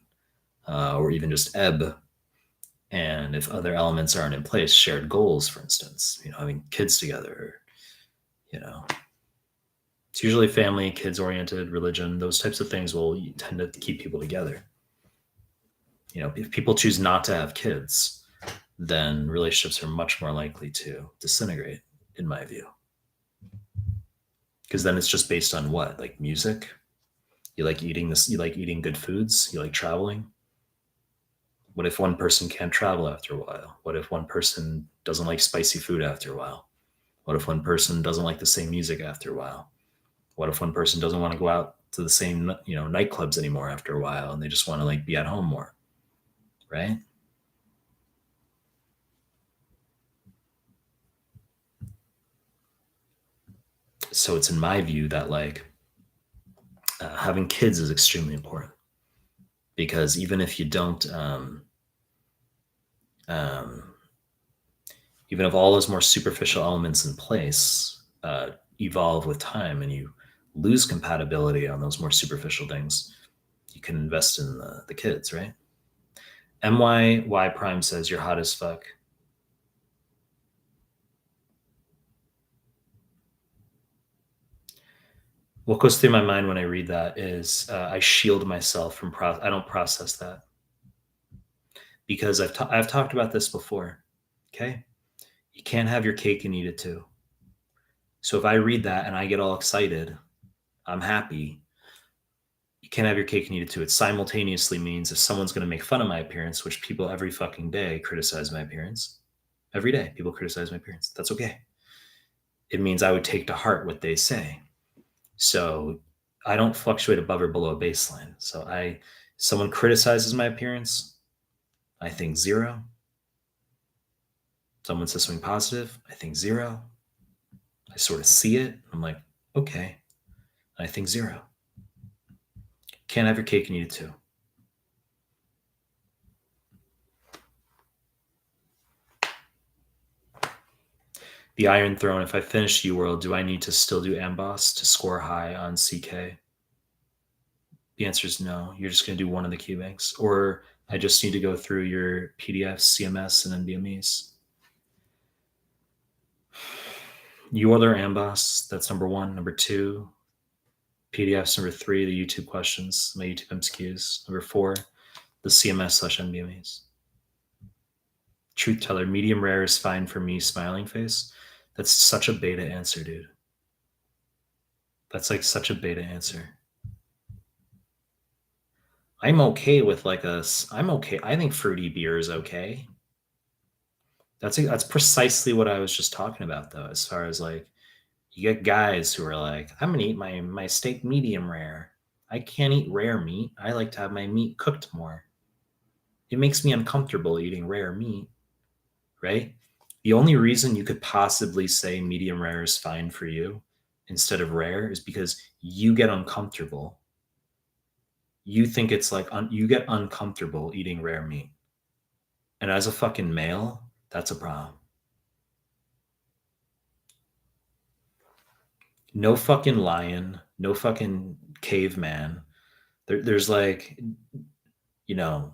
or even just ebb. And if other elements aren't in place, shared goals, for instance, having kids together, you know, it's usually family, kids oriented, religion, those types of things will tend to keep people together. If people choose not to have kids, then relationships are much more likely to disintegrate, in my view. Because then it's just based on what? Like music? You like eating good foods, you like traveling. What if one person can't travel after a while? What if one person doesn't like spicy food after a while? What if one person doesn't like the same music after a while? What if one person doesn't want to go out to the same nightclubs anymore after a while and they just want to like be at home more, right? So it's in my view that like having kids is extremely important because even if you don't um, even if all those more superficial elements in place evolve with time and you lose compatibility on those more superficial things, you can invest in the kids, right? MYY Prime says you're hot as fuck. What goes through my mind when I read that is I shield myself from I don't process that because I've talked about this before. Okay, you can't have your cake and eat it too. So if I read that and I get all excited, I'm happy. You can't have your cake and eat it too. It simultaneously means if someone's going to make fun of my appearance, which people every fucking day criticize my appearance, every day people criticize my appearance. That's okay. It means I would take to heart what they say. So I don't fluctuate above or below a baseline. So someone criticizes my appearance, I think zero. Someone says something positive, I think zero. I sort of see it. I'm like, okay. I think zero. Can't have your cake and eat it too. The Iron Throne, if I finish UWorld, do I need to still do Amboss to score high on CK? The answer is no. You're just going to do one of the Q banks. Or I just need to go through your PDFs, CMS, and NBMEs. UWorld or Amboss, that's number one. Number two, PDFs. Number three, the YouTube questions, my YouTube MCQs. Number four, the CMS/NBMEs. Truth teller, medium rare is fine for me, smiling face. That's such a beta answer, dude. That's like such a beta answer. I'm okay with like I'm okay. I think fruity beer is okay. That's precisely what I was just talking about though, as far as like you get guys who are like, I'm gonna eat my steak medium rare. I can't eat rare meat. I like to have my meat cooked more. It makes me uncomfortable eating rare meat, right? The only reason you could possibly say medium rare is fine for you instead of rare is because you get uncomfortable. You think it's like you get uncomfortable eating rare meat. And as a fucking male, that's a problem. No fucking lion, no fucking caveman. There's like, you know,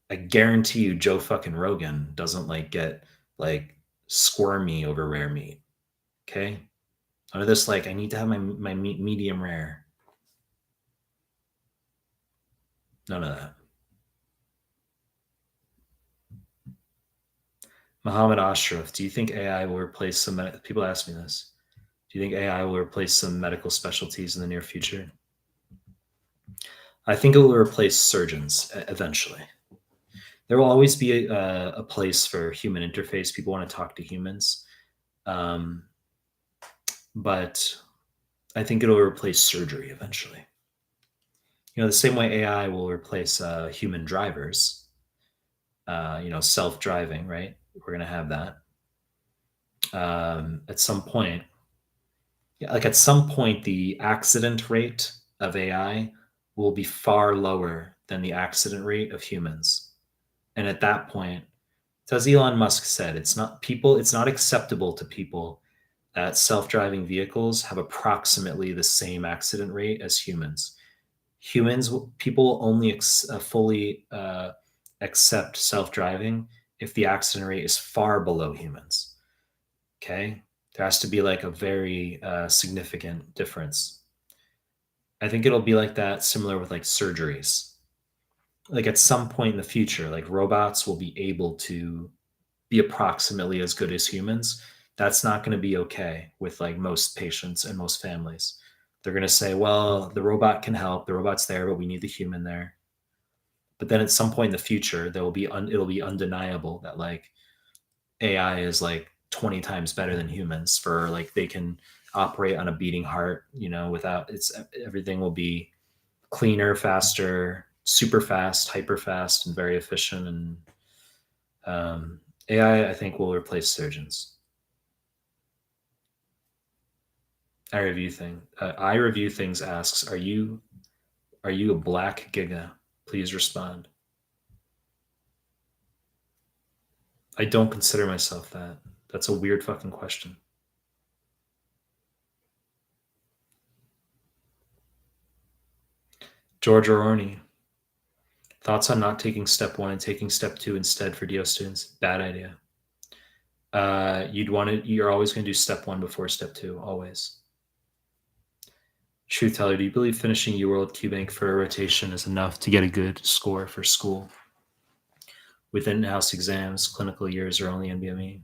I guarantee you Joe fucking Rogan doesn't like get like squirmy over rare meat. Okay? None of this like I need to have my meat medium rare. None of that. Muhammad Ashraf, do you think AI will replace some people ask me this? Do you think AI will replace some medical specialties in the near future? I think it will replace surgeons eventually. There will always be a place for human interface. People want to talk to humans, um, but I think it'll replace surgery eventually. The same way AI will replace human drivers. Self-driving, right? We're gonna have that at some point. Yeah, like at some point, the accident rate of AI will be far lower than the accident rate of humans. And at that point, as Elon Musk said, it's not acceptable to people that self-driving vehicles have approximately the same accident rate as humans. People will only fully accept self-driving if the accident rate is far below humans. Okay, there has to be like a very significant difference. I think it'll be like that, similar with like surgeries. Like at some point in the future, like robots will be able to be approximately as good as humans. That's not going to be okay with like most patients and most families. They're going to say, well, the robot can help, the robot's there, but we need the human there. But then at some point in the future, it'll be undeniable that like AI is like 20 times better than humans for like they can operate on a beating heart, without everything will be cleaner, faster, super fast, hyper fast, and very efficient. And AI, I think, will replace surgeons. I review things asks, are you a black giga? Please respond. I don't consider myself that. That's a weird fucking question. George Oroni, thoughts on not taking step one and taking step two instead for DO students? Bad idea. You're always going to do step one before step two, always. Truth teller, do you believe finishing UWorld QBank for a rotation is enough to get a good score for school? With in-house exams, clinical years, or only NBME?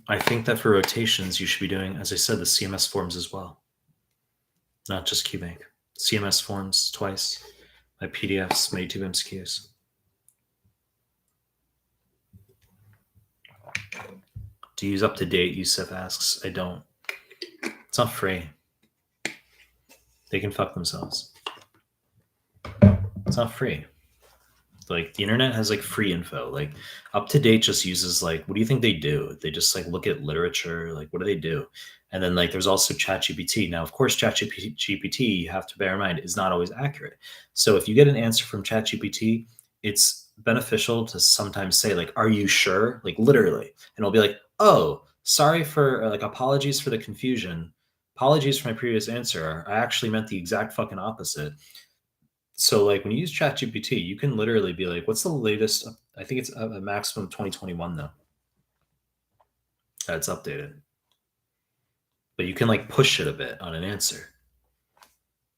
I think that for rotations, you should be doing, as I said, the CMS forms as well, not just QBank. CMS forms twice, my PDFs, my YouTube MCQs. Do you use up to date? Yusuf asks. I don't. It's not free. They can fuck themselves. It's not free. Like the internet has like free info. Like up to date just uses like, what do you think they do? They just like look at literature. Like what do they do? And then like there's also ChatGPT. Now, of course, ChatGPT, you have to bear in mind, is not always accurate. So if you get an answer from ChatGPT, it's beneficial to sometimes say like, "Are you sure?" Like literally, and it'll be like, "Oh, sorry for like apologies for the confusion. Apologies for my previous answer. I actually meant the exact fucking opposite." So like when you use ChatGPT, you can literally be like, "What's the latest?" I think it's a maximum 2021 though. That's updated, but you can like push it a bit on an answer.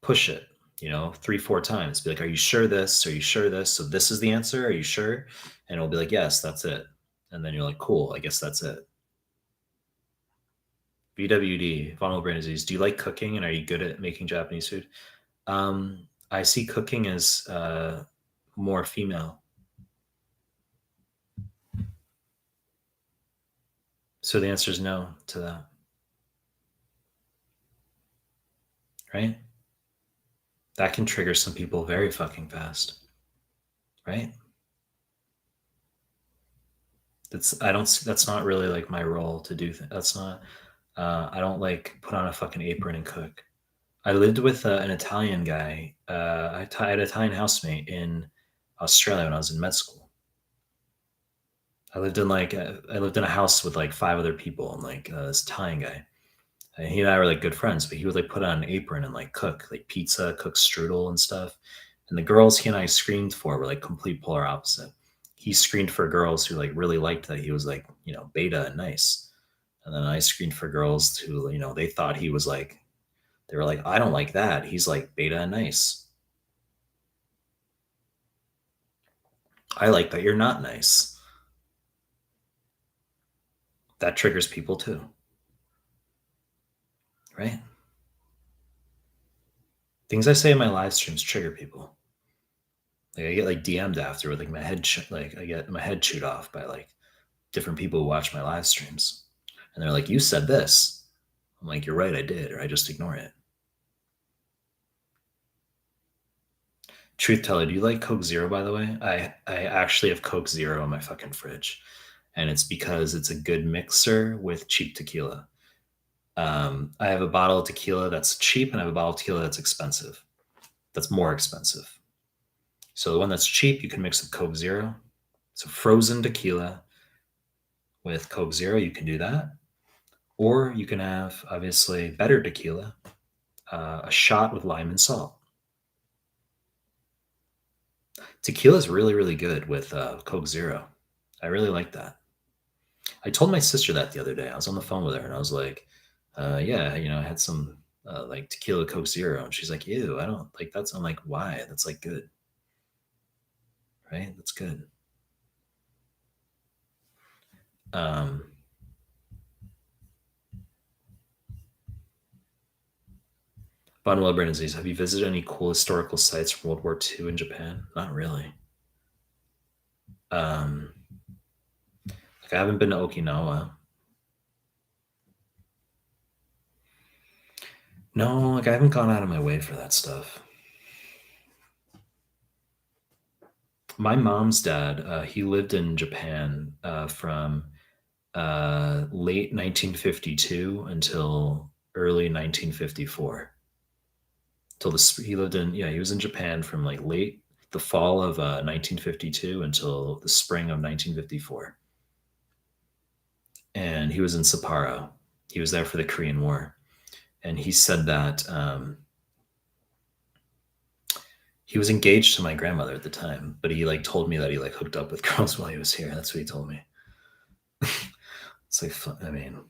push it, 3, 4 times. Be like, "Are you sure this? Are you sure this? So this is the answer? Are you sure?" And it'll be like, "Yes, that's it." And then you're like, "Cool, I guess that's it." VWD, vulnerable brain disease. Do you like cooking and are you good at making Japanese food? I see cooking as more female. So the answer is no to that, right? That can trigger some people very fucking fast, right? That's not really like my role to do. That's not. I don't like put on a fucking apron and cook. I lived with an Italian guy. I had an Italian housemate in Australia when I was in med school. I lived in a house with like 5 other people and like this Italian guy. And he and I were like good friends, but he would like put on an apron and like cook like pizza, cook strudel and stuff. And the girls he and I screened for were like complete polar opposite. He screened for girls who like really liked that he was like, beta and nice. And then I screened for girls who, they thought he was like, they were like, I don't like that. He's like beta and nice. I like that you're not nice. That triggers people too, right? Things I say in my live streams trigger people. Like I get like DM'd after with like like I get my head chewed off by like different people who watch my live streams, and they're like, "You said this." I'm like, "You're right, I did," or I just ignore it. Truth teller, do you like Coke Zero? By the way, I actually have Coke Zero in my fucking fridge, and it's because it's a good mixer with cheap tequila. I have a bottle of tequila that's cheap, and I have a bottle of tequila that's expensive. That's more expensive. So the one that's cheap, you can mix with Coke Zero. So frozen tequila with Coke Zero, you can do that. Or you can have, obviously, better tequila, a shot with lime and salt. Tequila is really, really good with Coke Zero. I really like that. I told my sister that the other day. I was on the phone with her and I was like, yeah, I had some like tequila Coke Zero. And she's like, ew, I don't like that's. I'm like, why? That's like good, right? That's good. Um, Von Wilbur disease. Have you visited any cool historical sites from World War II in Japan? Not really. Um, like I haven't been to Okinawa. No, like I haven't gone out of my way for that stuff. My mom's dad, he lived in Japan from late 1952 until early 1954. He lived in, yeah, he was in Japan from like late the fall of 1952 until the spring of 1954. And he was in Sapporo. He was there for the Korean War. And he said that he was engaged to my grandmother at the time, but he like told me that he like hooked up with girls while he was here. That's what he told me. It's like, I mean,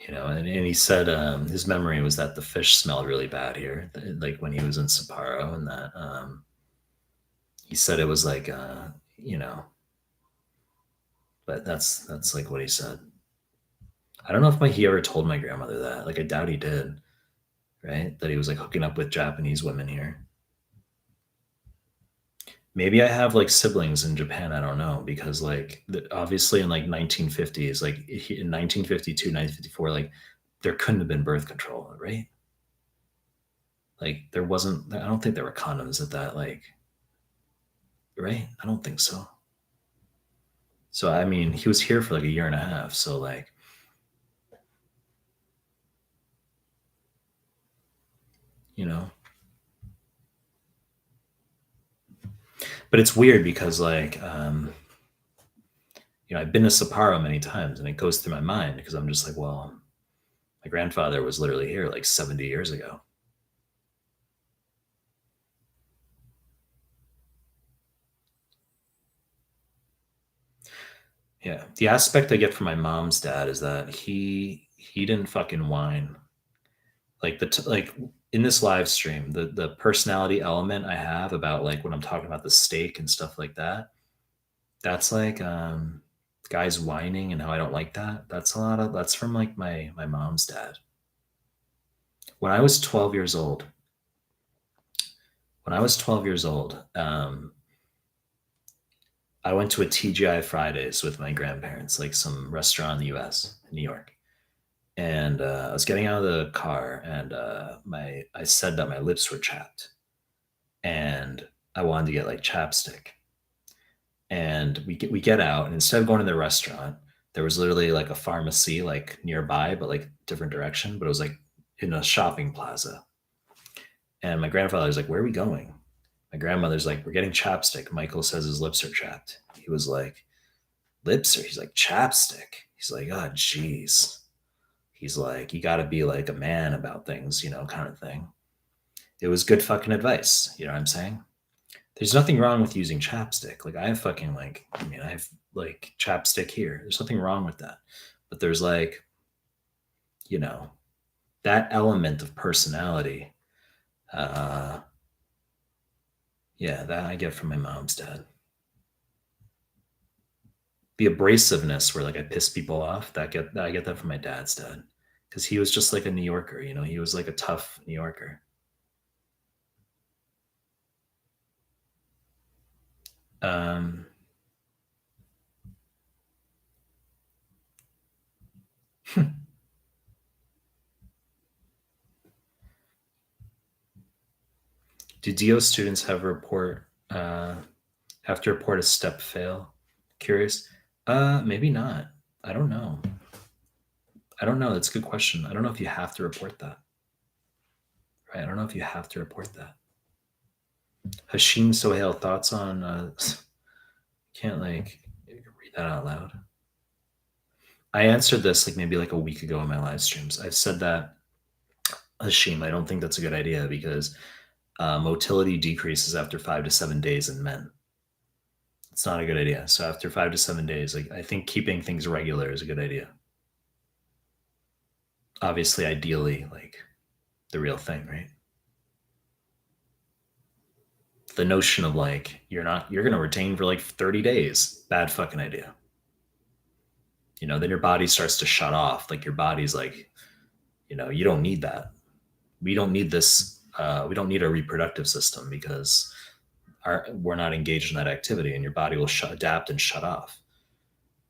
and he said his memory was that the fish smelled really bad here, like when he was in Sapporo, and that he said it was like, but that's like what he said. I don't know if he ever told my grandmother that. Like, I doubt he did, right? That he was like hooking up with Japanese women here. Maybe I have like siblings in Japan. I don't know because like obviously in like 1950s, like in 1952, 1954, like there couldn't have been birth control, right? Like there wasn't. I don't think there were condoms at that. Like, right? I don't think so. So I mean, he was here for like a year and a half. So like, you know, but it's weird because like, I've been to Sapporo many times, and it goes through my mind because I'm just like, well, my grandfather was literally here like 70 years ago. Yeah. The aspect I get from my mom's dad is that he didn't fucking whine. Like like in this live stream, the personality element I have about like when I'm talking about the steak and stuff like that, that's like guys whining and how I don't like that. That's from like my mom's dad. When I was 12 years old, when I was 12 years old, I went to a TGI Fridays with my grandparents, like some restaurant in the US, in New York. And I was getting out of the car, and my I said that my lips were chapped, and I wanted to get like chapstick. And we get out, and instead of going to the restaurant, there was literally like a pharmacy like nearby, but like different direction. But it was like in a shopping plaza. And my grandfather was like, "Where are we going?" My grandmother's like, "We're getting chapstick." Michael says his lips are chapped. He was like, "Lips are?" He's like, "Chapstick." He's like, "Oh, jeez." He's like, "You got to be like a man about things, kind of thing." It was good fucking advice. You know what I'm saying? There's nothing wrong with using chapstick. Like I have fucking like, I mean, I have like chapstick here. There's nothing wrong with that. But there's like, you know, that element of personality. Uh, yeah, that I get from my mom's dad. The abrasiveness where like I piss people off, I get that from my dad's dad. Because he was just like a New Yorker, he was like a tough New Yorker. Um, do DO students have to report a step fail? Curious. Maybe not. I don't know. I don't know. That's a good question. I don't know if you have to report that. Right? I don't know if you have to report that. Hashim Sohail, thoughts on can't like read that out loud. I answered this like maybe like a week ago in my live streams. I've said that, Hashim, I don't think that's a good idea because motility decreases after 5 to 7 days in men. It's not a good idea. So after 5 to 7 days, like I think keeping things regular is a good idea. Obviously, ideally, like the real thing, right? The notion of like you're gonna retain for like 30 days, bad fucking idea. Then your body starts to shut off. Like your body's like, you don't need that. We don't need this. We don't need a reproductive system because we're not engaged in that activity, and your body will adapt and shut off.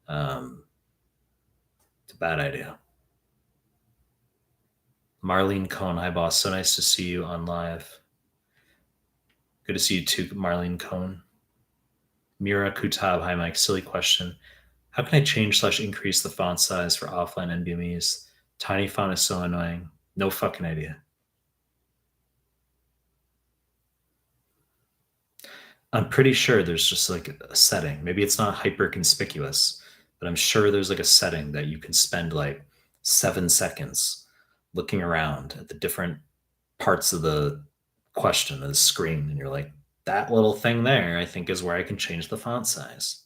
It's a bad idea. Marlene Cohn, hi boss. So nice to see you on live. Good to see you too, Marlene Cohn. Mira Kutab, hi Mike. Silly question. How can I change/increase the font size for offline NVMEs? Tiny font is so annoying. No fucking idea. I'm pretty sure there's just like a setting. Maybe it's not hyper conspicuous, but I'm sure there's like a setting that you can spend like 7 seconds looking around at the different parts of the question of the screen. And you're like, that little thing there, I think, is where I can change the font size.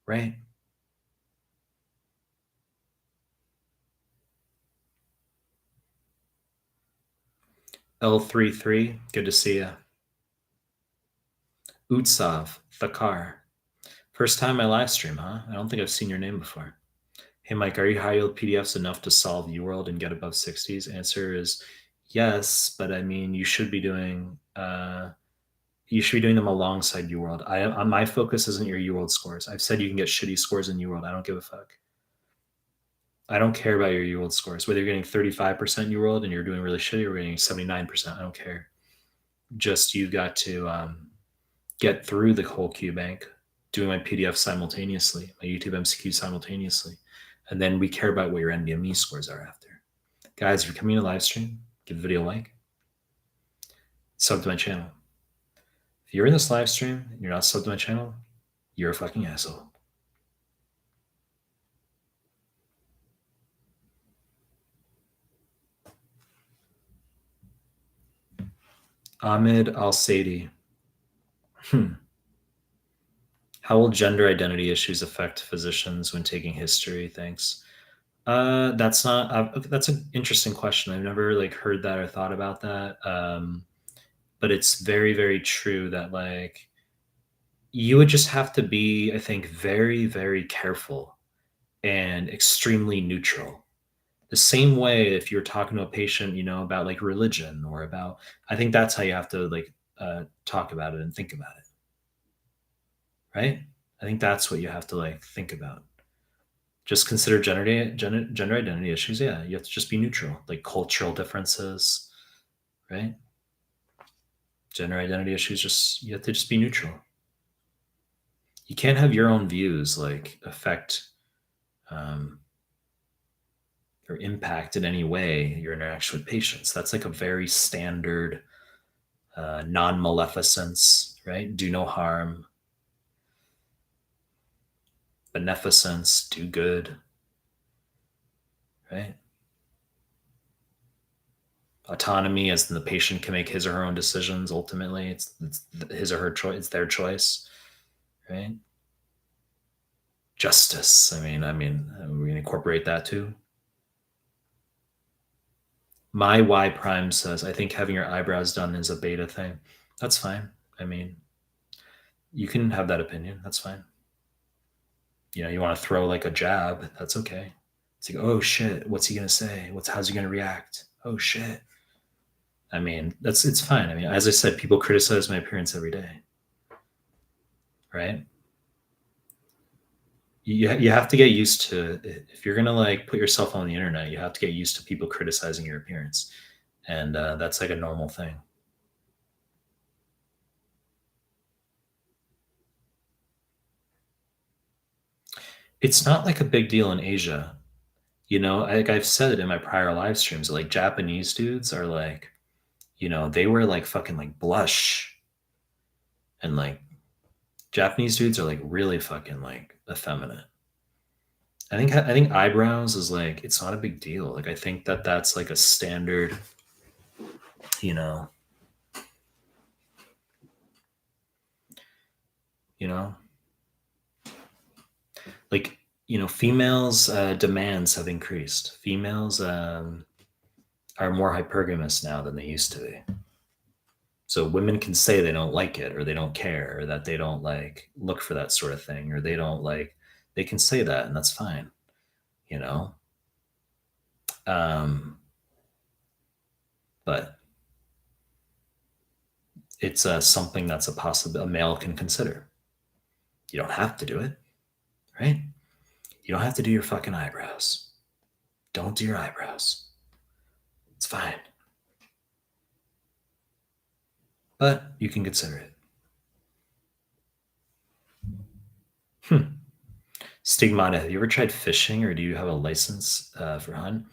Right? L33, good to see you. Utsav, Thakar. First time I live stream, huh? I don't think I've seen your name before. Hey, Mike, are you high yield PDFs enough to solve UWorld and get above 60s? Answer is yes, but I mean, you should be doing them alongside UWorld. My focus isn't your UWorld scores. I've said you can get shitty scores in UWorld. I don't give a fuck. I don't care about your UWorld scores. Whether you're getting 35% UWorld and you're doing really shitty or you're getting 79%, I don't care. Just you've got to get through the whole Q bank, doing my PDF simultaneously, my YouTube MCQ simultaneously. And then we care about what your NVMe scores are after. Guys, if you're coming to live stream, give the video a like, sub to my channel. If you're in this live stream and you're not subbed to my channel, you're a fucking asshole. Ahmed Al-Sadi. How will gender identity issues affect physicians when taking history? Thanks. That's not. Okay, that's an interesting question. I've never like heard that or thought about that. But it's very, very true that like you would just have to be, I think, very, very careful and extremely neutral. The same way if you're talking to a patient, about like religion or about, I think that's how you have to like talk about it and think about it, right? I think that's what you have to like think about. Just consider gender identity issues. Yeah, you have to just be neutral, like cultural differences, right? Gender identity issues, just you have to just be neutral. You can't have your own views like affect um, or impact in any way your interaction with patients. That's like a very standard non-maleficence, right? Do no harm, beneficence, do good, right? Autonomy, as in the patient can make his or her own decisions. Ultimately, it's his or her choice. It's their choice, right? Justice. I mean, we can incorporate that too. My Y prime says, I think having your eyebrows done is a beta thing. That's fine. I mean, you can have that opinion. That's fine. You want to throw like a jab. That's okay. It's like, oh shit, what's he gonna say? How's he gonna react? Oh shit. I mean, it's fine. I mean, as I said, people criticize my appearance every day, right? You have to get used to, if you're gonna like put yourself on the internet, you have to get used to people criticizing your appearance, and that's like a normal thing. It's not like a big deal in Asia. Like I've said it in my prior live streams, like Japanese dudes are like, they wear like fucking like blush, and like Japanese dudes are like really fucking like effeminate. I think eyebrows is like, it's not a big deal. Like I think that that's like a standard, you know, you know, like females' demands have increased. Females are more hypergamous now than they used to be. So women can say they don't like it or they don't care or that they don't like look for that sort of thing or they don't like, they can say that and that's fine, you know. Um, but it's something that's a possible a male can consider. You don't have to do it, right? You don't have to do your fucking eyebrows. Don't do your eyebrows. It's fine, but you can consider it. Hmm. Stigmata, have you ever tried fishing or do you have a license for hunt?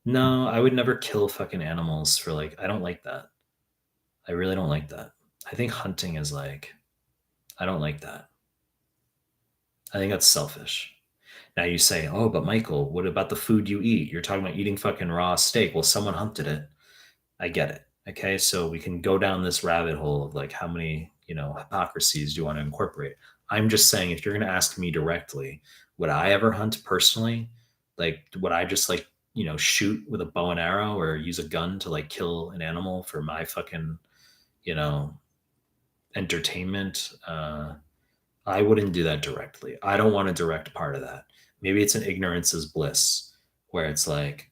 No, I would never kill fucking animals for like, I don't like that. I really don't like that. I think hunting is like, I don't like that. I think that's selfish. Now you say, oh, but Michael, what about the food you eat? You're talking about eating fucking raw steak. Well, someone hunted it. I get it. Okay. So we can go down this rabbit hole of like how many, hypocrisies do you want to incorporate? I'm just saying, if you're going to ask me directly, would I ever hunt personally? Like, would I just like, shoot with a bow and arrow or use a gun to like kill an animal for my fucking, you know, entertainment? I wouldn't do that directly. I don't want a direct part of that. Maybe it's an ignorance is bliss, where it's like,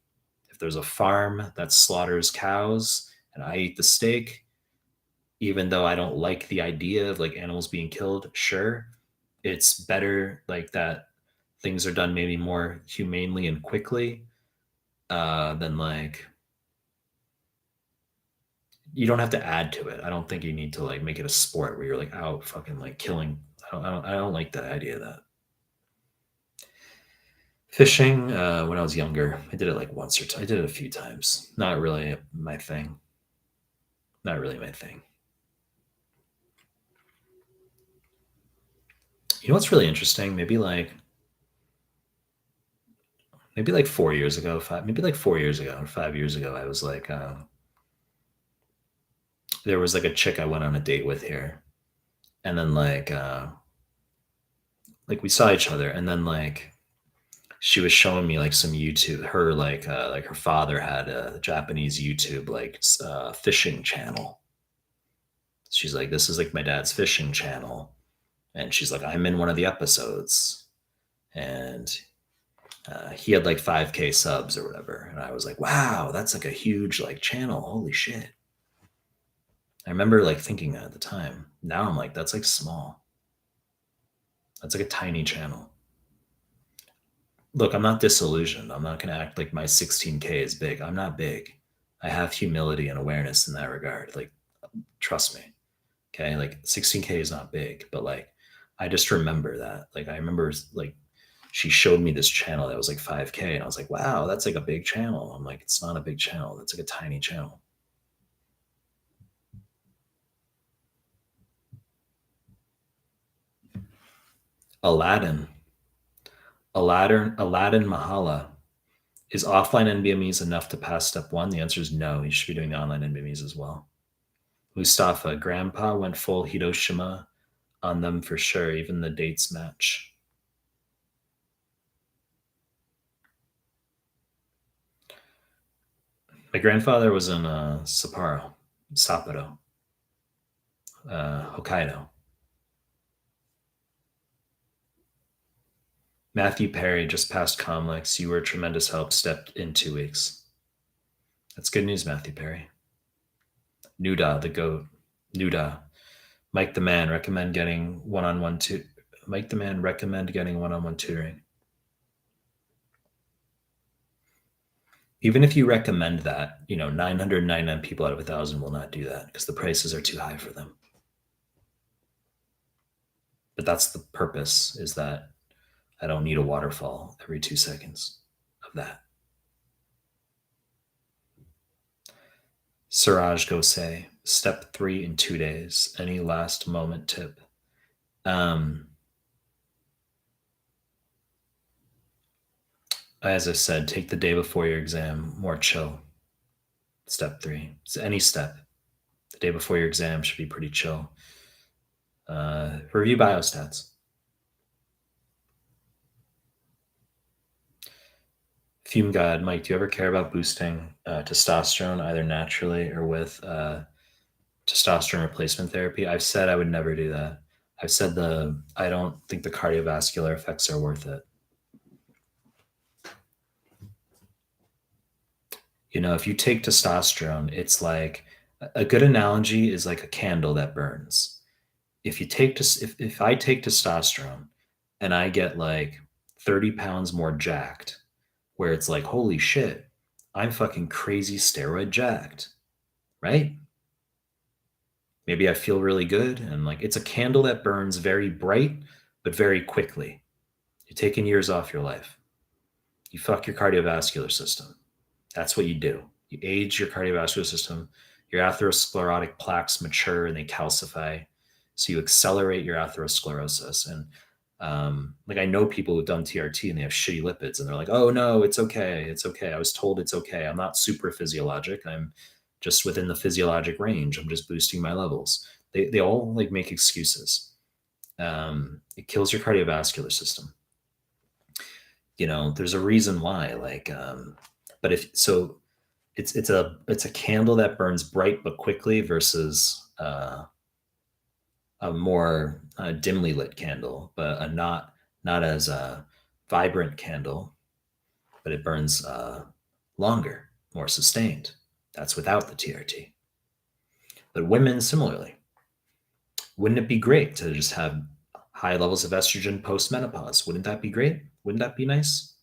if there's a farm that slaughters cows and I eat the steak, even though I don't like the idea of like animals being killed, sure, it's better like that things are done maybe more humanely and quickly than like, you don't have to add to it. I don't think you need to like make it a sport where you're like out fucking like killing. I don't like that idea of that. Fishing, when I was younger, I did it like once or I did it a few times. Not really my thing. Not really my thing. You know what's really interesting? Maybe like 4 years ago, maybe like 4 years ago or 5 years ago, I was like, there was like a chick I went on a date with here, and then like we saw each other, and then like She was showing me like some YouTube. Like her father had a Japanese YouTube fishing channel. She's like, this is like my dad's fishing channel, and she's like, I'm in one of the episodes, and he had like 5K subs or whatever, and I was like, wow, that's like a huge like channel. Holy shit! I remember like thinking that at the time. Now I'm like, that's like small. That's like a tiny channel. Look, I'm not disillusioned. I'm not going to act like my 16K is big. I'm not big. I have humility and awareness in that regard. Like, trust me. Okay. Like, 16K is not big, but like, I just remember that. Like, I remember like she showed me this channel that was like 5K, and I was like, wow, that's like a big channel. I'm like, it's not a big channel. That's like a tiny channel. Aladdin. Aladdin Mahala. Is offline NBMEs enough to pass step one? The answer is no. You should be doing the online NBMEs as well. Mustafa, Grandpa went full Hiroshima on them for sure. Even the dates match. My grandfather was in Sapporo, Hokkaido. Matthew Perry just passed Comlex. You were a tremendous help. Stepped in 2 weeks. That's good news, Matthew Perry. Nuda, the goat. Nuda. Mike the man, recommend getting one-on-one Mike the man, recommend getting one-on-one tutoring. Even if you recommend that, 999 people out of 1,000 will not do that because the prices are too high for them. But that's the purpose, is that I don't need a waterfall every 2 seconds of that. Suraj Gosei, step 3 in 2 days. Any last moment tip? As I said, take the day before your exam, more chill. Step 3. So any step. The day before your exam should be pretty chill. Review biostats. Fume God, Mike, do you ever care about boosting testosterone either naturally or with testosterone replacement therapy? I've said I would never do that. I've said I don't think the cardiovascular effects are worth it. If you take testosterone, it's like a good analogy is like a candle that burns. If I take testosterone and I get like 30 pounds more jacked, where it's like, holy shit, I'm fucking crazy steroid jacked, right? Maybe I feel really good, and like it's a candle that burns very bright but very quickly. You're taking years off your life. You fuck your cardiovascular system. That's what you do. You age your cardiovascular system. Your atherosclerotic plaques mature and they calcify. So you accelerate your atherosclerosis. And like I know people who've done TRT and they have shitty lipids, and they're like, "Oh no, it's okay. It's okay. I was told it's okay. I'm not super physiologic. I'm just within the physiologic range. I'm just boosting my levels." They all like make excuses. It kills your cardiovascular system. There's a reason why. But if so, it's a candle that burns bright but quickly versus a more dimly lit candle, but a not as vibrant candle, but it burns longer, more sustained. That's without the TRT. But women, similarly, wouldn't it be great to just have high levels of estrogen post menopause? Wouldn't that be great? Wouldn't that be nice?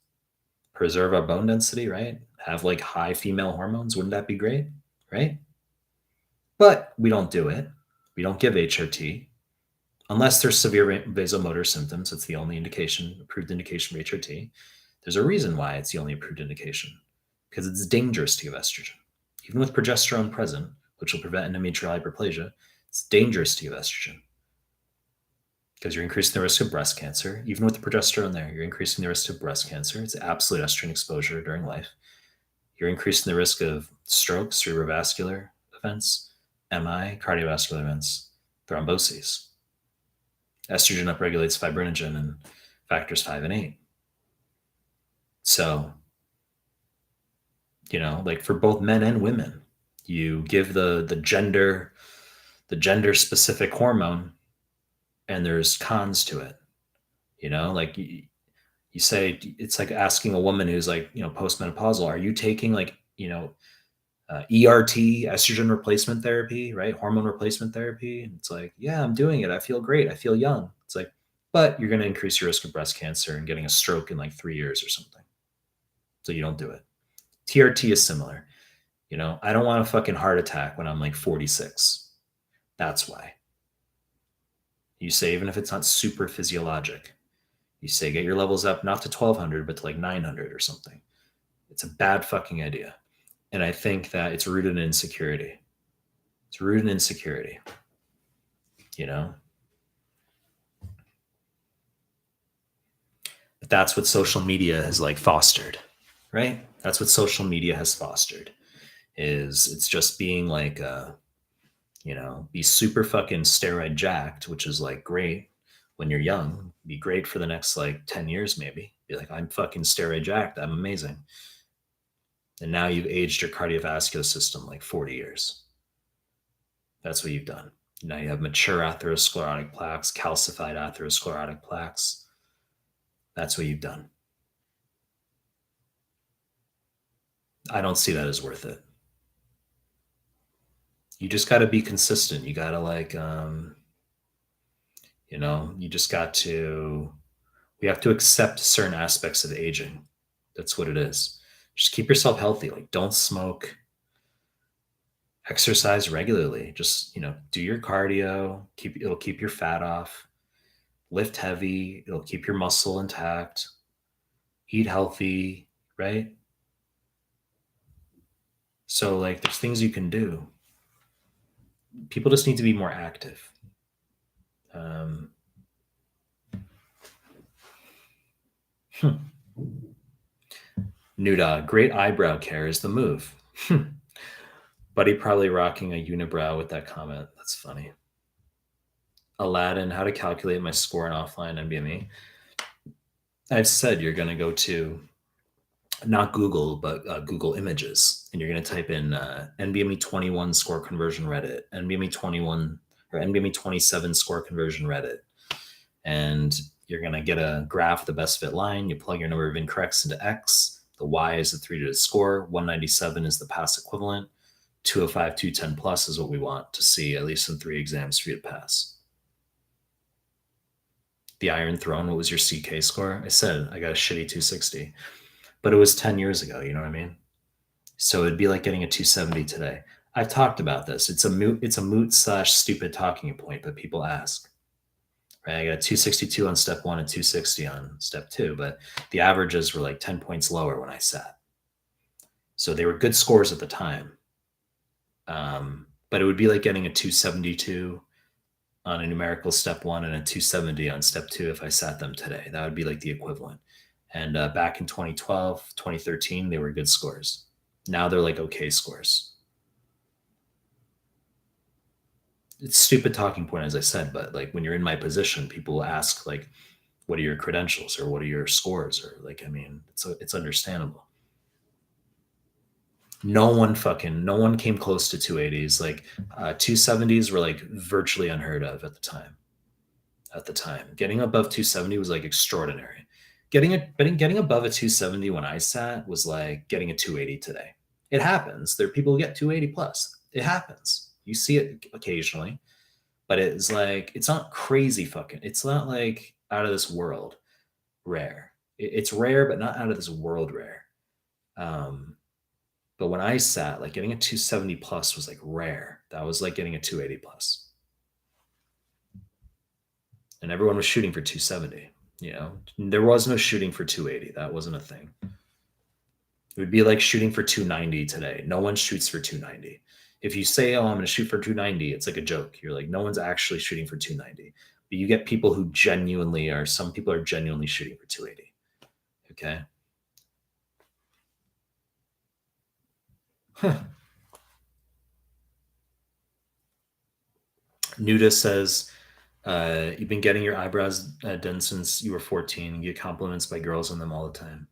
Preserve our bone density, right? Have like high female hormones. Wouldn't that be great? Right? But we don't do it. We don't give HRT unless there's severe vasomotor symptoms. It's the only approved indication for HRT. There's a reason why it's the only approved indication, because it's dangerous to give estrogen. Even with progesterone present, which will prevent endometrial hyperplasia, it's dangerous to give estrogen because you're increasing the risk of breast cancer. Even with the progesterone there, you're increasing the risk of breast cancer. It's absolute estrogen exposure during life. You're increasing the risk of stroke, cerebrovascular events, MI, cardiovascular events, thromboses. Estrogen upregulates fibrinogen and factors 5 and 8. So, like for both men and women, you give the gender specific hormone, and there's cons to it. Like you say, it's like asking a woman who's like, postmenopausal, are you taking like, ERT, estrogen replacement therapy, right? Hormone replacement therapy. And it's like, yeah, I'm doing it. I feel great. I feel young. It's like, but you're going to increase your risk of breast cancer and getting a stroke in like 3 years or something. So you don't do it. TRT is similar. I don't want a fucking heart attack when I'm like 46. That's why. You say, even if it's not super physiologic, you say, get your levels up not to 1200, but to like 900 or something. It's a bad fucking idea. And I think that it's rooted in insecurity. It's rooted in insecurity, you know? But that's what social media has like fostered, right? That's what social media has fostered. Is it's just being like be super fucking steroid jacked, which is like great when you're young, be great for the next like 10 years maybe. Be like, I'm fucking steroid jacked, I'm amazing. And now you've aged your cardiovascular system like 40 years. That's what you've done. Now you have mature atherosclerotic plaques, calcified atherosclerotic plaques. That's what you've done. I don't see that as worth it. You just got to be consistent. You got to like, you just got to, we have to accept certain aspects of aging. That's what it is. Just keep yourself healthy. Like, don't smoke, exercise regularly. Just, do your cardio, it'll keep your fat off, lift heavy, it'll keep your muscle intact, eat healthy, right? So, like, there's things you can do. People just need to be more active. Um, Nuda, great eyebrow care is the move. Buddy probably rocking a unibrow with that comment. That's funny. Aladdin, how to calculate my score in offline NBME. I've said you're going to go to not Google, but Google Images, and you're going to type in NBME 21 score conversion Reddit, NBME 21 or NBME 27 score conversion Reddit, and you're going to get a graph, the best fit line. You plug your number of incorrects into X. The Y is the 3-digit score. 197 is the pass equivalent. 205, 210 plus is what we want to see, at least in 3 exams for you to pass. The Iron Throne, what was your CK score? I said I got a shitty 260, but it was 10 years ago. You know what I mean? So it'd be like getting a 270 today. I've talked about this. It's a moot / stupid talking point, but people ask. Right? I got a 262 on step 1 and 260 on step 2, but the averages were like 10 points lower when I sat. So they were good scores at the time. But it would be like getting a 272 on a numerical step 1 and a 270 on step 2 if I sat them today. That would be like the equivalent. And back in 2012, 2013, they were good scores. Now they're like okay scores. It's stupid talking point, as I said, but like when you're in my position, people will ask like, what are your credentials or what are your scores? Or like, I mean, it's understandable. No one came close to 280s. Like 270s were like virtually unheard of at the time. Getting above 270 was like extraordinary. Getting above a 270 when I sat was like getting a 280 today. It happens. There are people who get 280 plus. It happens. You see it occasionally, but it's like, it's not crazy fucking, it's not like out of this world rare. It's rare, but not out of this world rare. But when I sat, like getting a 270 plus was like rare. That was like getting a 280 plus. And everyone was shooting for 270. There was no shooting for 280. That wasn't a thing. It would be like shooting for 290 today. No one shoots for 290. If you say, oh, I'm going to shoot for 290, it's like a joke. You're like, no one's actually shooting for 290. But you get people who some people are genuinely shooting for 280. Okay. Huh. Nuda says, you've been getting your eyebrows done since you were 14. You get compliments by girls on them all the time.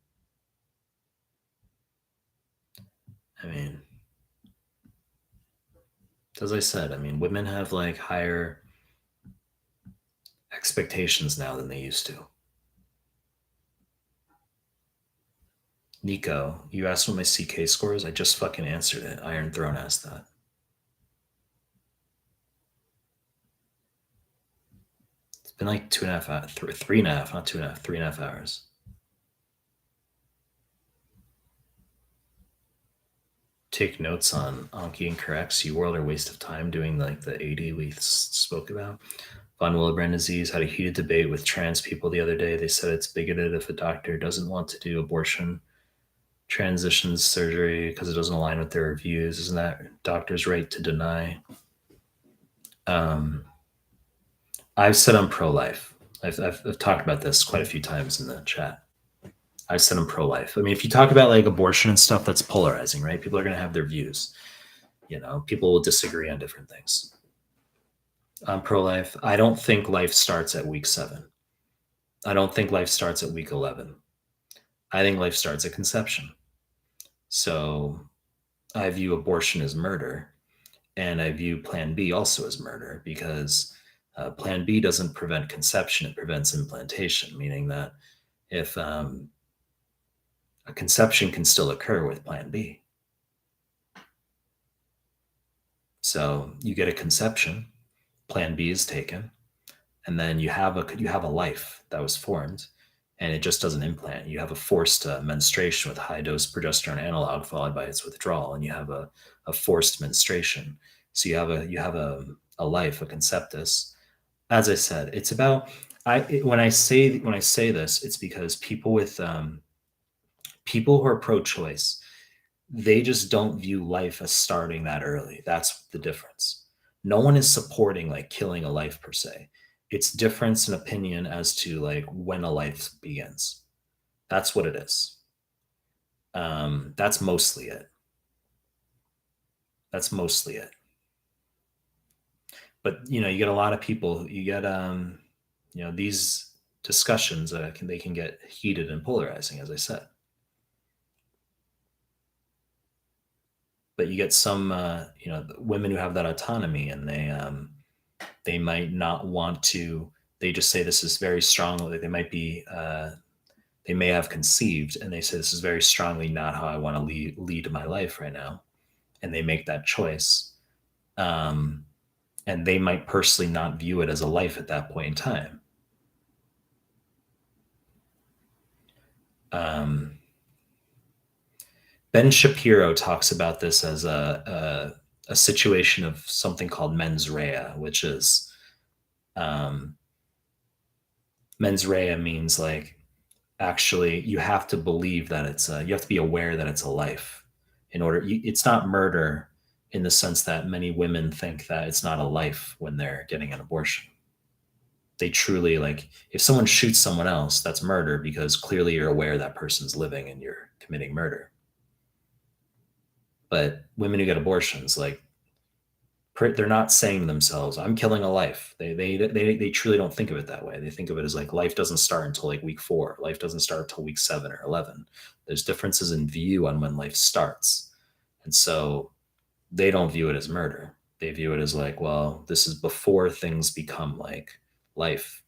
I mean, as I said, I mean, women have like higher expectations now than they used to. Nico, you asked what my CK score is. I just fucking answered it. Iron Throne asked that. It's been like 2.5, 3.5, not 2.5, 3.5 hours. Take notes on Anki and Corrects. You world are waste of time doing like the 80 we spoke about. Von Willebrand disease had a heated debate with trans people the other day. They said it's bigoted if a doctor doesn't want to do abortion transitions surgery because it doesn't align with their views. Isn't that doctor's right to deny? Um, I've said I'm pro-life. I've talked about this quite a few times in the chat. I've said I'm pro-life. I mean, if you talk about like abortion and stuff, that's polarizing, right? People are going to have their views. You know, people will disagree on different things. I'm pro-life. I don't think life starts at week 7. I don't think life starts at week 11. I think life starts at conception. So I view abortion as murder, and I view Plan B also as murder because Plan B doesn't prevent conception; it prevents implantation, meaning that if a conception can still occur with Plan B. So you get a conception, Plan B is taken, and then you have a life that was formed, and it just doesn't implant. You have a forced menstruation with high dose progesterone analog followed by its withdrawal, and you have a forced menstruation. So you have a life, a conceptus. As I said, it's about when I say this, it's because people who are pro-choice, they just don't view life as starting that early. That's the difference. No one is supporting like killing a life per se. It's difference in opinion as to like when a life begins. That's what it is. That's mostly it. That's mostly it. But you know, you get a lot of people. You get these discussions they can get heated and polarizing, as I said. But you get some women who have that autonomy, and they might not want to. They just say this is very strongly. They might be. They may have conceived, and they say this is very strongly not how I want to lead my life right now, and they make that choice. And they might personally not view it as a life at that point in time. Ben Shapiro talks about this as a situation of something called mens rea, which is mens rea means like actually you have to believe that you have to be aware that it's a life in order. It's not murder in the sense that many women think that it's not a life when they're getting an abortion. They truly like if someone shoots someone else, that's murder because clearly you're aware that person's living and you're committing murder. But women who get abortions, like they're not saying to themselves, "I'm killing a life." They truly don't think of it that way. They think of it as like life doesn't start until like week 4. Life doesn't start until week 7 or 11. There's differences in view on when life starts, and so they don't view it as murder. They view it as like, well, this is before things become like life.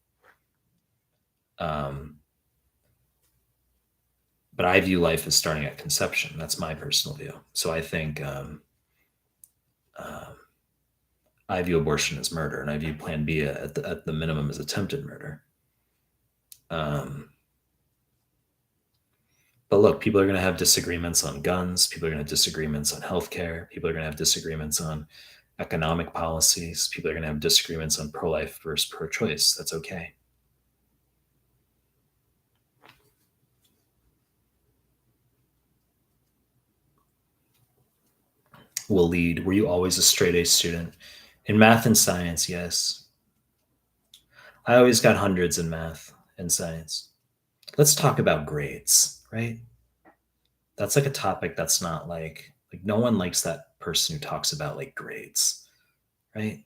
Um, but I view life as starting at conception. That's my personal view. So I think um, I view abortion as murder, and I view Plan B at the minimum as attempted murder. But look, people are going to have disagreements on guns. People are going to have disagreements on healthcare. People are going to have disagreements on economic policies. People are going to have disagreements on pro-life versus pro-choice. That's okay. Will lead. Were you always a straight A student? In math and science, yes. I always got hundreds in math and science. Let's talk about grades, right? That's like a topic that's not like no one likes that person who talks about like grades, right?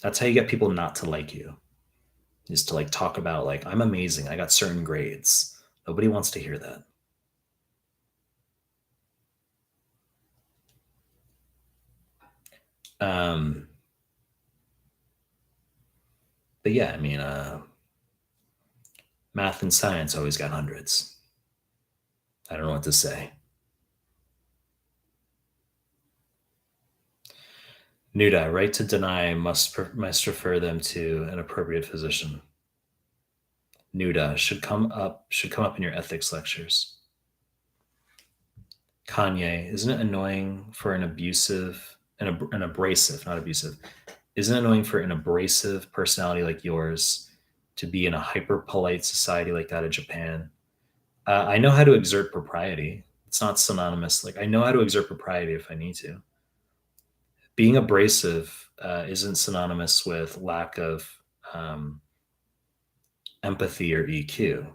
That's how you get people not to like you, is to like talk about like I'm amazing. I got certain grades. Nobody wants to hear that. Um, but yeah, I mean, math and science always got hundreds. I don't know what to say. Nuda, right to deny must refer them to an appropriate physician. Nuda should come up in your ethics lectures. Kanye, isn't it annoying for an abrasive, not abusive, isn't it annoying for an abrasive personality like yours to be in a hyper polite society like that of Japan? I know how to exert propriety. It's not synonymous. Like, I know how to exert propriety if I need to. Being abrasive isn't synonymous with lack of um, empathy or EQ.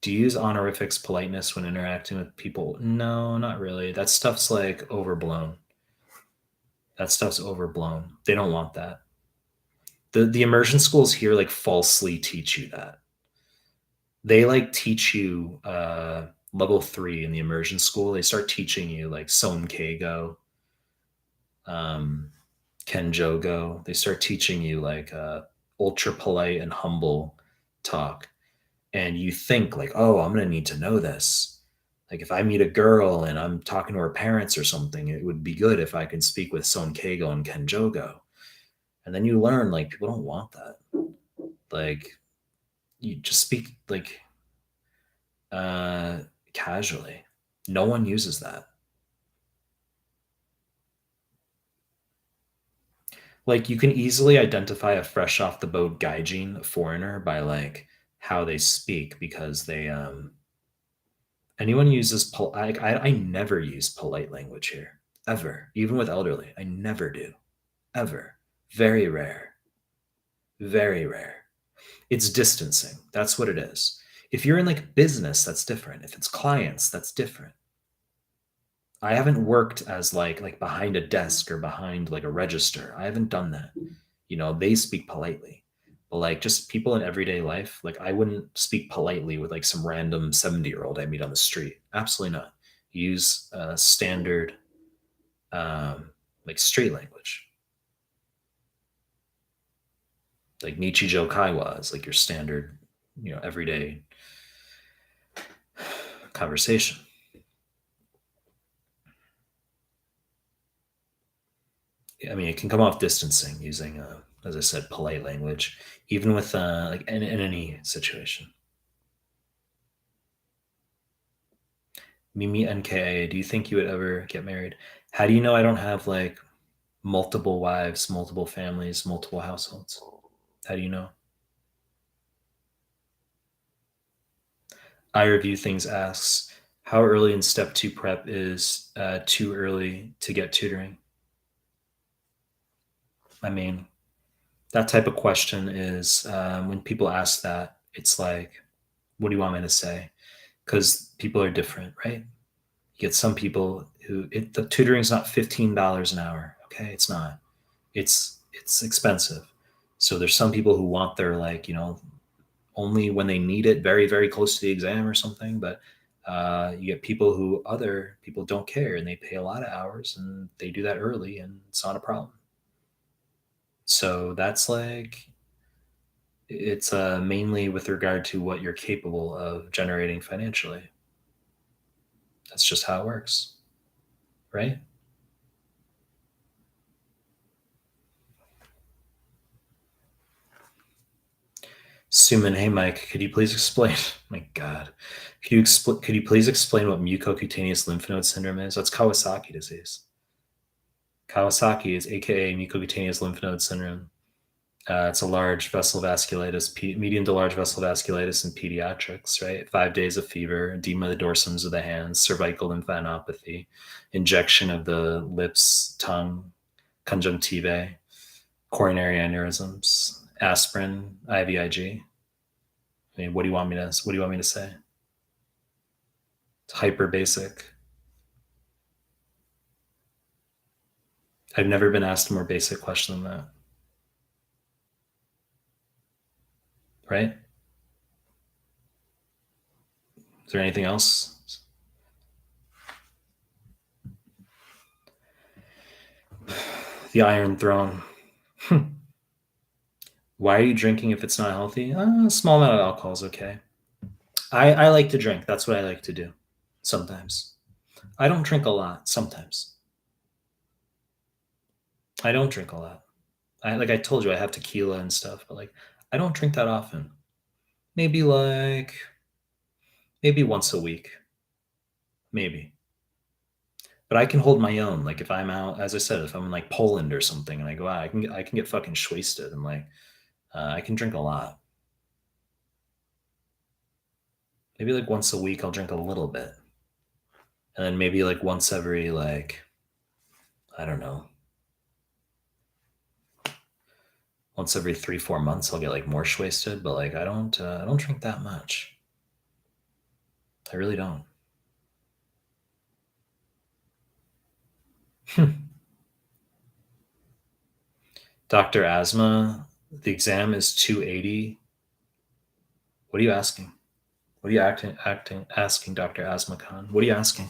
Do you use honorifics politeness when interacting with people? No, not really. That stuff's like overblown. That stuff's overblown. They don't want that. The immersion schools here like falsely teach you that. They like teach you level 3 in the immersion school. They start teaching you like Son Keigo, um, Kenjogo. They start teaching you like ultra polite and humble talk. And you think like, oh, I'm gonna need to know this. Like if I meet a girl and I'm talking to her parents or something, it would be good if I could speak with Son Keigo and Kenjogo. And then you learn like people don't want that. Like you just speak like uh casually. No one uses that. Like you can easily identify a fresh off the boat gaijin foreigner by like how they speak because they anyone uses I never use polite language here ever, even with elderly. I never do. Ever. Very rare. Very rare. It's distancing. That's what it is. If you're in like business, that's different. If it's clients, that's different. I haven't worked as like behind a desk or behind like a register. I haven't done that. They speak politely. But like just people in everyday life, like I wouldn't speak politely with like some random 70-year-old I meet on the street. Absolutely not. Use standard like street language. Like Nichijo Kaiwa is like your standard, everyday conversation. I mean, it can come off distancing using, as I said, polite language, even with like in any situation. Mimi NKA, do you think you would ever get married? How do you know I don't have like multiple wives, multiple families, multiple households? How do you know? I review things asks, how early in step 2 prep is too early to get tutoring? I mean, that type of question is when people ask that, it's like, what do you want me to say? Because people are different, right? You get some people who the tutoring is not $15 an hour. Okay, it's not. It's expensive. So there's some people who want their like only when they need it, very very close to the exam or something. But you get people who other people don't care and they pay a lot of hours and they do that early and it's not a problem. So that's like it's mainly with regard to what you're capable of generating financially. That's just how it works, right? Suman, hey Mike, could you please explain? My God, could you please explain what mucocutaneous lymph node syndrome is? That's Kawasaki disease. Kawasaki is AKA mucocutaneous lymph node syndrome. It's a large vessel vasculitis, medium to large vessel vasculitis in pediatrics, right? 5 days of fever, edema of the dorsums of the hands, cervical lymphadenopathy, injection of the lips, tongue, conjunctiva, coronary aneurysms, aspirin, IVIG. I mean, what do you want me to say? It's hyper basic. I've never been asked a more basic question than that, right? Is there anything else? The Iron Throne. Why are you drinking if it's not healthy? A small amount of alcohol is okay. I like to drink. That's what I like to do. Sometimes. I don't drink a lot. Sometimes. I don't drink a lot. Like I told you, I have tequila and stuff, but like I don't drink that often. Maybe like maybe once a week. Maybe. But I can hold my own. Like if I'm out, as I said, if I'm in like Poland or something, and I go out, I can get fucking wasted, and like I can drink a lot. Maybe like once a week, I'll drink a little bit, and then maybe like once every like I don't know, once every 3 4 months, I'll get like more wasted. But like I don't drink that much. I really don't. Doctor Asthma, the exam is 280. What are you asking? What are you asking, Doctor Asthma Khan? What are you asking?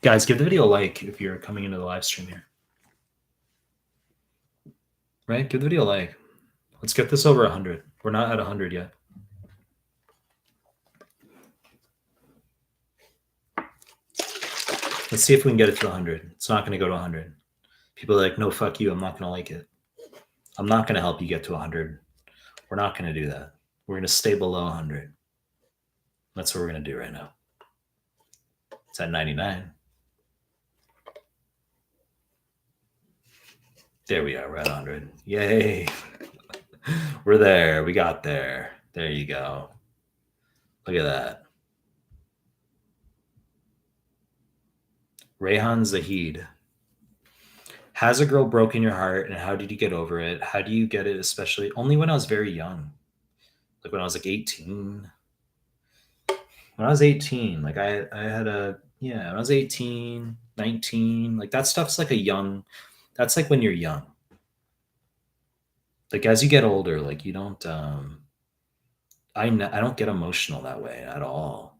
Guys, give the video a like if you're coming into the live stream here. Right? Give the video a like. Let's get this over 100. We're not at 100 yet. Let's see if we can get it to 100. It's not going to go to 100. People are like, no, fuck you. I'm not going to like it. I'm not going to help you get to 100. We're not going to do that. We're going to stay below 100. That's what we're going to do right now. It's at 99. There we are. We're at 100. Yay. We're there. We got there. There you go. Look at that. Rehan Zahid. Has a girl broken your heart, and how did you get over it? How do you get it, especially only when I was very young? Like when I was like 18. When I was 18, like I had when I was 18, 19, like that stuff's like that's like when you're young. Like as you get older, like you don't I don't get emotional that way at all.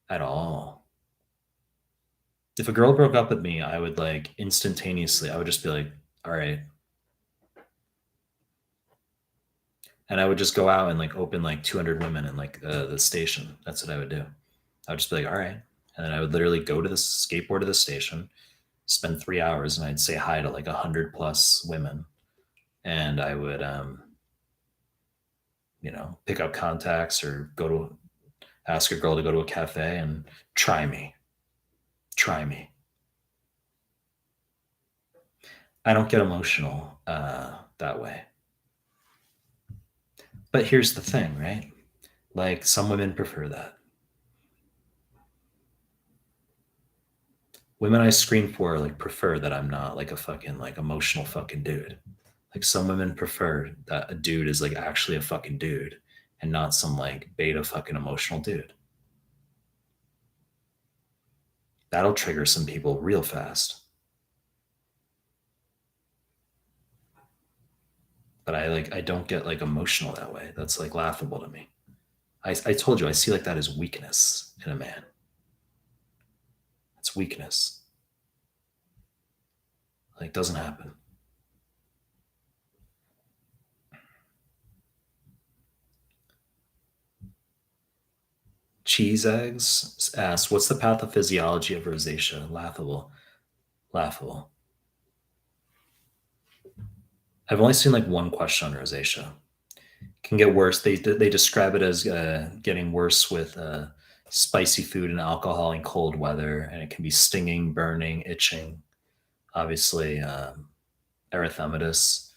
At all. If a girl broke up with me, I would like instantaneously, I would just be like, all right. And I would just go out and like open like 200 women in like the station. That's what I would do. I would just be like, all right. And then I would literally go to the skateboard to the station, spend 3 hours, and I'd say hi to like 100+ women. And I would, pick up contacts or ask a girl to go to a cafe and try me. Try me. I don't get emotional that way. But here's the thing, right? Like some women prefer that. Women I screen for like prefer that I'm not like a fucking like emotional fucking dude. Like some women prefer that a dude is like actually a fucking dude and not some like beta fucking emotional dude. That'll trigger some people real fast. But I don't get like emotional that way. That's like laughable to me. I told you I see like that as weakness in a man. It's weakness. Like doesn't happen. Cheese eggs asks, what's the pathophysiology of rosacea? Laughable. Laughable. I've only seen like one question on rosacea. Can get worse. They describe it as getting worse with spicy food and alcohol in cold weather, and it can be stinging, burning, itching. Obviously, erythematous.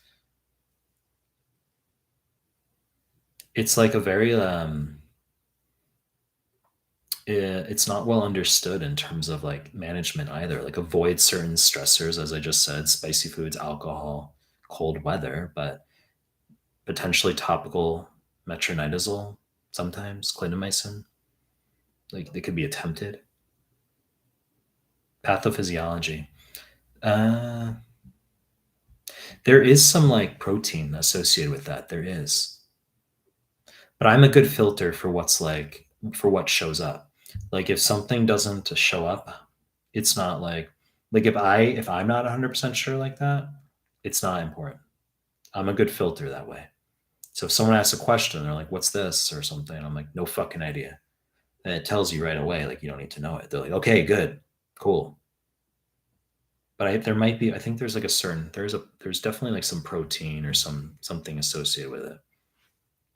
It's like a very it's not well understood in terms of like management either. Like avoid certain stressors, as I just said, spicy foods, alcohol, cold weather, but potentially topical metronidazole, sometimes clindamycin. Like they could be attempted. Pathophysiology. Uh, there is some like protein associated with that. There is, but I'm a good filter for what's like for what shows up. Like if something doesn't show up, it's not like if I'm not 100% sure like that, it's not important. I'm a good filter that way. So if someone asks a question, they're like, "What's this?" or something, I'm like, "No fucking idea." And it tells you right away, like you don't need to know it. They're like, "Okay, good, cool." But there might be. I think there's like a certain there's definitely like some protein or something associated with it.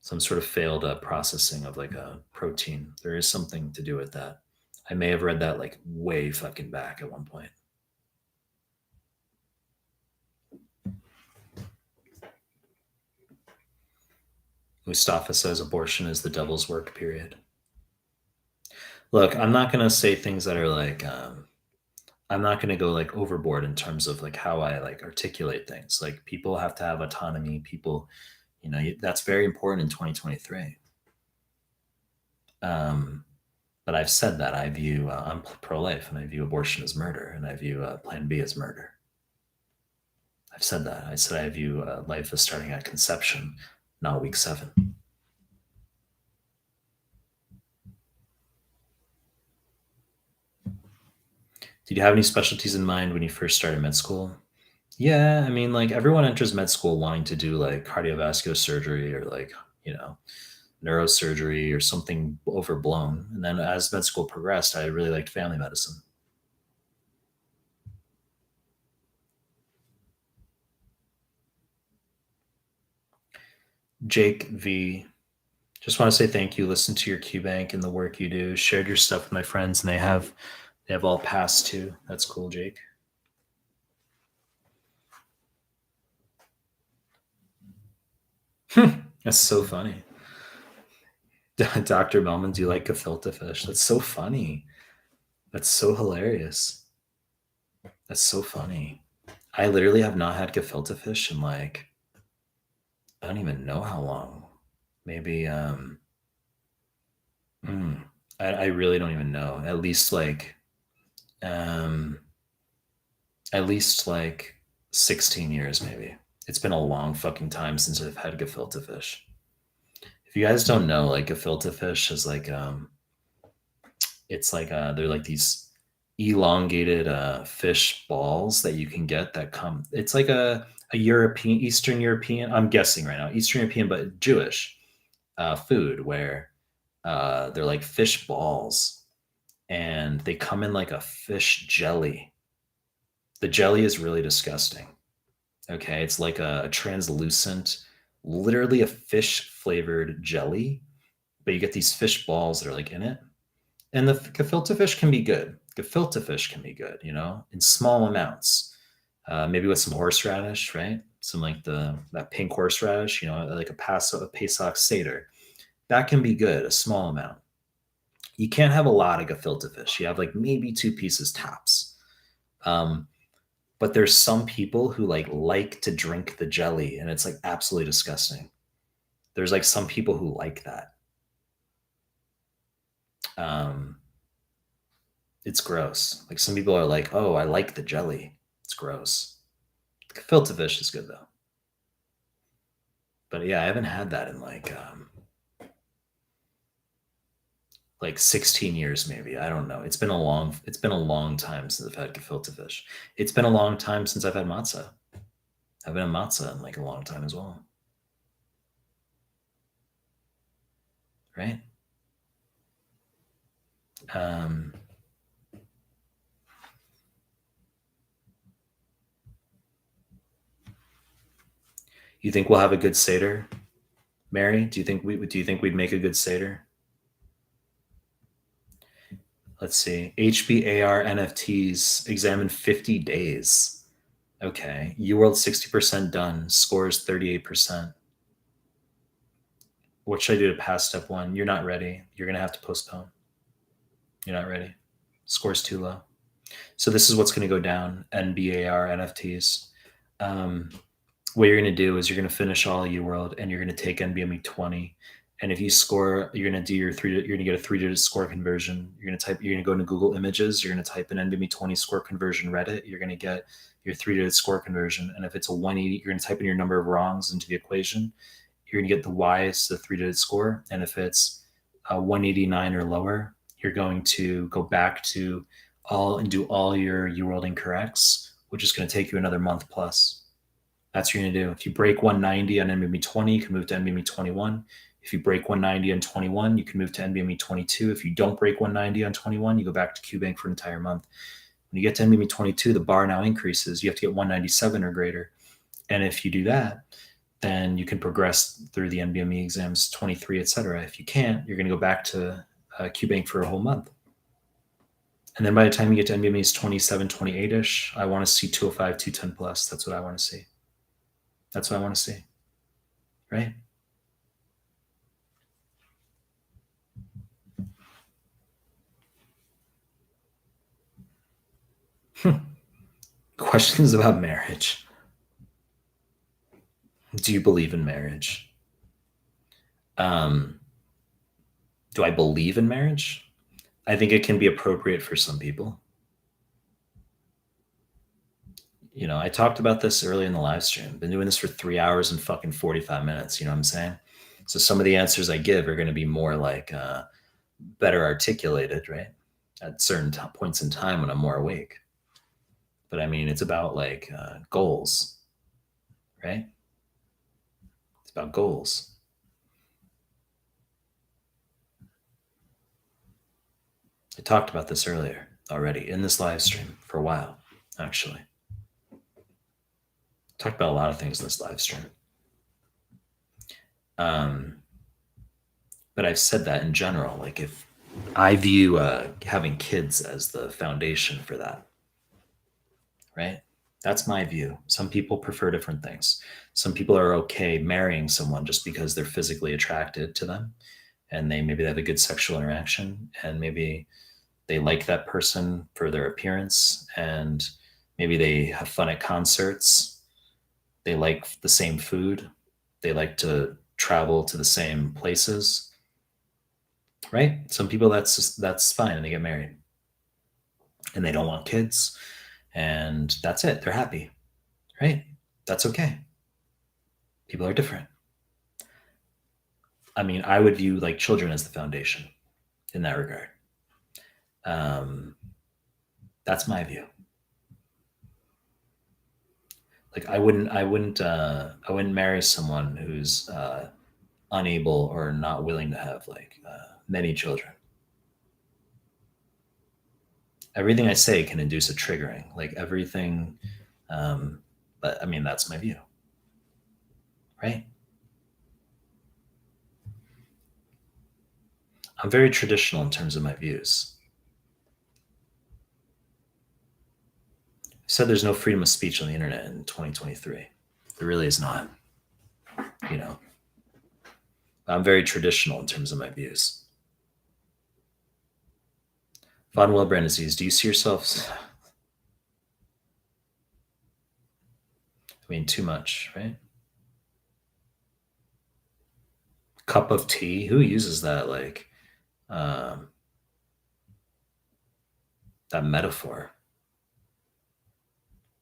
Some sort of failed processing of like a protein. There is something to do with that. I may have read that like way fucking back at one point. Mustafa says abortion is the devil's work, period. Look, I'm not going to say things that are like, I'm not going to go like overboard in terms of like how I like articulate things. Like people have to have autonomy. People, that's very important in 2023. But I've said that I view, I'm pro life and I view abortion as murder and I view Plan B as murder. I've said that. I said I view life as starting at conception, not week 7. Did you have any specialties in mind when you first started med school? Yeah, I mean, like everyone enters med school wanting to do like cardiovascular surgery or like, you know, neurosurgery or something overblown. And then as med school progressed, I really liked family medicine. Jake V. Just want to say thank you. Listen to your Q Bank and the work you do. Shared your stuff with my friends, and they have all passed too. That's cool, Jake. That's so funny. Dr. Melman, do you like gefilte fish? That's so funny. That's so hilarious. That's so funny. I literally have not had gefilte fish in like I don't even know how long. Maybe mm, I really don't even know. Um at least like 16 years maybe. It's been a long fucking time since I've had gefilte fish. If you guys don't know, like gefilte fish is like it's like they're like these elongated fish balls that you can get that come. It's like a European, Eastern European. I'm guessing right now, Eastern European, but Jewish food where they're like fish balls, and they come in like a fish jelly. The jelly is really disgusting. Okay, it's like a translucent, literally a fish flavored jelly, but you get these fish balls that are like in it. And the gefilte fish can be good. Gefilte fish can be good, in small amounts. Maybe with some horseradish, right? Some like that pink horseradish, like a Pesach Seder. That can be good, a small amount. You can't have a lot of gefilte fish. You have like maybe 2 pieces tops. Um, but there's some people who like to drink the jelly, and it's like absolutely disgusting. There's like some people who like that. Um, It's gross. Like some people are like, "Oh, I like the jelly." It's gross. Gefilte fish is good though. But yeah, I haven't had that in like 16 years maybe. I don't know. It's been a long time since I've had gefilte fish. It's been a long time since I've had matzah. I've been a matzah in like a long time as well. Right? Um you think we'll have a good Seder? Mary, do you think we'd make a good Seder? Let's see. HBAR NFTs examine 50 days. Okay. UWorld 60% done. Scores 38%. What should I do to pass step 1? You're not ready. You're going to have to postpone. You're not ready. Scores too low. So this is what's going to go down. NBAR NFTs. What you're going to do is you're going to finish all UWorld and you're going to take NBME 20. And if you score, you're going to do you're going to get a 3-digit score conversion. You're going to go into Google Images. You're going to type in NBME 20 score conversion Reddit. You're going to get your 3-digit score conversion. And if it's a 180, you're going to type in your number of wrongs into the equation. You're going to get the Y, it's the 3-digit score. And if it's 189 or lower, you're going to go back to all and do all your UWorld incorrects, which is going to take you another month plus. That's what you're going to do. If you break 190 on NBME 20, you can move to NBME 21. If you break 190 on 21, you can move to NBME 22. If you don't break 190 on 21, you go back to QBank for an entire month. When you get to NBME 22, the bar now increases. You have to get 197 or greater. And if you do that, then you can progress through the NBME exams 23, etc. If you can't, you're going to go back to QBank for a whole month. And then by the time you get to NBME's 27, 28-ish, I want to see 205, 210 plus. That's what I want to see. That's what I want to see. Right? Questions about marriage. Do you believe in marriage? Do I believe in marriage? I think it can be appropriate for some people. You know, I talked about this early in the live stream. Been doing this for 3 hours and fucking 45 minutes. You know what I'm saying? So some of the answers I give are going to be more like better articulated, right? At certain points in time when I'm more awake. But I mean, it's about like goals, right? It's about goals. I talked about this earlier already in this live stream for a while, actually. Talked about a lot of things in this live stream. But I've said that in general, like if I view having kids as the foundation for that, right? That's my view. Some people prefer different things. Some people are okay marrying someone just because they're physically attracted to them and maybe they have a good sexual interaction and maybe they like that person for their appearance and maybe they have fun at concerts. They like the same food. They like to travel to the same places, right? Some people that's fine and they get married and they don't want kids and that's it. They're happy, right? That's okay. People are different. I mean, I would view like children as the foundation in that regard. That's my view. Like I wouldn't marry someone who's unable or not willing to have like many children. Everything I say can induce a triggering, like everything. But I mean, that's my view, right? I'm very traditional in terms of my views. I said there's no freedom of speech on the internet in 2023. There really is not. You know, I'm very traditional in terms of my views. Von Willebrand disease. Do you see yourself? I mean, too much, right? Cup of tea. Who uses that? Like that metaphor.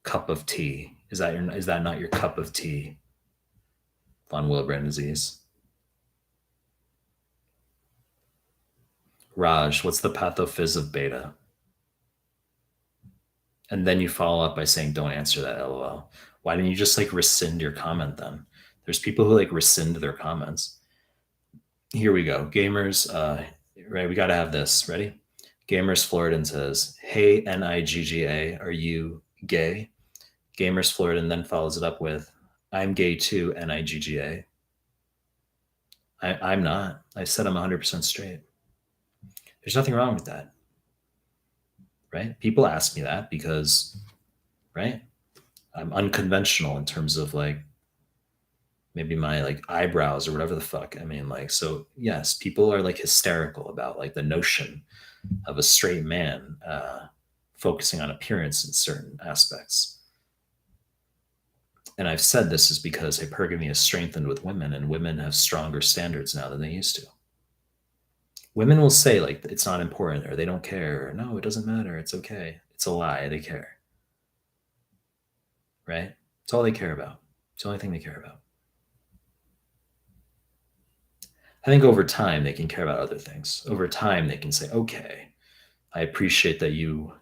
Cup of tea. Is that not your cup of tea? Von Willebrand disease. Raj, what's the pathophys of beta? And then you follow up by saying, don't answer that, lol. Why didn't you just like rescind your comment then? There's people who like rescind their comments. Here we go. Gamers, right? We got to have this. Ready? Gamers Floridan says, hey, NIGGA, are you gay? Gamers Floridan then follows it up with, I'm gay too, NIGGA. I'm not. I said I'm 100% straight. There's nothing wrong with that. Right? People ask me that because, right? I'm unconventional in terms of like maybe my like eyebrows or whatever the fuck. I mean, like, so yes, people are like hysterical about like the notion of a straight man focusing on appearance in certain aspects. And I've said this is because hypergamy is strengthened with women and women have stronger standards now than they used to. Women will say like it's not important or they don't care or no, it doesn't matter. It's okay. It's a lie. They care. Right? It's all they care about. It's the only thing they care about. I think over time they can care about other things. Over time they can say, okay, I appreciate that you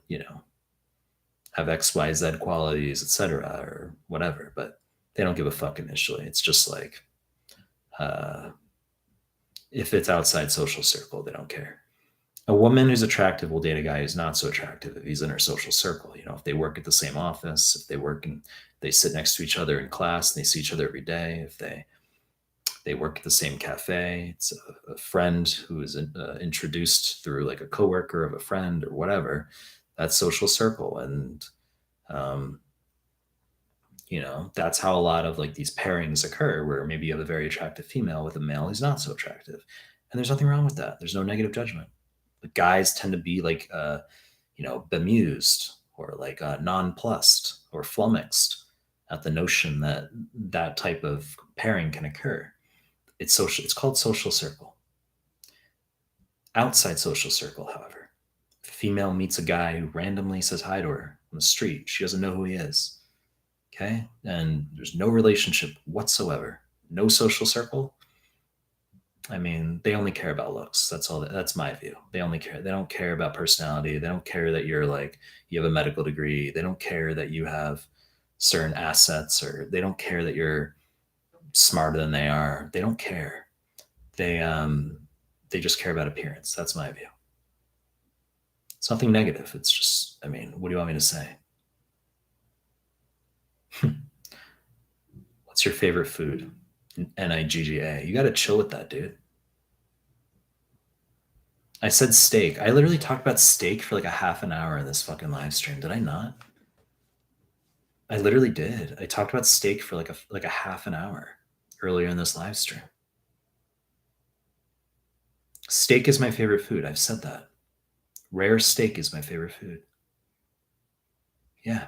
have XYZ qualities, etc., or whatever, but they don't give a fuck initially. It's just like, uh, if it's outside social circle, they don't care. A woman who's attractive will date a guy who's not so attractive if he's in her social circle. If they work at the same office, if they sit next to each other in class and they see each other every day, if they work at the same cafe, it's a friend who is introduced through like a coworker of a friend or whatever, that's social circle. And um, that's how a lot of like these pairings occur, where maybe you have a very attractive female with a male who's not so attractive. And there's nothing wrong with that. There's no negative judgment. But guys tend to be like, bemused or like nonplussed or flummoxed at the notion that that type of pairing can occur. It's social. It's called social circle. Outside social circle, however, if a female meets a guy who randomly says hi to her on the street, she doesn't know who he is. Okay, and there's no relationship whatsoever, no social circle. I mean, they only care about looks. That's all. That's my view. They only care. They don't care about personality. They don't care that you have a medical degree. They don't care that you have certain assets, or they don't care that you're smarter than they are. They don't care. They just care about appearance. That's my view. It's nothing negative. It's just, I mean, what do you want me to say? What's your favorite food? NIGGA. You got to chill with that, dude. I said steak. I literally talked about steak for like a half an hour in this fucking live stream. Did I not? I literally did. I talked about steak for like a half an hour earlier in this live stream. Steak is my favorite food. I've said that. Rare steak is my favorite food. Yeah.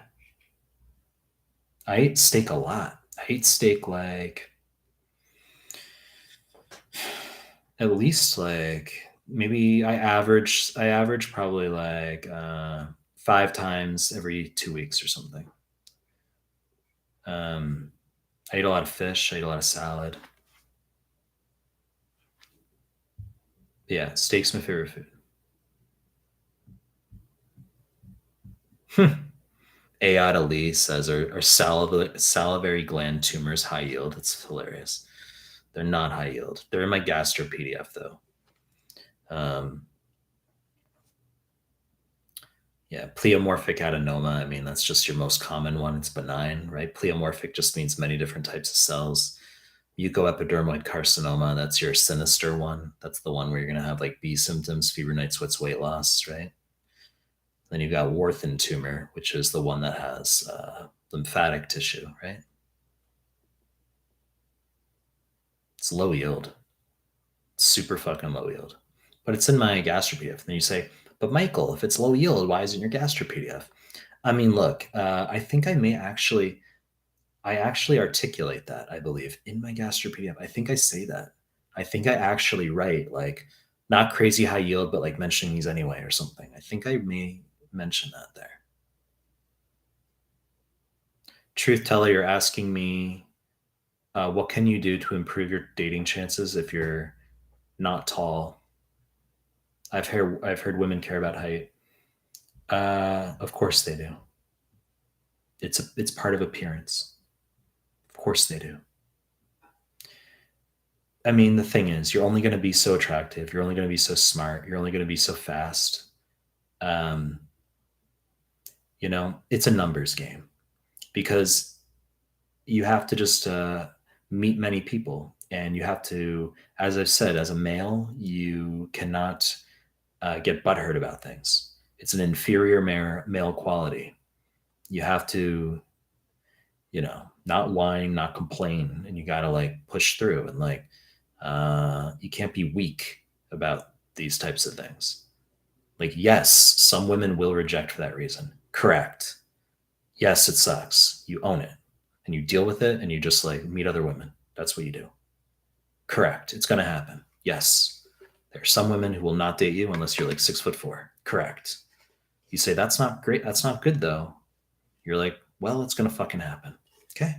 I ate steak a lot. I ate steak like at least like maybe I average probably like 5 times every 2 weeks or something. I ate a lot of fish. I ate a lot of salad. Yeah, steak's my favorite food. Ayada Lee says, are salivary gland tumors high yield? It's hilarious. They're not high yield. They're in my gastro PDF though. Um, yeah, pleomorphic adenoma. I mean, that's just your most common one. It's benign, right? Pleomorphic just means many different types of cells. Mucoepidermoid carcinoma, that's your sinister one. That's the one where you're going to have like B symptoms, fever, night sweats, weight loss, right? Then you've got Warthin tumor, which is the one that has lymphatic tissue, right? It's low yield, super fucking low yield, but it's in my gastro PDF. And then you say, but Michael, if it's low yield, why isn't your gastro PDF? I mean, look, I think I actually articulate that, I believe, in my gastro PDF. I think I say that. I think I actually write like not crazy high yield, but like mentioning these anyway or something. I think I may mention that there. Truth teller, you're asking me, what can you do to improve your dating chances if you're not tall? I've heard women care about height. Of course they do. It's part of appearance. Of course they do. I mean, the thing is, you're only going to be so attractive. You're only going to be so smart. You're only going to be so fast. Um, it's a numbers game because you have to just meet many people, and you have to, as I've said, as a male, you cannot get butthurt about things. It's an inferior male quality. You have to, not whine, not complain, and you got to like push through, and like you can't be weak about these types of things. Like, yes, some women will reject for that reason. Correct. Yes, it sucks. You own it and you deal with it, and you just like meet other women. That's what you do. Correct. It's going to happen. Yes. There are some women who will not date you unless you're like 6'4". Correct. You say, that's not great. That's not good though. You're like, well, it's going to fucking happen. Okay.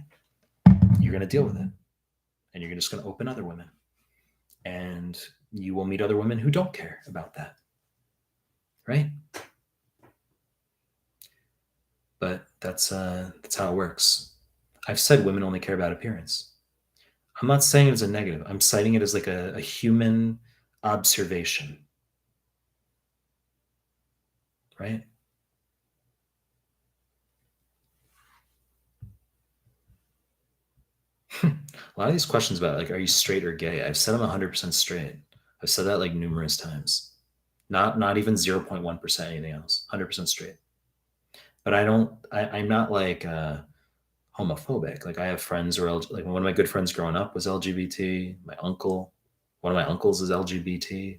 You're going to deal with it, and you're just going to open other women. and you will meet other women who don't care about that, right? But that's how it works. I've said women only care about appearance. I'm not saying it as a negative. I'm citing it as like a human observation, right? A lot of these questions about like, are you straight or gay? I've said I'm 100% straight. I've said that like numerous times. Not even 0.1% anything else. 100% straight. But I don't. I'm not like homophobic. Like I have friends who are like one of my good friends growing up was LGBT. My uncle, one of my uncles is LGBT.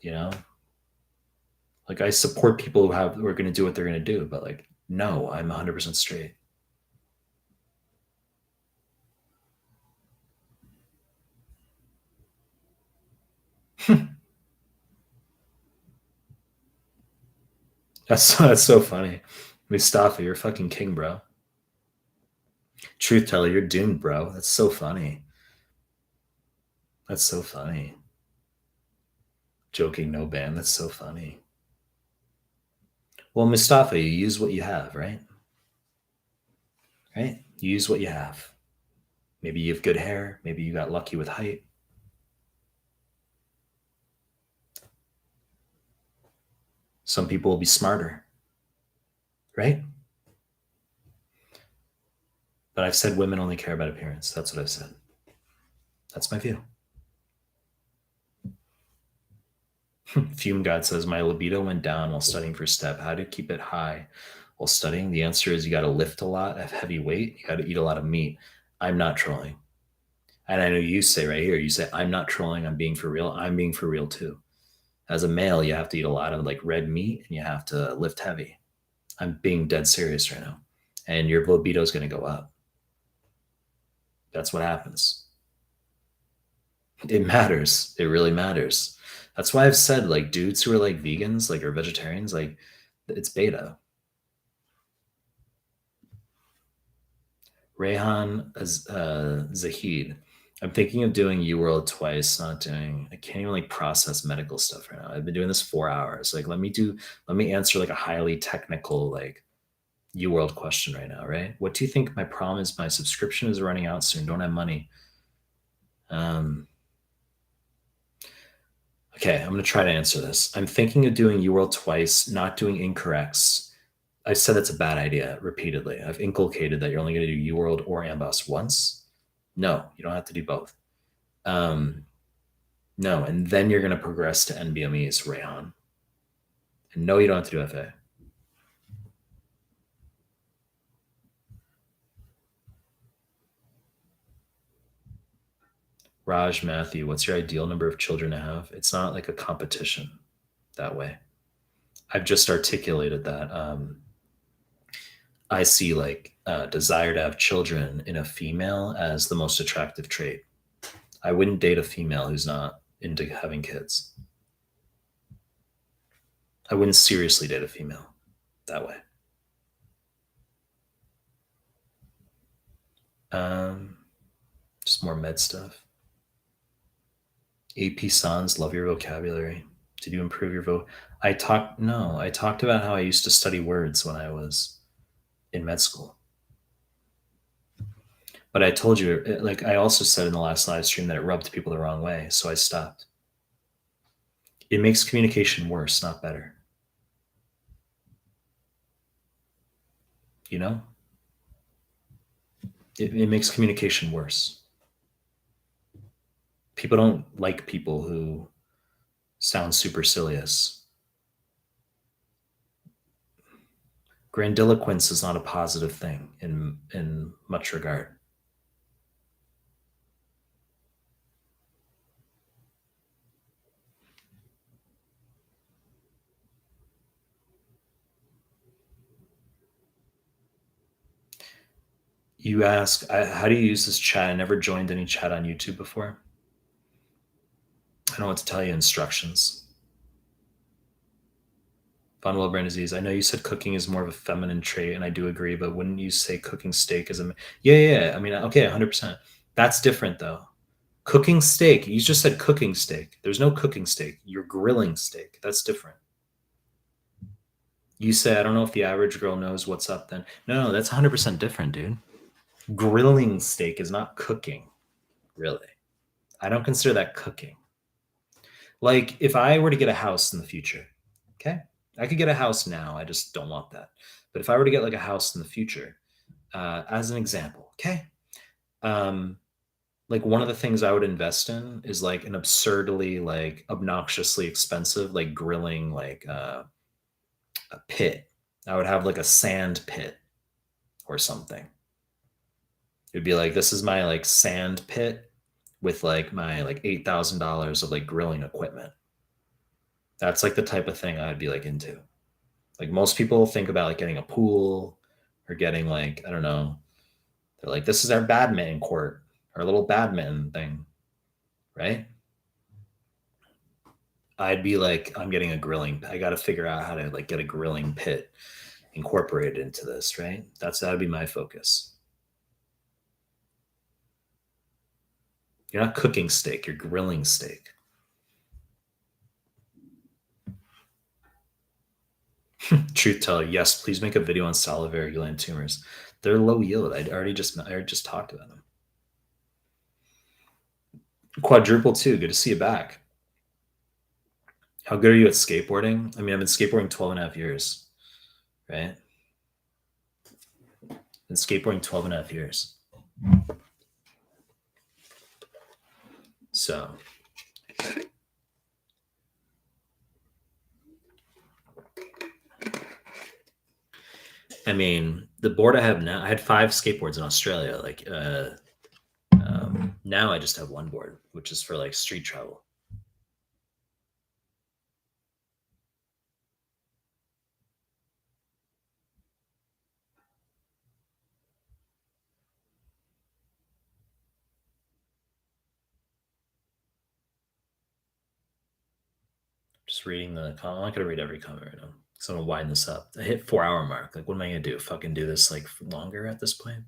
You know, like I support people who are going to do what they're going to do. But like, no, I'm 100% straight. That's so funny. Mustafa, you're a fucking king, bro. Truth teller, you're doomed, bro. That's so funny. That's so funny. Joking, no ban. That's so funny. Well, Mustafa, you use what you have, right? Right? You use what you have. Maybe you have good hair. Maybe you got lucky with height. Some people will be smarter, right? But I've said women only care about appearance. That's what I've said. That's my view. Fume God says, my libido went down while studying for STEP. How to keep it high while studying? The answer is you got to lift a lot, have heavy weight. You got to eat a lot of meat. I'm not trolling. And I know you say right here, you say, I'm not trolling. I'm being for real. I'm being for real too. As a male, you have to eat a lot of like red meat and you have to lift heavy. I'm being dead serious right now. And your libido is going to go up. That's what happens. It matters. It really matters. That's why I've said like dudes who are like vegans, like or vegetarians, like it's beta. Rehan Zahid. I'm thinking of doing UWorld twice, not doing, I can't even like process medical stuff right now. I've been doing this 4 hours. Like, let me answer like a highly technical, like UWorld question right now, right? What do you think my problem is? My subscription is running out soon. Don't have money. Um, okay, I'm going to try to answer this. I'm thinking of doing UWorld twice, not doing incorrects. I said that's a bad idea repeatedly. I've inculcated that you're only going to do UWorld or Amboss once. No, you don't have to do both. Um, no, and then you're going to progress to NBME's Rayon. And no, you don't have to do FA. Raj Matthew, what's your ideal number of children to have? It's not like a competition that way. I've just articulated that. I see like desire to have children in a female as the most attractive trait. I wouldn't date a female who's not into having kids. I wouldn't seriously date a female that way. Um, just more med stuff. AP Sans, love your vocabulary. Did you improve your vote? I talked about how I used to study words when I was in med school. But I told you, like I also said in the last live stream, that it rubbed people the wrong way, so I stopped. It makes communication worse, not better. You know, it makes communication worse. People don't like people who sound supercilious. Grandiloquence is not a positive thing in much regard. You ask, how do you use this chat? I never joined any chat on YouTube before. I don't know what to tell you. Instructions. Von Wilbrand disease. I know you said cooking is more of a feminine trait, and I do agree. But wouldn't you say cooking steak is a? Yeah. I mean, okay, 100%. That's different though. Cooking steak. You just said cooking steak. There's no cooking steak. You're grilling steak. That's different. You say, I don't know if the average girl knows what's up then. No, that's 100% different, dude. Grilling steak is not cooking, really. I don't consider that cooking. Like, if I were to get a house in the future, okay? I could get a house now. I just don't want that. But if I were to get like a house in the future, as an example, okay? Um, like one of the things I would invest in is like an absurdly like obnoxiously expensive like grilling like a pit. I would have like a sand pit or something. It'd be like this is my like sand pit with like my like $8,000 of like grilling equipment. That's like the type of thing I'd be like into. Like most people think about like getting a pool or getting like I don't know. They're like this is our badminton court or a little badminton thing, right? I'd be like, I'm getting a grilling. I got to figure out how to like get a grilling pit incorporated into this, right? That'd be my focus. You're not cooking steak, you're grilling steak. Truth teller, yes, please make a video on salivary gland tumors. They're low yield. I already just talked about them. Quadruple two, good to see you back. How good are you at skateboarding? I mean, I've been skateboarding 12 and a half years, right? Been skateboarding 12 and a half years. So I mean, the board I have now, I had 5 skateboards in Australia. Like, now I just have one board, which is for like street travel. Just reading the comment. I'm not gonna read every comment right now. So I'm gonna widen this up. I hit 4 hour mark. Like, what am I gonna do? Fucking do this like longer at this point?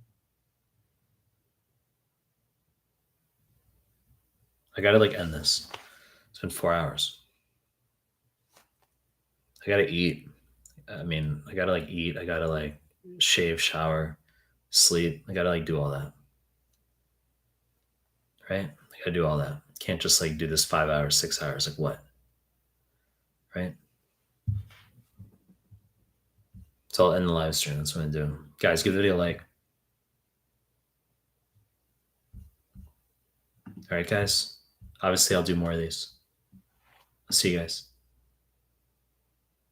I gotta like end this. It's been 4 hours. I gotta eat. I mean, I gotta like eat. I gotta like shave, shower, sleep. I gotta like do all that. Right? I gotta do all that. Can't just like do this 5 hours, 6 hours. Like what? Right? So I'll end the live stream. That's what I'm gonna do. Guys, give the video a like. All right, guys. Obviously, I'll do more of these. I'll see you guys.